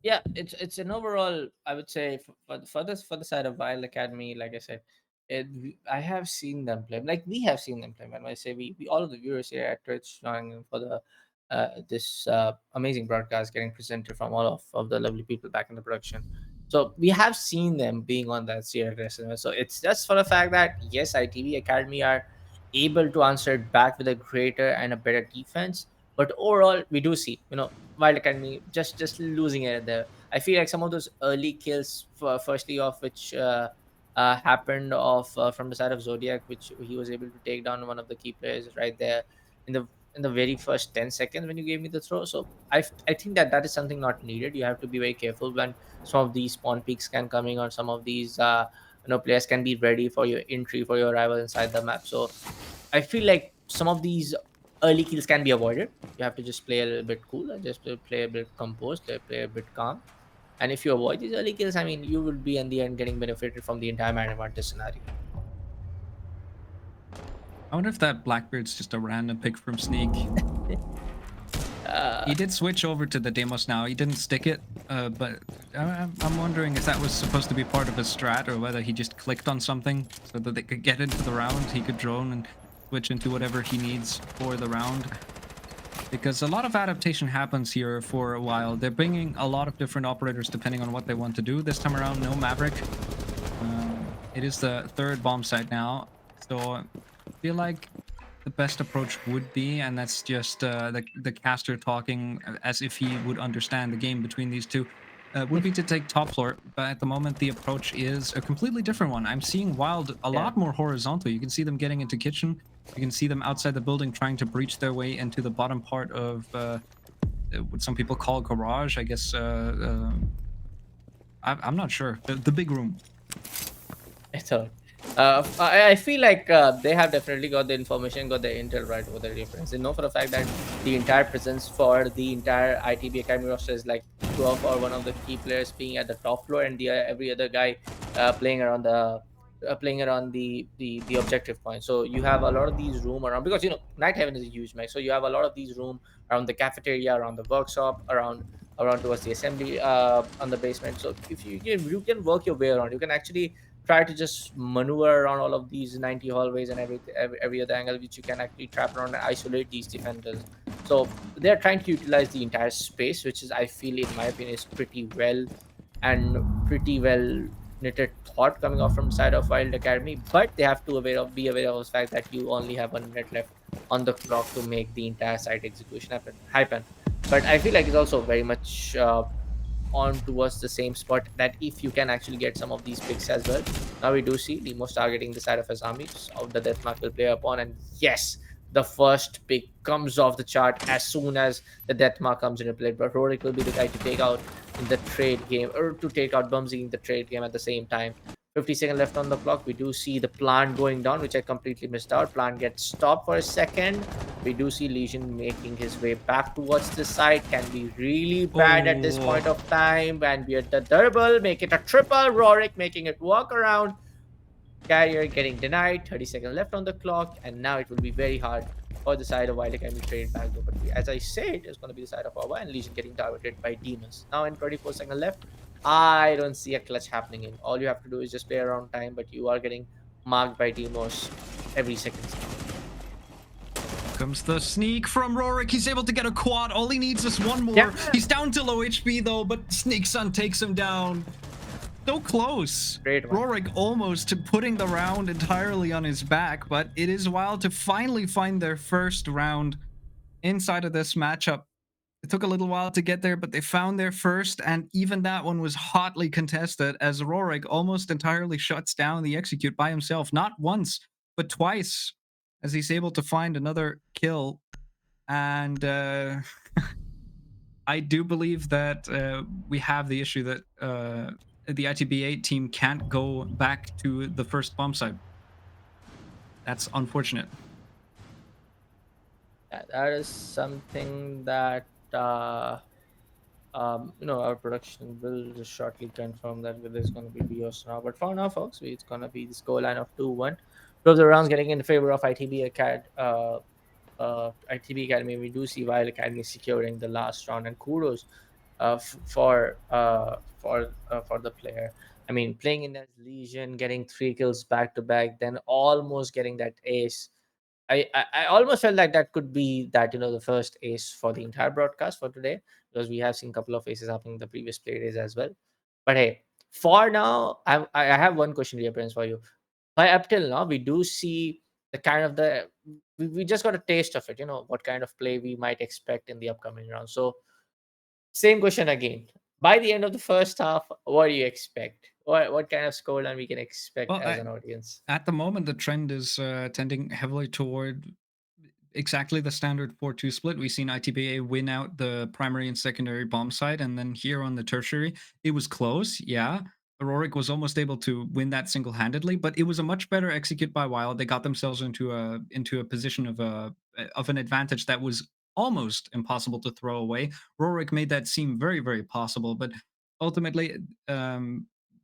Yeah, it's an overall, I would say, for the side of Wild Academy, like I said, I have seen them play. Like we have seen them play. When I say we all of the viewers here at Twitch joining in for the this amazing broadcast getting presented from all of the lovely people back in the production. So we have seen them being on that sheer aggressiveness. So it's just for the fact that yes, ITV Academy are able to answer it back with a greater and a better defense. But overall, we do see, Wild Academy just losing it there. I feel like some of those early kills, firstly of which happened from the side of Zodiac, which he was able to take down one of the key players right there in the very first 10 seconds when you gave me the throw. So I think that is something not needed. You have to be very careful when some of these spawn peaks can coming, or some of these players can be ready for your entry for your arrival inside the map. So I feel like some of these early kills can be avoided. You have to just play a little bit cool and just play a bit composed, play a bit calm. And if you avoid these early kills, I mean, you will be in the end getting benefited from the entire man advantage scenario. I wonder if that Blackbeard's just a random pick from Sneak. He did switch over to the Demos now. He didn't stick it, but I'm wondering if that was supposed to be part of his strat, or whether he just clicked on something so that they could get into the round. He could drone and switch into whatever he needs for the round. Because a lot of adaptation happens here for a while. They're bringing a lot of different operators depending on what they want to do. This time around, no Maverick. It is the third bomb site now. So I feel like the best approach would be, and that's just the caster talking as if he would understand the game between these two, would be to take top floor. But at the moment, the approach is a completely different one. I'm seeing Wild a lot more horizontal. You can see them getting into kitchen. You can see them outside the building trying to breach their way into the bottom part of what some people call garage. I guess I'm not sure. The big room. So, I feel like they have definitely got the information, got the intel right over the difference. They know for the fact that the entire presence for the entire ITB Academy roster is like 12 or one of the key players being at the top floor, and the every other guy playing around the playing around the objective point. So you have a lot of these room around, because Night Heaven is a huge mech. So you have a lot of these room around the cafeteria, around the workshop, around towards the assembly on the basement. So if you can work your way around, you can actually try to just maneuver around all of these 90 hallways and every other angle which you can actually trap around and isolate these defenders. So they're trying to utilize the entire space, which is, I feel, in my opinion, is pretty well knitted thought coming off from the side of Wild Academy. But they have to be aware of the fact that you only have 1 minute left on the clock to make the entire site execution happen. But I feel like it's also very much on towards the same spot, that if you can actually get some of these picks as well. Now we do see Demos targeting the side of his army, so the death mark will play upon, and yes, the first pick comes off the chart as soon as the death mark comes into play. But Rorik will be the guy to take out in the trade game, or to take out Bumsy in the trade game at the same time. 50 seconds left on the clock. We do see the plant going down, which I completely missed out. Plant gets stopped for a second. We do see Legion making his way back towards the side. Can be really bad at this point Oh, of time. And we at the double, make it a triple. Rorik making it walk around. Carrier getting denied. 30 seconds left on the clock. And now it will be very hard for the side of Wild Academy trade back though. But as I said, it's going to be the side of Awa, and Legion getting targeted by Demons. Now in 24 seconds left, I don't see a clutch happening in. All you have to do is just play around time, but you are getting marked by Demos every second. comes the sneak from Rorik. He's able to get a quad. All he needs is one more. Yeah. He's down to low HP though, but Sneak Sun takes him down. So close. Great one. Rorik almost putting the round entirely on his back, but it is Wild to finally find their first round inside of this matchup. It took a little while to get there, but they found their first, and even that one was hotly contested as Rorik almost entirely shuts down the execute by himself, not once, but twice, as he's able to find another kill. And I do believe that we have the issue that the ITB8 team can't go back to the first bomb site. That's unfortunate. That is something that our production will just shortly confirm that there's going to be BOS now. But for now, folks, it's going to be the scoreline of 2-1. Two of the rounds getting in favor of ITB Academy. We do see Wild Academy securing the last round, and kudos for the player. I mean, playing in that Legion, getting 3 kills back to back, then almost getting that ace. I almost felt like that could be that the first ace for the entire broadcast for today, because we have seen a couple of aces happening in the previous play days as well. But hey, for now, I have one question, dear Prince, for you. By up till now, we do see the kind of we just got a taste of it. What kind of play we might expect in the upcoming round. So same question again. By the end of the first half, what do you expect? What kind of scoreline we can expect Well, as an audience? at the moment, the trend is tending heavily toward exactly the standard 4-2 split. We've seen ITBA win out the primary and secondary bomb site, and then here on the tertiary, it was close, yeah. Rorik was almost able to win that single-handedly, but it was a much better execute by Wild. They got themselves into a position of an advantage that was almost impossible to throw away. Rorik made that seem very, very possible, but ultimately,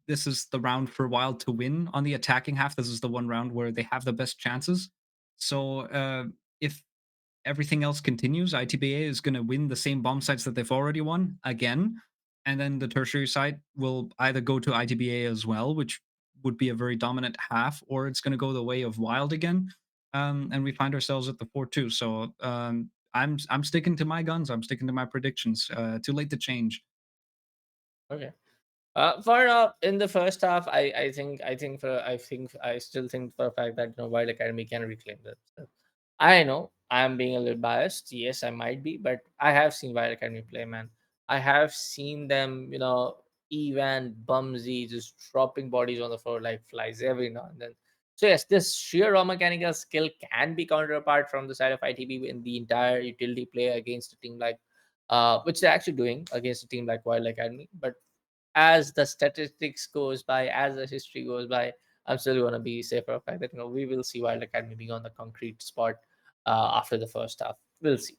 this is the round for Wild to win on the attacking half. This is the one round where they have the best chances. So if everything else continues, ITBA is going to win the same bomb sites that they've already won again. And then the tertiary site will either go to ITBA as well, which would be a very dominant half, or it's going to go the way of Wild again. And we find ourselves at the 4-2. So I'm sticking to my guns. I'm sticking to my predictions. Too late to change. Okay. For now, in the first half, I still think for a fact that Wild Academy can reclaim that. I know I'm being a little biased. Yes, I might be, but I have seen Wild Academy play, man. I have seen them, even Bumsy just dropping bodies on the floor like flies every now and then. So yes, this sheer raw mechanical skill can be counterpart from the side of ITB in the entire utility play against a team like, which they're actually doing against a team like Wild Academy. But as the statistics goes by, as the history goes by, I'm still going to be safe for a fact that we will see Wild Academy being on the concrete spot after the first half. We'll see.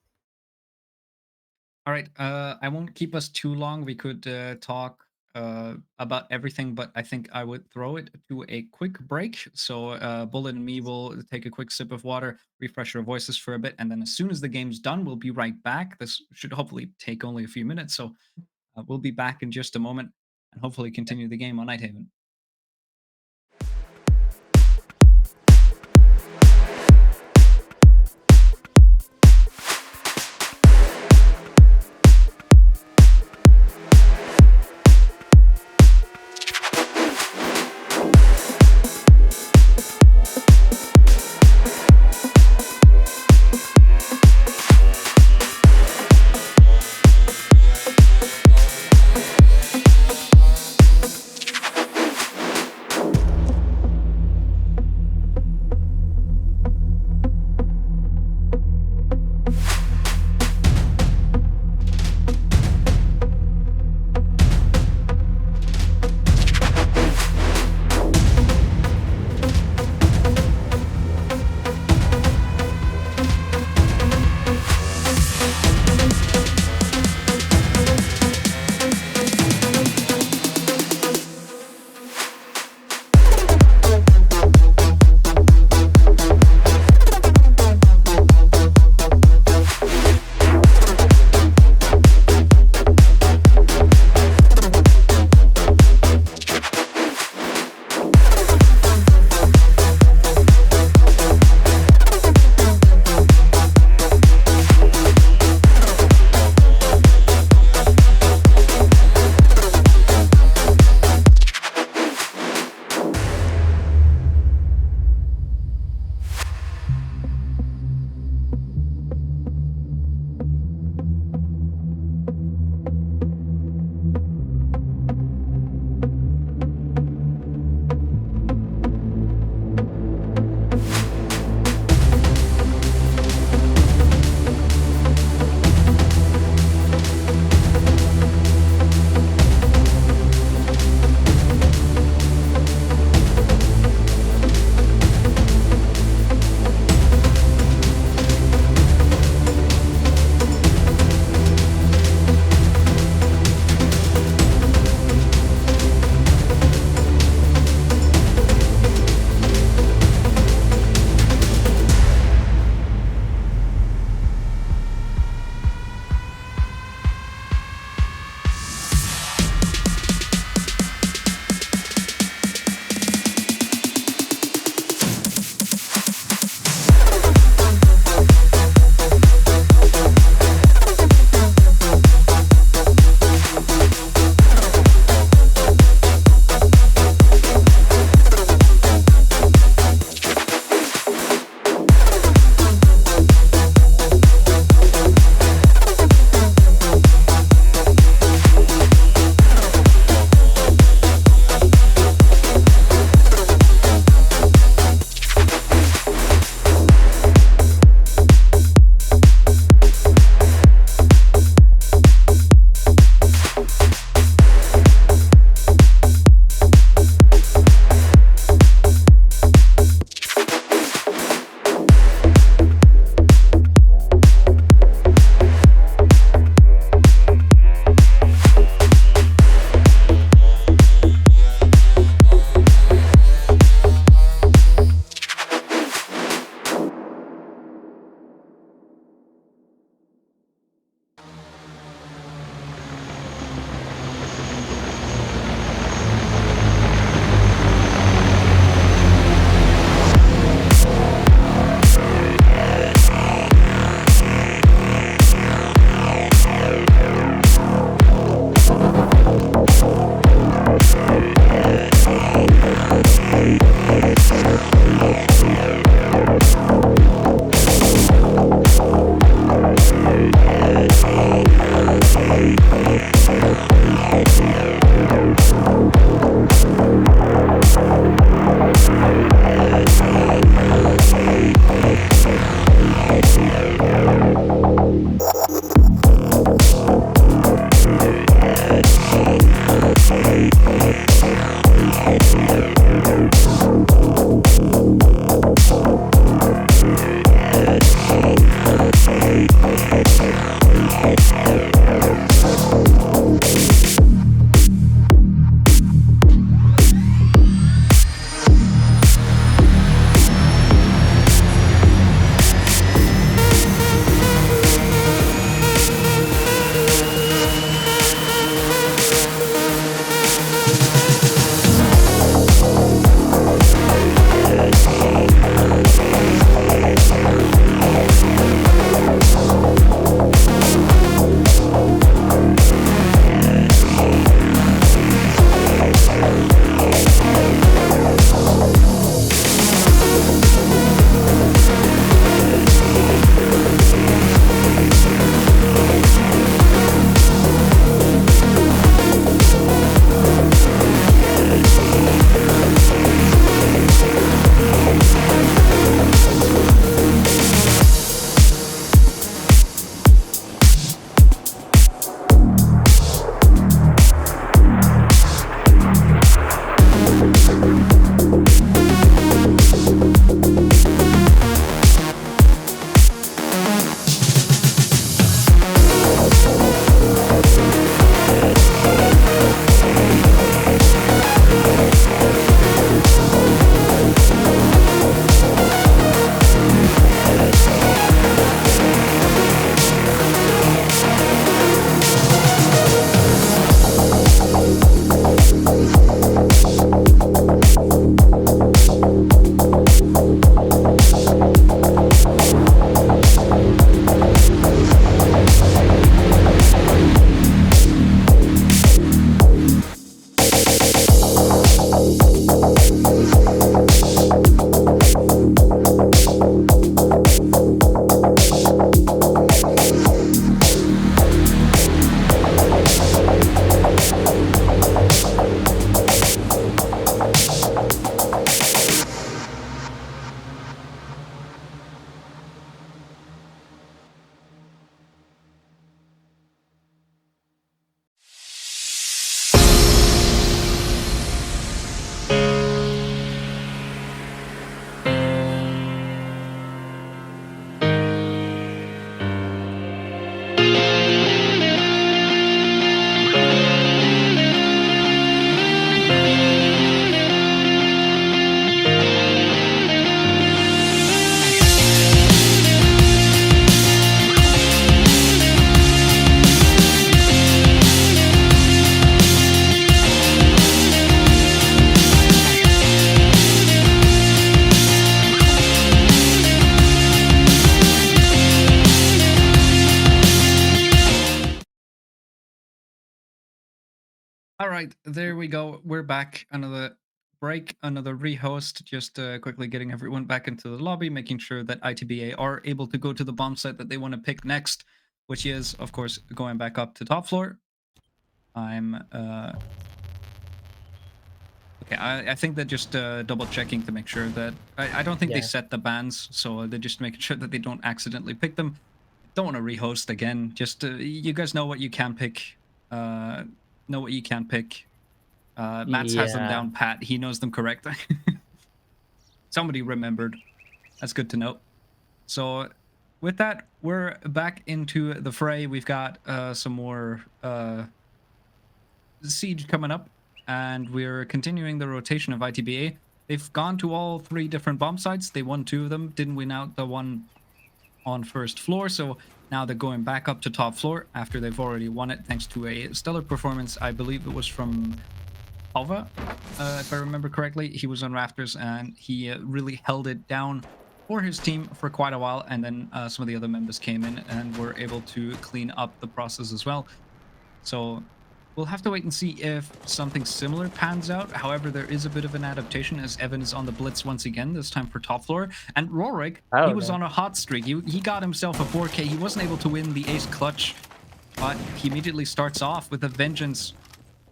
All right. I won't keep us too long. We could talk about everything, but I think I would throw it to a quick break. So, Bullet and me will take a quick sip of water, refresh our voices for a bit, and then as soon as the game's done, we'll be right back. This should hopefully take only a few minutes. So, we'll be back in just a moment and hopefully continue the game on Nighthaven. All right, there we go. We're back. Another break, another rehost. Just quickly getting everyone back into the lobby, making sure that ITBA are able to go to the bomb site that they want to pick next, which is, of course, going back up to top floor. I'm okay. I think they're just double checking to make sure that I don't think they Yeah. set the bans, so they're just making sure that they don't accidentally pick them. Don't want to rehost again. Just you guys know what you can pick. Uh, know what you can pick. Mats has them Yeah. down pat. He knows them correct. Somebody remembered. That's good to know. So with that, we're back into the fray. We've got some more siege coming up, and we're continuing the rotation of ITBA. They've gone to all 3 different bomb sites. They won 2 of them, didn't win out the one on first floor. So now they're going back up to top floor after they've already won it thanks to a stellar performance. I believe it was from Alva, if I remember correctly. He was on rafters and he really held it down for his team for quite a while. And then some of the other members came in and were able to clean up the process as well. So we'll have to wait and see if something similar pans out. However, there is a bit of an adaptation as Evan is on the blitz once again, this time for top floor. And Rorik, he Oh, was no. on a hot streak. He got himself a 4K. He wasn't able to win the ace clutch, but he immediately starts off with a vengeance.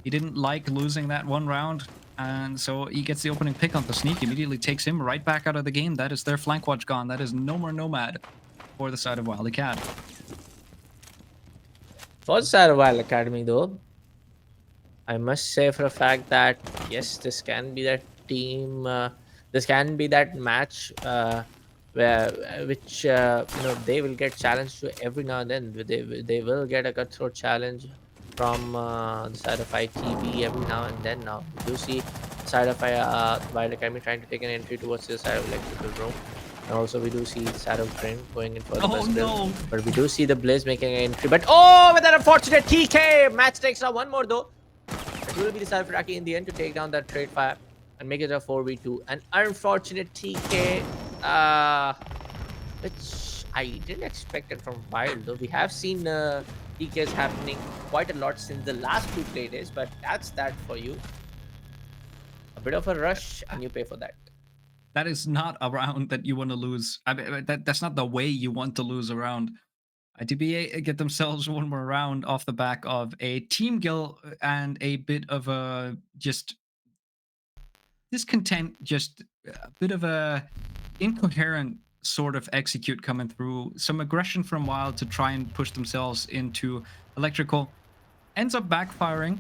He didn't like losing that one round, and so he gets the opening pick on the sneak, immediately takes him right back out of the game. That is their flank watch gone. That is no more Nomad for the side of Wily Cat. For the side of Wild Academy, though, I must say for a fact that yes, this can be that team. This can be that match where which they will get challenged to every now and then. They will get a cutthroat challenge from the side of ITB every now and then. Now we do see the side of Wild Academy trying to take an entry towards the side of electrical room. And also we do see Shadow Train going in for the Oh best build. no! But we do see the Blaze making an entry. But oh, with that unfortunate TK! Match takes out one more though. It will be the side of Raki in the end to take down that trade fire and make it a 4v2. An unfortunate TK, which I didn't expect it from Wild, though. We have seen TKs happening quite a lot since the last 2 play days, but that's that for you. A bit of a rush, and you pay for that. That is not a round that you want to lose. I mean, that's not the way you want to lose a round. ITBA get themselves one more round off the back of a team kill and a bit of a just discontent, just a bit of a incoherent sort of execute coming through. Some aggression from Wild to try and push themselves into electrical. Ends up backfiring.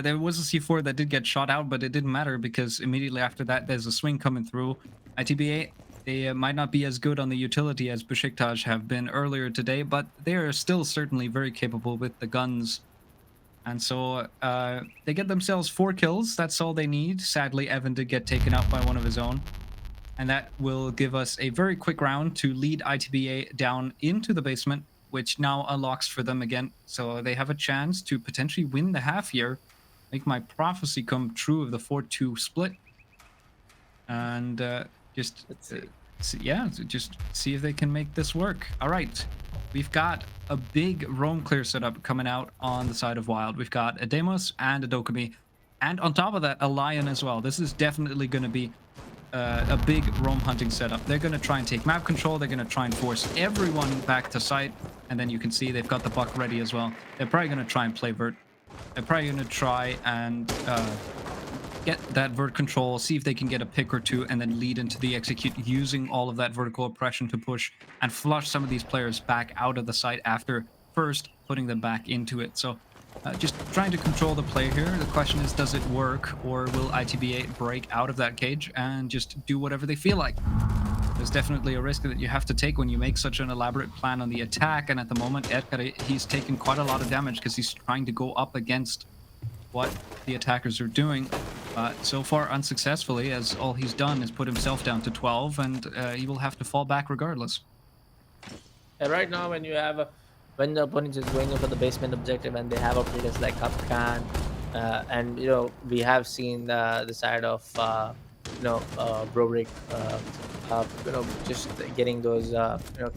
There was a C4 that did get shot out, but it didn't matter because immediately after that, there's a swing coming through. ITBA, they might not be as good on the utility as Besiktas have been earlier today, but they are still certainly very capable with the guns. And so they get themselves 4 kills. That's all they need. Sadly, Evan did get taken out by one of his own. And that will give us a very quick round to lead ITBA down into the basement, which now unlocks for them again. So they have a chance to potentially win the half here, make my prophecy come true of the 4-2 split. And just, Let's see. just see if they can make this work. All right. We've got a big roam clear setup coming out on the side of Wild. We've got a Demos and a Dokumi. And on top of that, a Lion as well. This is definitely going to be a big roam hunting setup. They're going to try and take map control. They're going to try and force everyone back to site. And then you can see they've got the buck ready as well. They're probably going to try and play vert. They're probably going to try and get that vert control, see if they can get a pick or two, and then lead into the execute using all of that vertical oppression to push and flush some of these players back out of the site after first putting them back into it. So just trying to control the play here. The question is, does it work, or will ITBA break out of that cage and just do whatever they feel like? There's definitely a risk that you have to take when you make such an elaborate plan on the attack, and at the moment, Edgar, he's taken quite a lot of damage because he's trying to go up against what the attackers are doing. So far unsuccessfully, as all he's done is put himself down to 12, and he will have to fall back regardless. Right now, when you have when the opponent is going in for the basement objective and they have operators like Upcan, and we have seen the side of Brovik, just getting those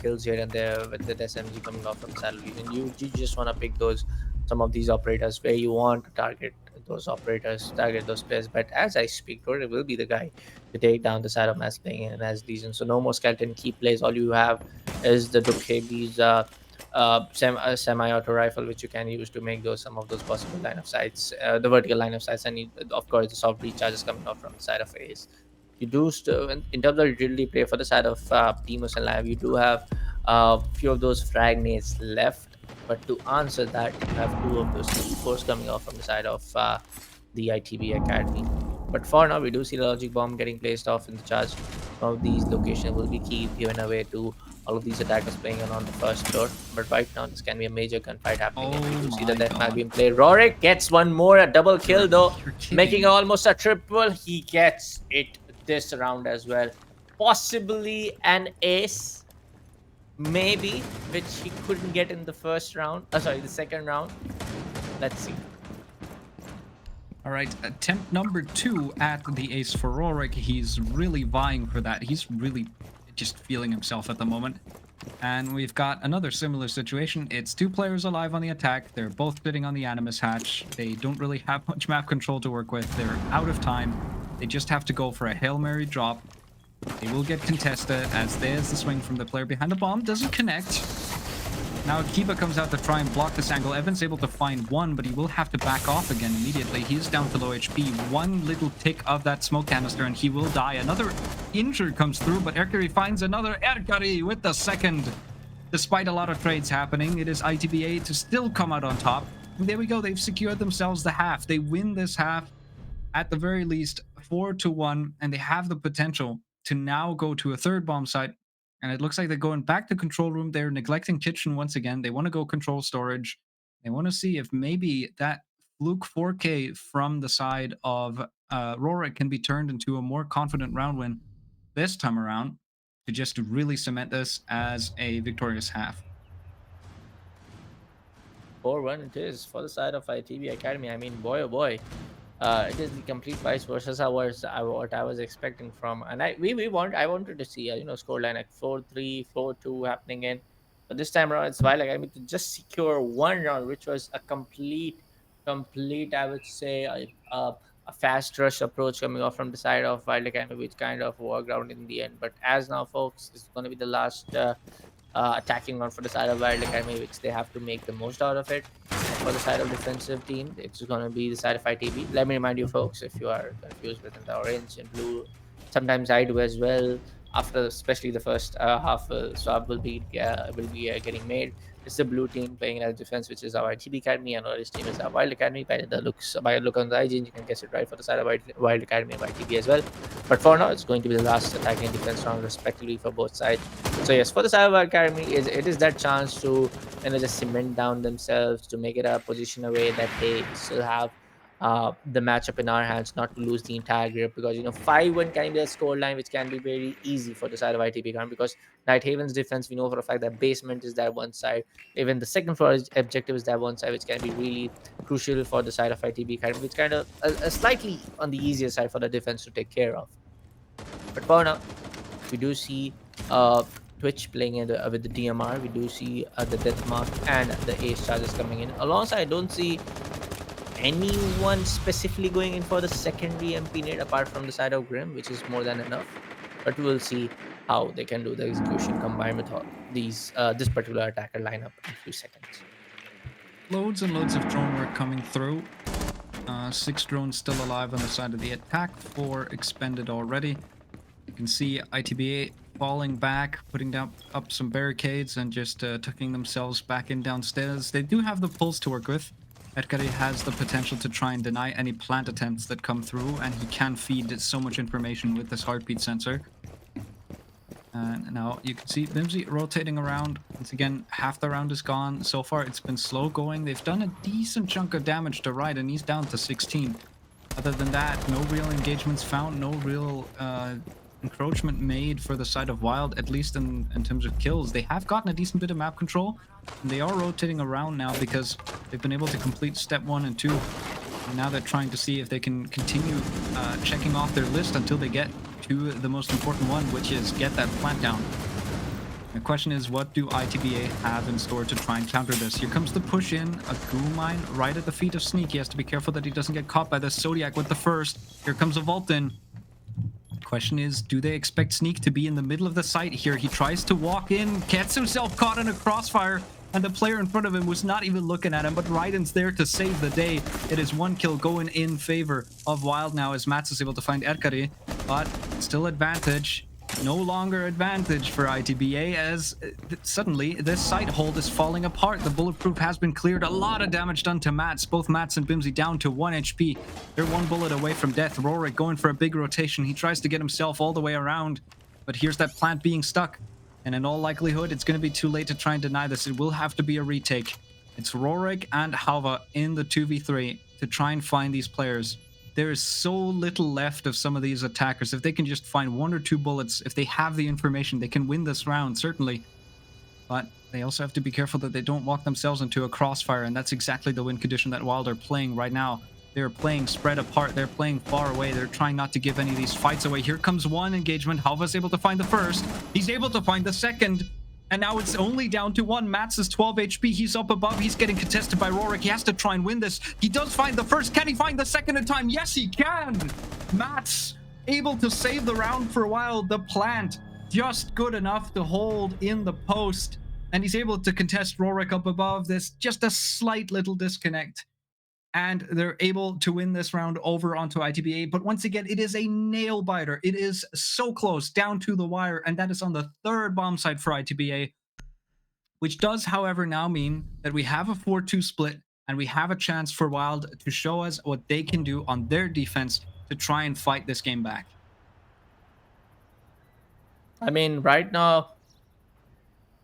kills here and there with the SMG coming off from Saddle. And you just want to pick those some of these operators where you want to target those operators, target those players. But as I speak, Rory will be the guy to take down the side of Mass playing and as Legion. So no more skeleton key plays. All you have is the Dukebi's semi-auto rifle, which you can use to make those some of those possible line of sights, the vertical line of sights, and of course the soft recharges coming out from the side of Ace. You do still, in terms of utility play for the side of Demus and Live, you do have a few of those frag nades left. But to answer that, you have two of those C4s coming out from the side of the ITB Academy. But for now, we do see the logic bomb getting placed off in the charge. Some of these locations will be key given away to all of these attackers playing on the first floor. But right now, this can be a major gunfight happening. And we do see the death map being played. Rorik gets one more, a double kill though, making almost a triple. He gets it this round as well. Possibly an ace, maybe, which he couldn't get in the first round. Sorry, the second round. Let's see. All right, attempt number 2 at the ace for Rorik. He's really vying for that. He's really just feeling himself at the moment. And we've got another similar situation. It's 2 players alive on the attack. They're both sitting on the Animus hatch. They don't really have much map control to work with. They're out of time. They just have to go for a Hail Mary drop. They will get contested as there's the swing from the player behind the bomb. Doesn't connect. Now Akiba comes out to try and block this angle. Evan's able to find one, but he will have to back off again immediately. He's down to low HP. One little tick of that smoke canister and he will die. Another injury comes through, but Erkari finds another. Erkari with the second. Despite a lot of trades happening, it is ITBA to still come out on top. And there we go. They've secured themselves the half. They win this half at the very least 4-1, and they have the potential to now go to a third bomb site. And it looks like they're going back to control room. They're neglecting kitchen once again. They want to go control storage. They want to see if maybe that fluke 4K from the side of Rorik can be turned into a more confident round win this time around to just really cement this as a victorious half. 4-1 it is for the side of ITB Academy. I mean, boy, oh boy. It is the complete vice versa what I was expecting from, and I wanted to see scoreline like 4-3, 4-2 happening in, but this time around it's Wild Academy to just secure one round, which was a complete I would say a fast rush approach coming off from the side of Wild Academy, which kind of worked out in the end. But as now, folks, this is going to be the last attacking round for the side of Wild Academy, which they have to make the most out of it. For the side of defensive team, it's going to be the side of ITB. Let me remind you folks, if you are confused within the orange and blue, sometimes I do as well. After especially the first half swap will be getting made. It's the blue team playing as defense, which is our ITB Academy, and orange team is our Wild Academy. By the look on the IGN, you can guess it right for the side of Wild Academy and ITB as well. But for now, it's going to be the last attacking and defense round, respectively, for both sides. So yes, for the side of Wild Academy, it is that chance to just cement down themselves, to make it a position away that they still have the matchup in our hands, not to lose the entire grip, because 5-1 can be a score line which can be very easy for the side of ITB Ground, because Night Haven's defense, we know for a fact that basement is that one side, even the second floor objective is that one side, which can be really crucial for the side of ITB Academy, which kind of a slightly on the easier side for the defense to take care of. But for now, we do see Twitch playing with the DMR. We do see the Death Mark and the Ace charges coming in. Alongside, I don't see anyone specifically going in for the secondary MP nade apart from the side of Grim, which is more than enough. But we will see how they can do the execution combined with all these this particular attacker lineup in a few seconds. Loads and loads of drone work coming through. 6 drones still alive on the side of the attack, 4 expended already. You can see ITBA falling back, putting up some barricades and just tucking themselves back in downstairs. They do have the pulse to work with. Erkari has the potential to try and deny any plant attempts that come through, and he can feed so much information with this heartbeat sensor. And now you can see Bimsy rotating around. Once again, half the round is gone. So far, it's been slow going. They've done a decent chunk of damage to Ride, and he's down to 16. Other than that, no real engagements found, no real encroachment made for the side of Wild, at least in terms of kills. They have gotten a decent bit of map control, and they are rotating around now because they've been able to complete step 1 and 2. And now they're trying to see if they can continue checking off their list until they get to the most important one, which is get that plant down. The question is, what do ITBA have in store to try and counter this? Here comes the push in, a goo mine right at the feet of Sneak. He has to be careful that he doesn't get caught by the Zodiac with the first. Here comes a vault in. The question is, do they expect Sneak to be in the middle of the site here? He tries to walk in, gets himself caught in a crossfire, and the player in front of him was not even looking at him, but Raiden's there to save the day. It is one kill going in favor of Wild now as Mats is able to find Erkari, but still advantage. No longer advantage for ITBA as suddenly this site hold is falling apart. The bulletproof has been cleared. A lot of damage done to Mats. Both Mats and Bimsy down to 1 HP. They're 1 bullet away from death. Rorik going for a big rotation. He tries to get himself all the way around, but here's that plant being stuck. And in all likelihood, it's going to be too late to try and deny this. It will have to be a retake. It's Rorik and Halva in the 2v3 to try and find these players. There is so little left of some of these attackers. If they can just find 1 or 2 bullets, if they have the information, they can win this round, certainly. But they also have to be careful that they don't walk themselves into a crossfire, and that's exactly the win condition that Wild are playing right now. They're playing spread apart. They're playing far away. They're trying not to give any of these fights away. Here comes one engagement. Halva's able to find the first. He's able to find the second. And now it's only down to 1. Mats is 12 HP. He's up above. He's getting contested by Rorik. He has to try and win this. He does find the first. Can he find the second in time? Yes, he can. Mats able to save the round for a while. The plant just good enough to hold in the post. And he's able to contest Rorik up above. There's just a slight little disconnect. And they're able to win this round over onto ITBA. But once again, it is a nail biter. It is so close down to the wire. And that is on the 3rd bomb site for ITBA, which does, however, now mean that we have a 4-2 split and we have a chance for Wild to show us what they can do on their defense to try and fight this game back. I mean, right now,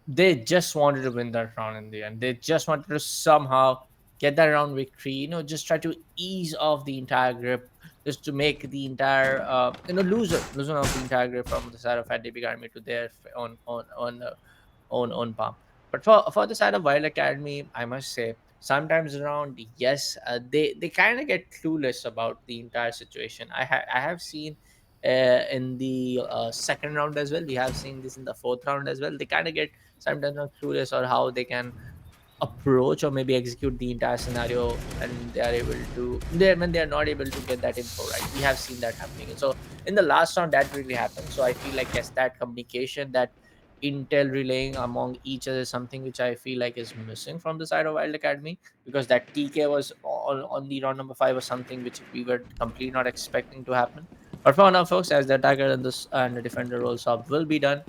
they just wanted to win that round in the end. They just wanted to somehow get that round victory, just try to ease off the entire grip, just to make the entire loser of the entire grip from the side of ITBA Academy to their own palm. But for the side of Wild Academy, I must say, sometimes around, yes, they kind of get clueless about the entire situation. I have seen in the second round as well. We have seen this in the 4th round as well. They kind of get sometimes not clueless on how they can approach or maybe execute the entire scenario, and when they are not able to get that info right. We have seen that happening. And so in the last round that really happened. So I feel like, yes, that communication, that intel relaying among each other is something which I feel like is missing from the side of Wild Academy, because that TK was on the round number 5 was something which we were completely not expecting to happen. But for now, folks, as the attacker and the defender role swap will be done,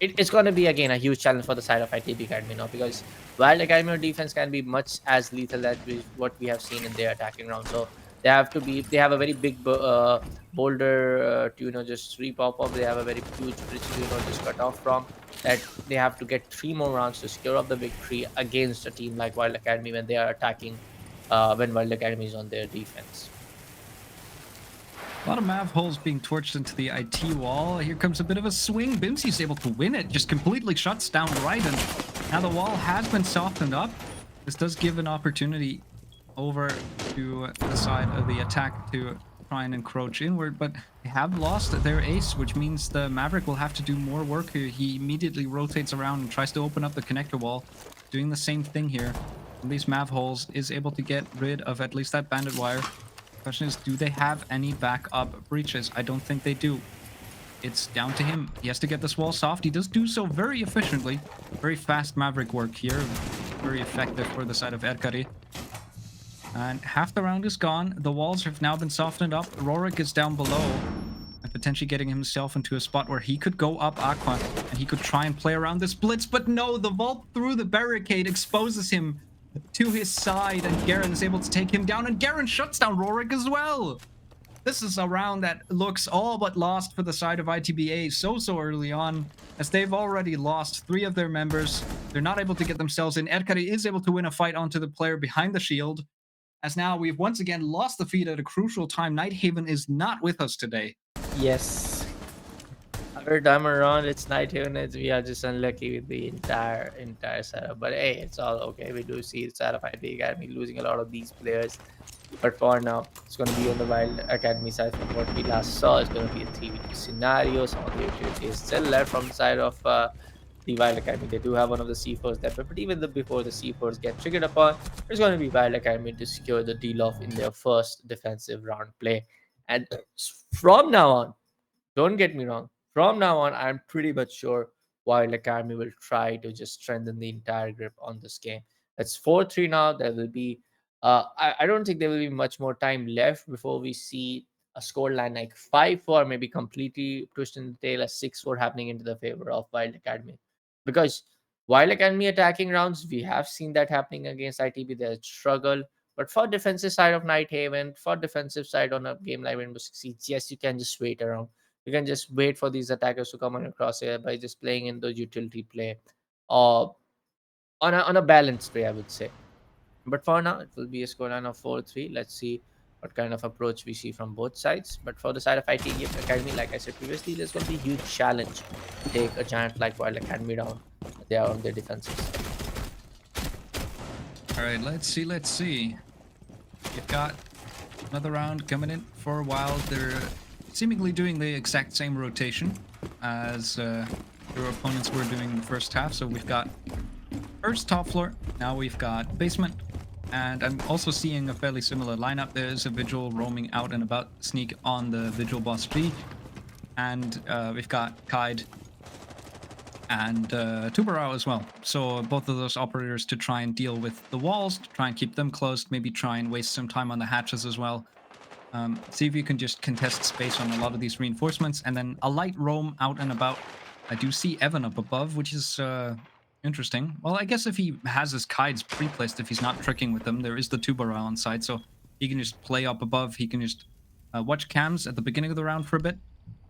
it's going to be again a huge challenge for the side of ITB Academy now, because Wild Academy defense can be much as lethal as what we have seen in their attacking round. So they have a very big boulder to just sweep off of. They have a very huge bridge to just cut off from. That they have to get 3 more rounds to secure up the victory against a team like Wild Academy when they are attacking, when Wild Academy is on their defense. A lot of Mav holes being torched into the IT wall. Here comes a bit of a swing. Bimsy's able to win it. Just completely shuts down Raiden. Now the wall has been softened up. This does give an opportunity over to the side of the attack to try and encroach inward, but they have lost their ace, which means the Maverick will have to do more work here. He immediately rotates around and tries to open up the connector wall, doing the same thing here. From these Mav holes, is able to get rid of at least that bandit wire. Question is, do they have any backup breaches? I don't think they do. It's down to him. He has to get this wall soft. He does do so very efficiently. Very fast Maverick work here. Very effective for the side of Erkari. And half the round is gone. The walls have now been softened up. Rorik is down below and potentially getting himself into a spot where he could go up Aqua and he could try and play around this blitz. But no, the vault through the barricade exposes him to his side, and Garen is able to take him down, and Garen shuts down Rorik as well. This is a round that looks all but lost for the side of ITBA so early on, as they've already lost 3 of their members. They're not able to get themselves in. Erkari is able to win a fight onto the player behind the shield, as now we've once again lost the feed at a crucial time. Nighthaven is not with us today. Yes. Third time around, it's Nighthaven. We are just unlucky with the entire setup. But hey, it's all okay. We do see the side of ITBA Academy losing a lot of these players. But for now, it's going to be on the Wild Academy side. From what we last saw, it's going to be a 3v2 scenario. Some of the utility is still left from the side of the Wild Academy. They do have one of the C4s there, but even before the C4s get triggered upon, there's going to be Wild Academy to secure the deal off in their first defensive round play. And from now on, don't get me wrong, from now on, I'm pretty much sure Wild Academy will try to just strengthen the entire grip on this game. It's 4-3 now. There will be, I don't think there will be much more time left before we see a scoreline like 5-4, maybe completely pushed in the tail, a 6-4 happening into the favor of Wild Academy. Because Wild Academy attacking rounds, we have seen that happening against ITB. They struggle. But for defensive side of Night Haven, for defensive side on a game like Rainbow Six Siege, yes, you can just wait around. You can just wait for these attackers to come on across here by just playing in the utility play or on a balanced way, I would say. But for now, it will be a scoreline of 4-3. Let's see what kind of approach we see from both sides. But for the side of IT Academy, like I said previously, there's going to be a huge challenge to take a giant like Wild Academy down. They are on their defensive side. All right, let's see. Let's see. You've got another round coming in for a while. They're seemingly doing the exact same rotation as your opponents were doing in the first half. So we've got first top floor. Now we've got basement. And I'm also seeing a fairly similar lineup. There's a Vigil roaming out and about, sneak on the Vigil boss G. And we've got Kaid and Tubarao as well. So both of those operators to try and deal with the walls, to try and keep them closed, maybe try and waste some time on the hatches as well. See if you can just contest space on a lot of these reinforcements, and then a light roam out and about. I do see Evan up above, which is interesting. Well, I guess if he has his kites pre-placed, if he's not tricking with them, there is the Tubarao on side, so he can just play up above. He can just watch cams at the beginning of the round for a bit,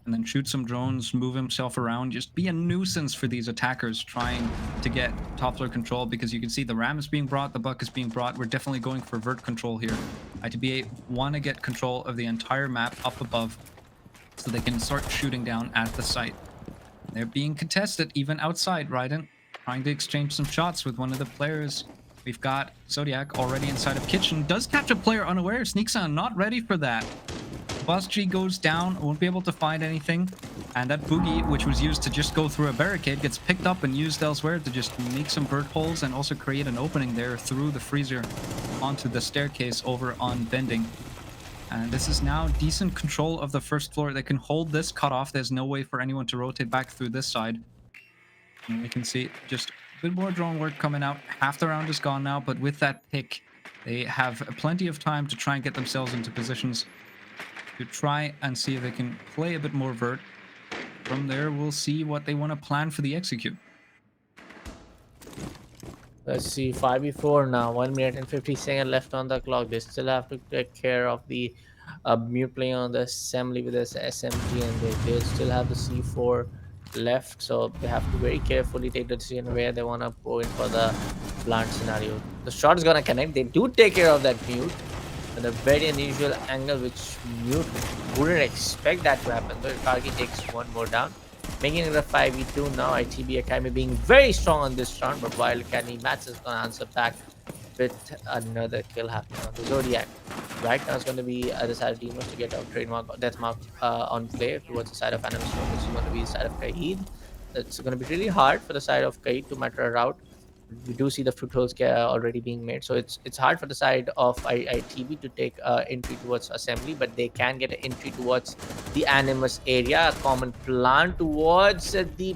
and then shoot some drones, move himself around, just be a nuisance for these attackers trying to get top floor control, because you can see the ram is being brought, the buck is being brought. We're definitely going for vert control here. ITBA want to get control of the entire map up above so they can start shooting down at the site. They're being contested even outside, Raiden, trying to exchange some shots with one of the players. We've got Zodiac already inside of kitchen, does catch a player unaware, sneaks on, not ready for that. Boss G goes down, won't be able to find anything, and that boogie, which was used to just go through a barricade, gets picked up and used elsewhere to just make some vert holes and also create an opening there through the freezer onto the staircase over on Bending. And this is now decent control of the first floor. They can hold this cut off. There's no way for anyone to rotate back through this side. And we can see just a bit more drone work coming out. Half the round is gone now, but with that pick, they have plenty of time to try and get themselves into positions to try and see if they can play a bit more vert. From there, we'll see what they want to plan for the execute. Let's see, 5v4 now, 1 minute and 50 seconds left on the clock. They still have to take care of the mute play on the assembly with this SMG, and they still have the C4 left, so they have to very carefully take the decision where they want to go in for the plant scenario. The shot is going to connect. They do take care of that mute at a very unusual angle, which mute wouldn't expect that to happen. But Kargi takes one more down, making it a 5v2 now. ITB Academy being very strong on this round, but Wild Academy Mats is going to answer back with another kill happening on the Zodiac. Right now it's going to be the side of Demons to get a trademark death mark on play towards the side of Animal Storm, which is going to be the side of Kaid. It's going to be really hard for the side of Kaid to matter a route. We do see the footholds already being made, so it's hard for the side of ITB to take entry towards assembly, but they can get an entry towards the Animus area. A common plan towards the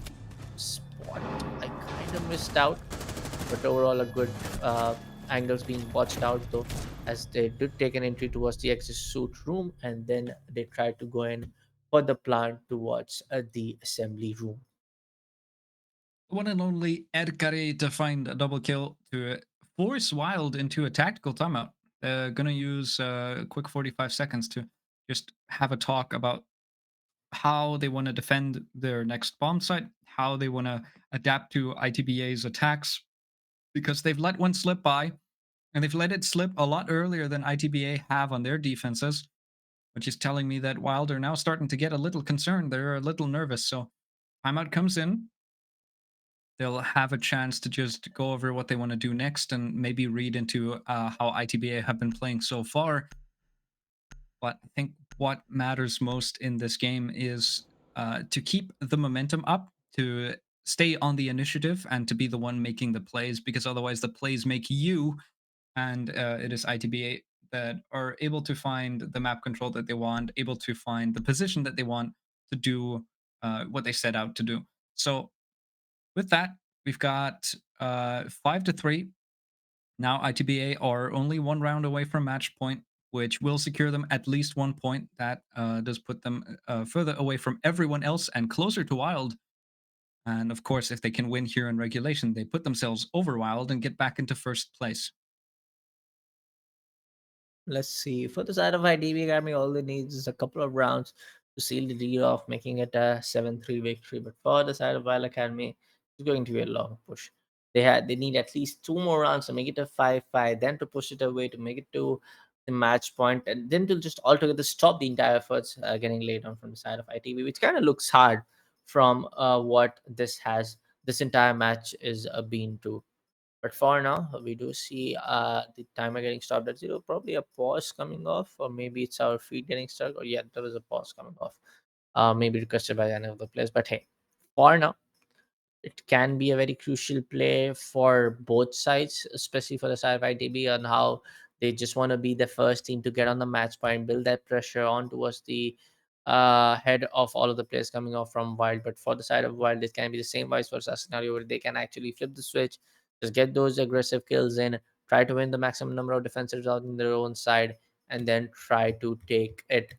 spot. I kind of missed out, but overall a good angles being watched out though, as they did take an entry towards the exit suit room, and then they tried to go in for the plan towards the assembly room. One and only Edkari to find a double kill to force Wild into a tactical timeout. Gonna use a quick 45 seconds to just have a talk about how they want to defend their next bomb site, how they want to adapt to ITBA's attacks, because they've let one slip by, and they've let it slip a lot earlier than ITBA have on their defenses, which is telling me that Wild are now starting to get a little concerned. They're a little nervous, so timeout comes in. They'll have a chance to just go over what they want to do next and maybe read into how ITBA have been playing so far. But I think what matters most in this game is to keep the momentum up, to stay on the initiative and to be the one making the plays, because otherwise the plays make you, and it is ITBA that are able to find the map control that they want, able to find the position that they want to do what they set out to do. So with that, we've got 5-3. Now ITBA are only one round away from match point, which will secure them at least 1 point. That does put them further away from everyone else and closer to Wild. And of course, if they can win here in regulation, they put themselves over Wild and get back into first place. Let's see. For the side of IDB Academy, all they need is a couple of rounds to seal the deal off, making it a 7-3 victory. But for the side of Wild Academy, it's going to be a long push. They need at least 2 more rounds to make it a 5-5, then to push it away to make it to the match point, and then to just altogether stop the entire efforts getting laid on from the side of ITB, which kind of looks hard from what this entire match is been to. But for now, we do see the timer getting stopped at 0. Probably a pause coming off, or maybe it's our feed getting stuck. Or yeah, there was a pause coming off. Maybe requested by any of the players. But hey, for now, it can be a very crucial play for both sides, especially for the side of ITB, on how they just want to be the first team to get on the match point, build that pressure on towards the head of all of the players coming off from Wild. But for the side of Wild, it can be the same vice versa scenario where they can actually flip the switch, just get those aggressive kills in, try to win the maximum number of defensives out in their own side, and then try to take it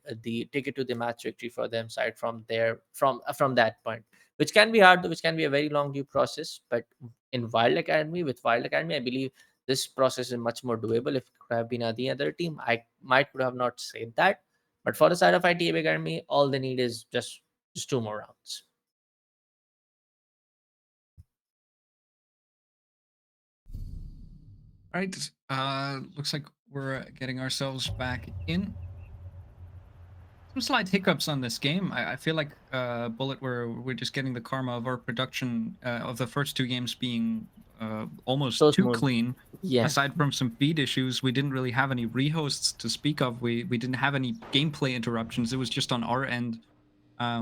to the match victory for them side from that point, which can be hard, which can be a very long due process. But with Wild Academy, I believe this process is much more doable. If it could have been the other team, I might could have not said that. But for the side of ITB Academy, all they need is just 2 more rounds. All right. Looks like we're getting ourselves back in. Some slight hiccups on this game. I feel like Bullet, we're just getting the karma of our production of the first 2 games being almost So too smooth. clean. Yeah. Aside from some feed issues, we didn't really have any rehosts to speak of. We didn't have any gameplay interruptions. It was just on our end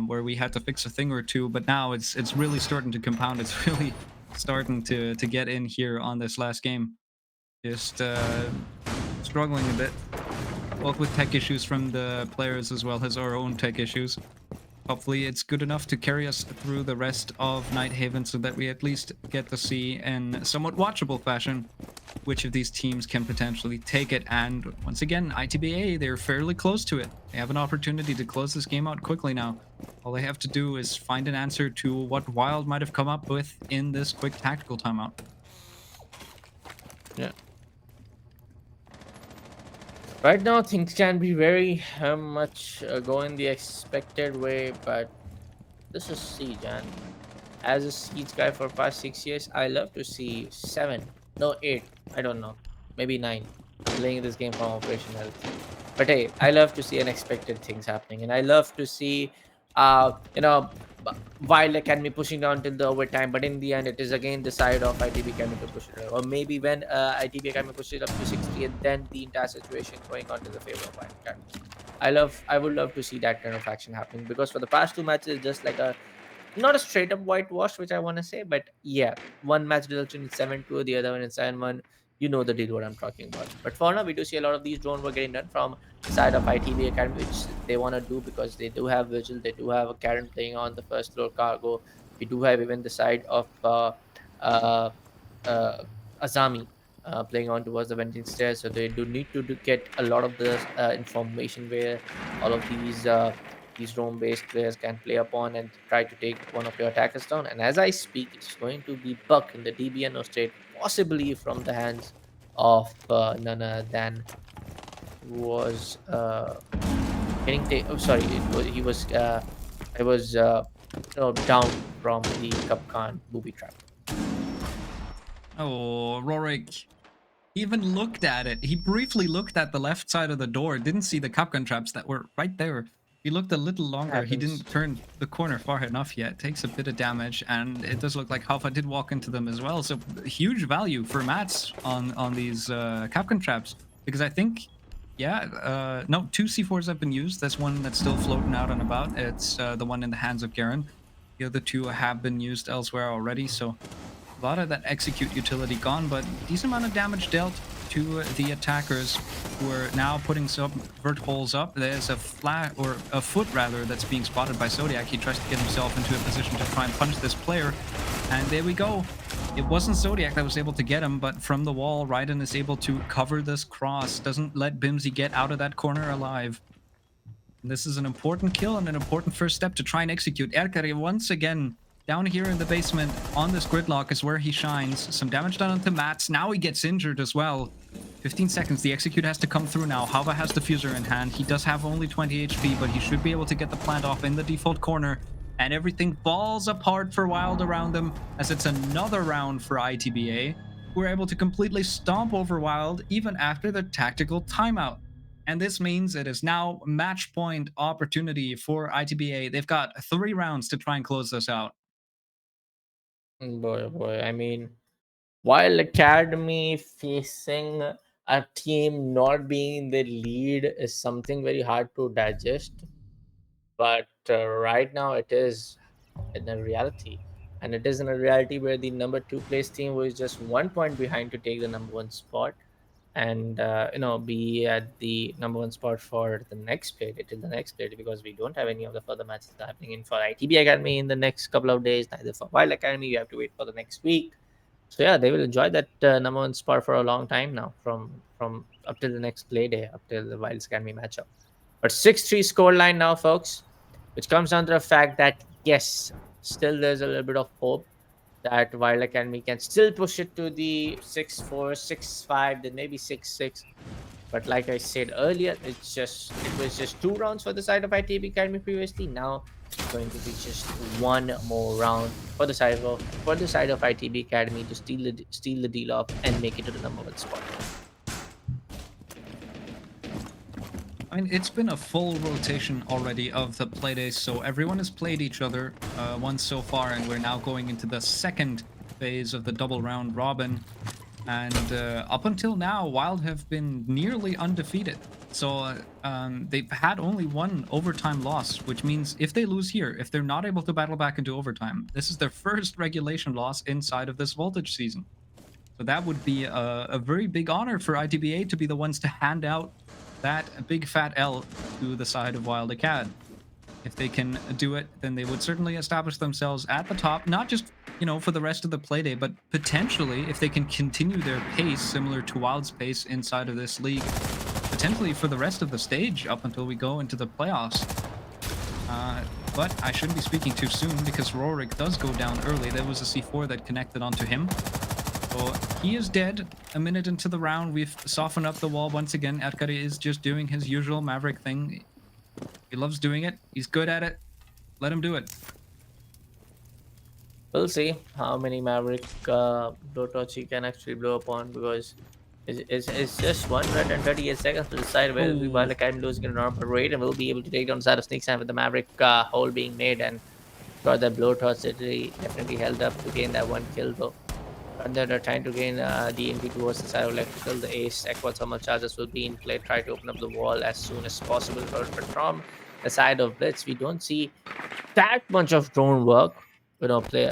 where we had to fix a thing or two. But now it's really starting to compound. It's really starting to get in here on this last game. Just struggling a bit, both with tech issues from the players as well as our own tech issues. Hopefully it's good enough to carry us through the rest of Nighthaven so that we at least get to see in somewhat watchable fashion which of these teams can potentially take it. And once again, ITBA, they're fairly close to it. They have an opportunity to close this game out quickly now. All they have to do is find an answer to what Wild might have come up with in this quick tactical timeout. Yeah. Right now, things can be very much going the expected way, but this is Siege, and as a Siege guy for past 6 years, I love to see 7, no 8, I don't know, maybe 9, playing this game from Operation Health. But hey, I love to see unexpected things happening, and I love to see, you know, Wild Academy pushing down till the overtime, but in the end, it is again the side of ITB Academy to push it, or maybe when ITB Academy pushes it up to 60, and then the entire situation going on to the favor of Wild Academy. I would love to see that kind of action happening, because for the past 2 matches, just like a not a straight up whitewash, which I want to say, but yeah, one match results in 7-2, the other one in 7-1. You know the deal what I'm talking about. But for now, we do see a lot of these drone work getting done from the side of ITV Academy, which they want to do because they do have Vigil, they do have a Karen playing on the first floor cargo. We do have even the side of uh, Azami playing on towards the venting stairs. So they do need to get a lot of the information where all of these roam-based players can play upon and try to take one of your attackers down. And as I speak, it's going to be Buck in the DBNO state, possibly from the hands of none other than was getting oh sorry, he was down from the Cupcan booby trap. Oh, Rorik. He even looked at it. He briefly looked at the left side of the door, didn't see the Capcan traps that were right there. He looked a little longer. He didn't turn the corner far enough yet. Takes a bit of damage, and it does look like Halfa did walk into them as well. So huge value for mats on these Capcan traps, because I think, yeah, no, 2 C4s have been used. That's one that's still floating out and about. It's the one in the hands of Garen. The other two have been used elsewhere already, so a lot of that execute utility gone, but decent amount of damage dealt to the attackers who are now putting some vert holes up. There's a flat, or a foot rather, that's being spotted by Zodiac. He tries to get himself into a position to try and punish this player. And there we go. It wasn't Zodiac that was able to get him, but from the wall, Raiden is able to cover this cross. Doesn't let Bimsy get out of that corner alive. And this is an important kill and an important first step to try and execute. Erkari once again down here in the basement on this gridlock is where he shines. Some damage done onto Mats. Now he gets injured as well. 15 seconds. The execute has to come through now. Hava has the fuser in hand. He does have only 20 HP, but he should be able to get the plant off in the default corner. And everything falls apart for Wild around them as it's another round for ITBA. We're able to completely stomp over Wild even after the tactical timeout. And this means it is now match point opportunity for ITBA. They've got 3 rounds to try and close this out. Boy, oh boy. I mean, while Academy facing a team not being in the lead is something very hard to digest, but right now it is in a reality. And it is in a reality where the number two place team was just 1 point behind to take the number one spot and be at the number one spot for the next play till the next play, because we don't have any of the further matches happening in for ITB Academy in the next couple of days, neither for Wild Academy. You have to wait for the next week. So yeah, they will enjoy that number one spot for a long time now, from up till the next play day, up till the Wild Academy matchup. But 6-3 scoreline now, folks, which comes down to the fact that yes, still there's a little bit of hope that Wild Academy can still push it to the 6-4, 6-5, then maybe 6-6. But like I said earlier, it was just 2 rounds for the side of ITB Academy previously. Now it's going to be just one more round for the side of ITB Academy to steal the deal off and make it to the number one spot. I mean, it's been a full rotation already of the playdays, so everyone has played each other once so far, and we're now going into the second phase of the double round robin. And up until now, Wild have been nearly undefeated. So they've had only one overtime loss, which means if they lose here, if they're not able to battle back into overtime, this is their first regulation loss inside of this Voltage season. So that would be a very big honor for ITBA to be the ones to hand out that big fat L to the side of Wild Acad. If they can do it, then they would certainly establish themselves at the top, not just, for the rest of the playday, but potentially, if they can continue their pace similar to Wild's pace inside of this league, potentially for the rest of the stage up until we go into the playoffs. But I shouldn't be speaking too soon because Rorik does go down early. There was a C4 that connected onto him. So he is dead. A minute into the round, we've softened up the wall once again. Erkari is just doing his usual Maverick thing. He loves doing it. He's good at it. Let him do it. We'll see how many Maverick blowtorch he can actually blow upon, because it's just 1 minute and 38 seconds to decide whether the Wild Academy losing a normal rate, and we'll be able to take down the side of Snake Sand with the Maverick hole being made, and got that blowtorch definitely held up to gain that 1 kill though. And then they're trying to gain DMP towards the side of electrical. The ace aqua thermal charges will be in play. Try to open up the wall as soon as possible. But from the side of Blitz, we don't see that much of drone work. Play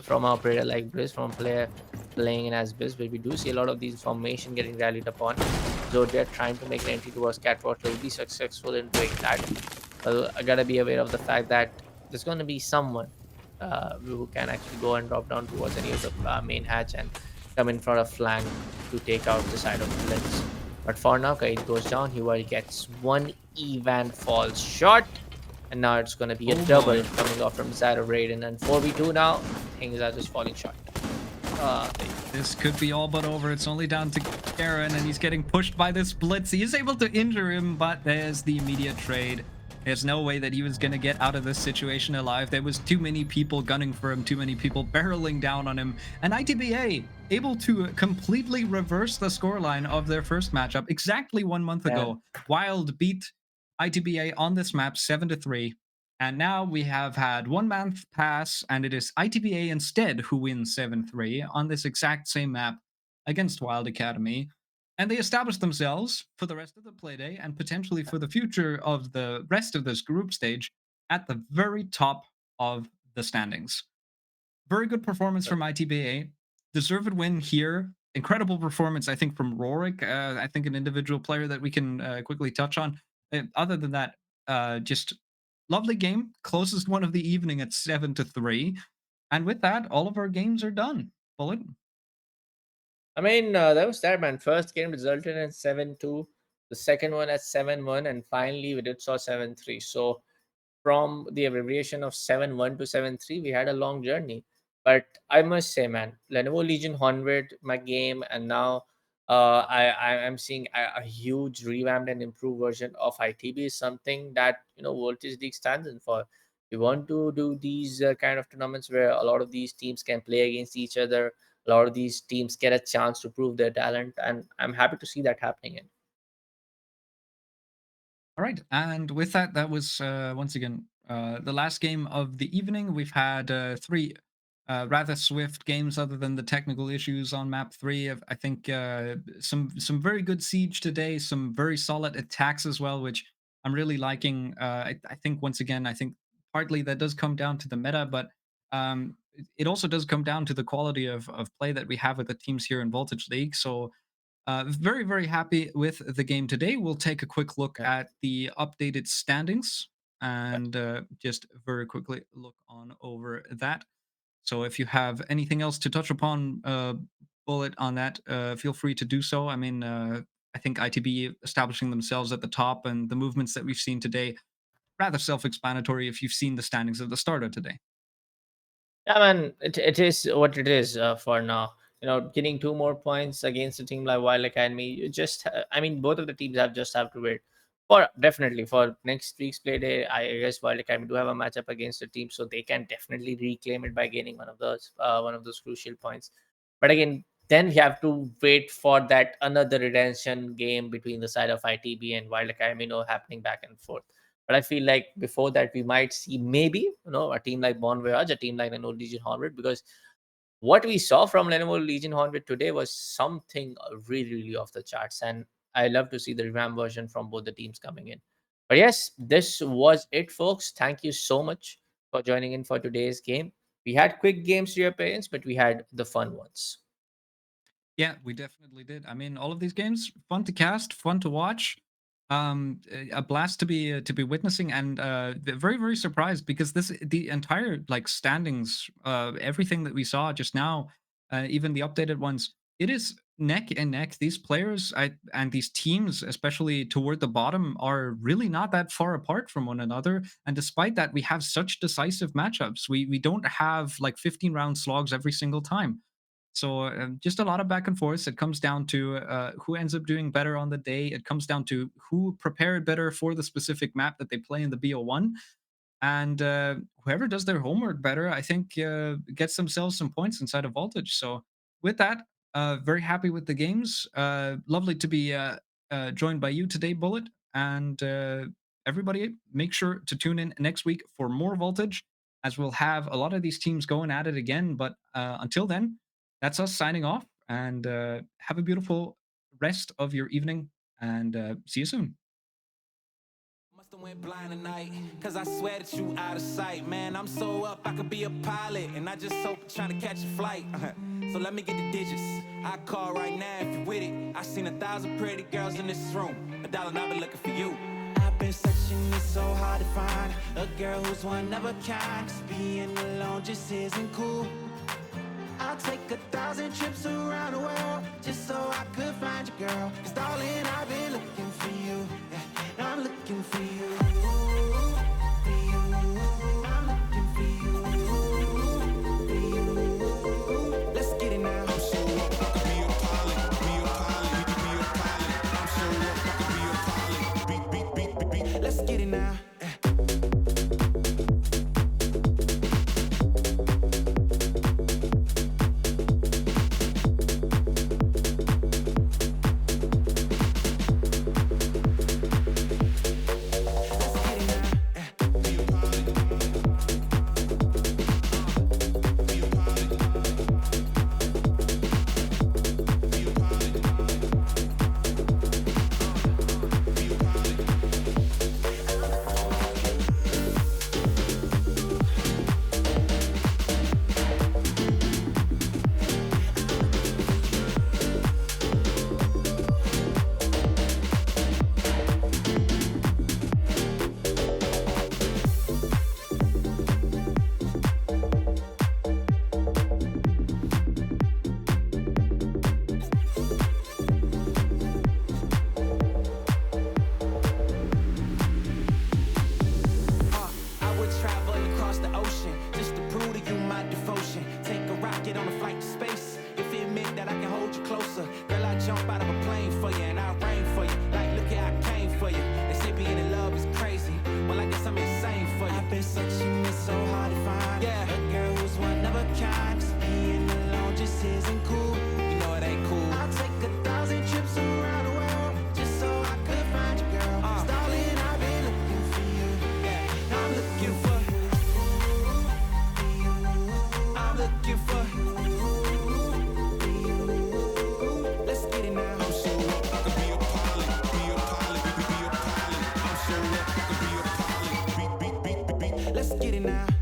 from our operator like Blitz, from player playing in as Blitz, but we do see a lot of these formation getting rallied upon. So they're trying to make an entry towards Catwalk. They'll be successful in doing that. I gotta be aware of the fact that there's going to be someone who can actually go and drop down towards any of the main hatch and come in front of flank to take out the side of the Blitz. But for now, Kaid goes down. He gets 1 Evan falls shot. And now it's going to be a double coming off from the side of Raiden. And 4v2 now. Things are just falling short. This could be all but over. It's only down to Karen, and he's getting pushed by this Blitz. He is able to injure him, but there's the immediate trade. There's no way that he was going to get out of this situation alive. There was too many people gunning for him, too many people barreling down on him. And ITBA able to completely reverse the scoreline of their first matchup exactly 1 month ago. Wild beat ITBA on this map 7-3. And now we have had 1 month pass, and it is ITBA instead who wins 7-3 on this exact same map against Wild Academy. And they established themselves for the rest of the playday and potentially for the future of the rest of this group stage at the very top of the standings. Very good performance from ITBA. Deserved win here. Incredible performance, I think, from Rorik. I think an individual player that we can quickly touch on. Other than that, just lovely game. Closest one of the evening at 7-3. And with that, all of our games are done. Bullet. I mean, that was that, man. First game resulted in 7-2, the second one at 7-1, and finally we did saw 7-3. So from the abbreviation of 7-1 to 7-3, we had a long journey. But I must say, man, Lenovo Legion 100, my game, and now I'm seeing a huge revamped and improved version of ITB is something that, Voltage League stands in for. We want to do these kind of tournaments where a lot of these teams can play against each other. A lot of these teams get a chance to prove their talent, and I'm happy to see that happening. All right. And with that, that was once again the last game of the evening. We've had three rather swift games, other than the technical issues on map 3. I think some very good siege today, some very solid attacks as well, which I'm really liking. I think once again, I think partly that does come down to the meta, but it also does come down to the quality of play that we have with the teams here in Voltage League. So very, very happy with the game today. We'll take a quick look at the updated standings and just very quickly look on over that. So if you have anything else to touch upon, Bullet, on that, feel free to do so. I mean, I think ITB establishing themselves at the top and the movements that we've seen today, rather self-explanatory if you've seen the standings at the start of today. Yeah, man, it is what it is for now. Getting 2 more points against a team like Wild Academy, you just, I mean, both of the teams have to wait for definitely for next week's play day. I guess Wild Academy do have a matchup against a team, so they can definitely reclaim it by gaining one of those crucial points. But again, then we have to wait for that another redemption game between the side of ITB and Wild Academy, happening back and forth. But I feel like before that, we might see maybe, a team like Bon Voyage, a team like Lenovo Legion 100, because what we saw from Lenovo Legion 100 today was something really, really off the charts. And I love to see the revamp version from both the teams coming in. But yes, this was it, folks. Thank you so much for joining in for today's game. We had quick games to your parents, but we had the fun ones. Yeah, we definitely did. I mean, all of these games fun to cast, fun to watch, a blast to be witnessing, and very, very surprised because the entire like standings, everything that we saw just now, even the updated ones, it is neck and neck. These players and these teams, especially toward the bottom, are really not that far apart from one another. And despite that, we have such decisive matchups. We don't have like 15-round slogs every single time. So just a lot of back and forth. It comes down to who ends up doing better on the day. It comes down to who prepared better for the specific map that they play in the BO1. And whoever does their homework better, I think, gets themselves some points inside of Voltage. So with that, very happy with the games. Lovely to be joined by you today, Bullet. And everybody, make sure to tune in next week for more Voltage, as we'll have a lot of these teams going at it again. But until then, that's us signing off, and have a beautiful rest of your evening, and see you soon. Must've went blind tonight, cause I swear that you out of sight. Man, I'm so up, I could be a pilot, and I just hope trying to catch a flight. So let me get the digits, I call right now if you with it. I seen 1,000 pretty girls in this room, $1 and I've been looking for you. I've been searching, it's so hard to find a girl who's one of a kind. 'Cause being alone just isn't cool. I'll take 1,000 trips around the world just so I could find you, girl. 'Cause darling, I've been looking for you. Yeah, I'm looking for you. For you. I'm looking for you. For you. Let's get it now. I'm so up, I could be a pilot, be a pilot, we could be a pilot. I'm so up, I could be a pilot. Beat. Let's get it now. now.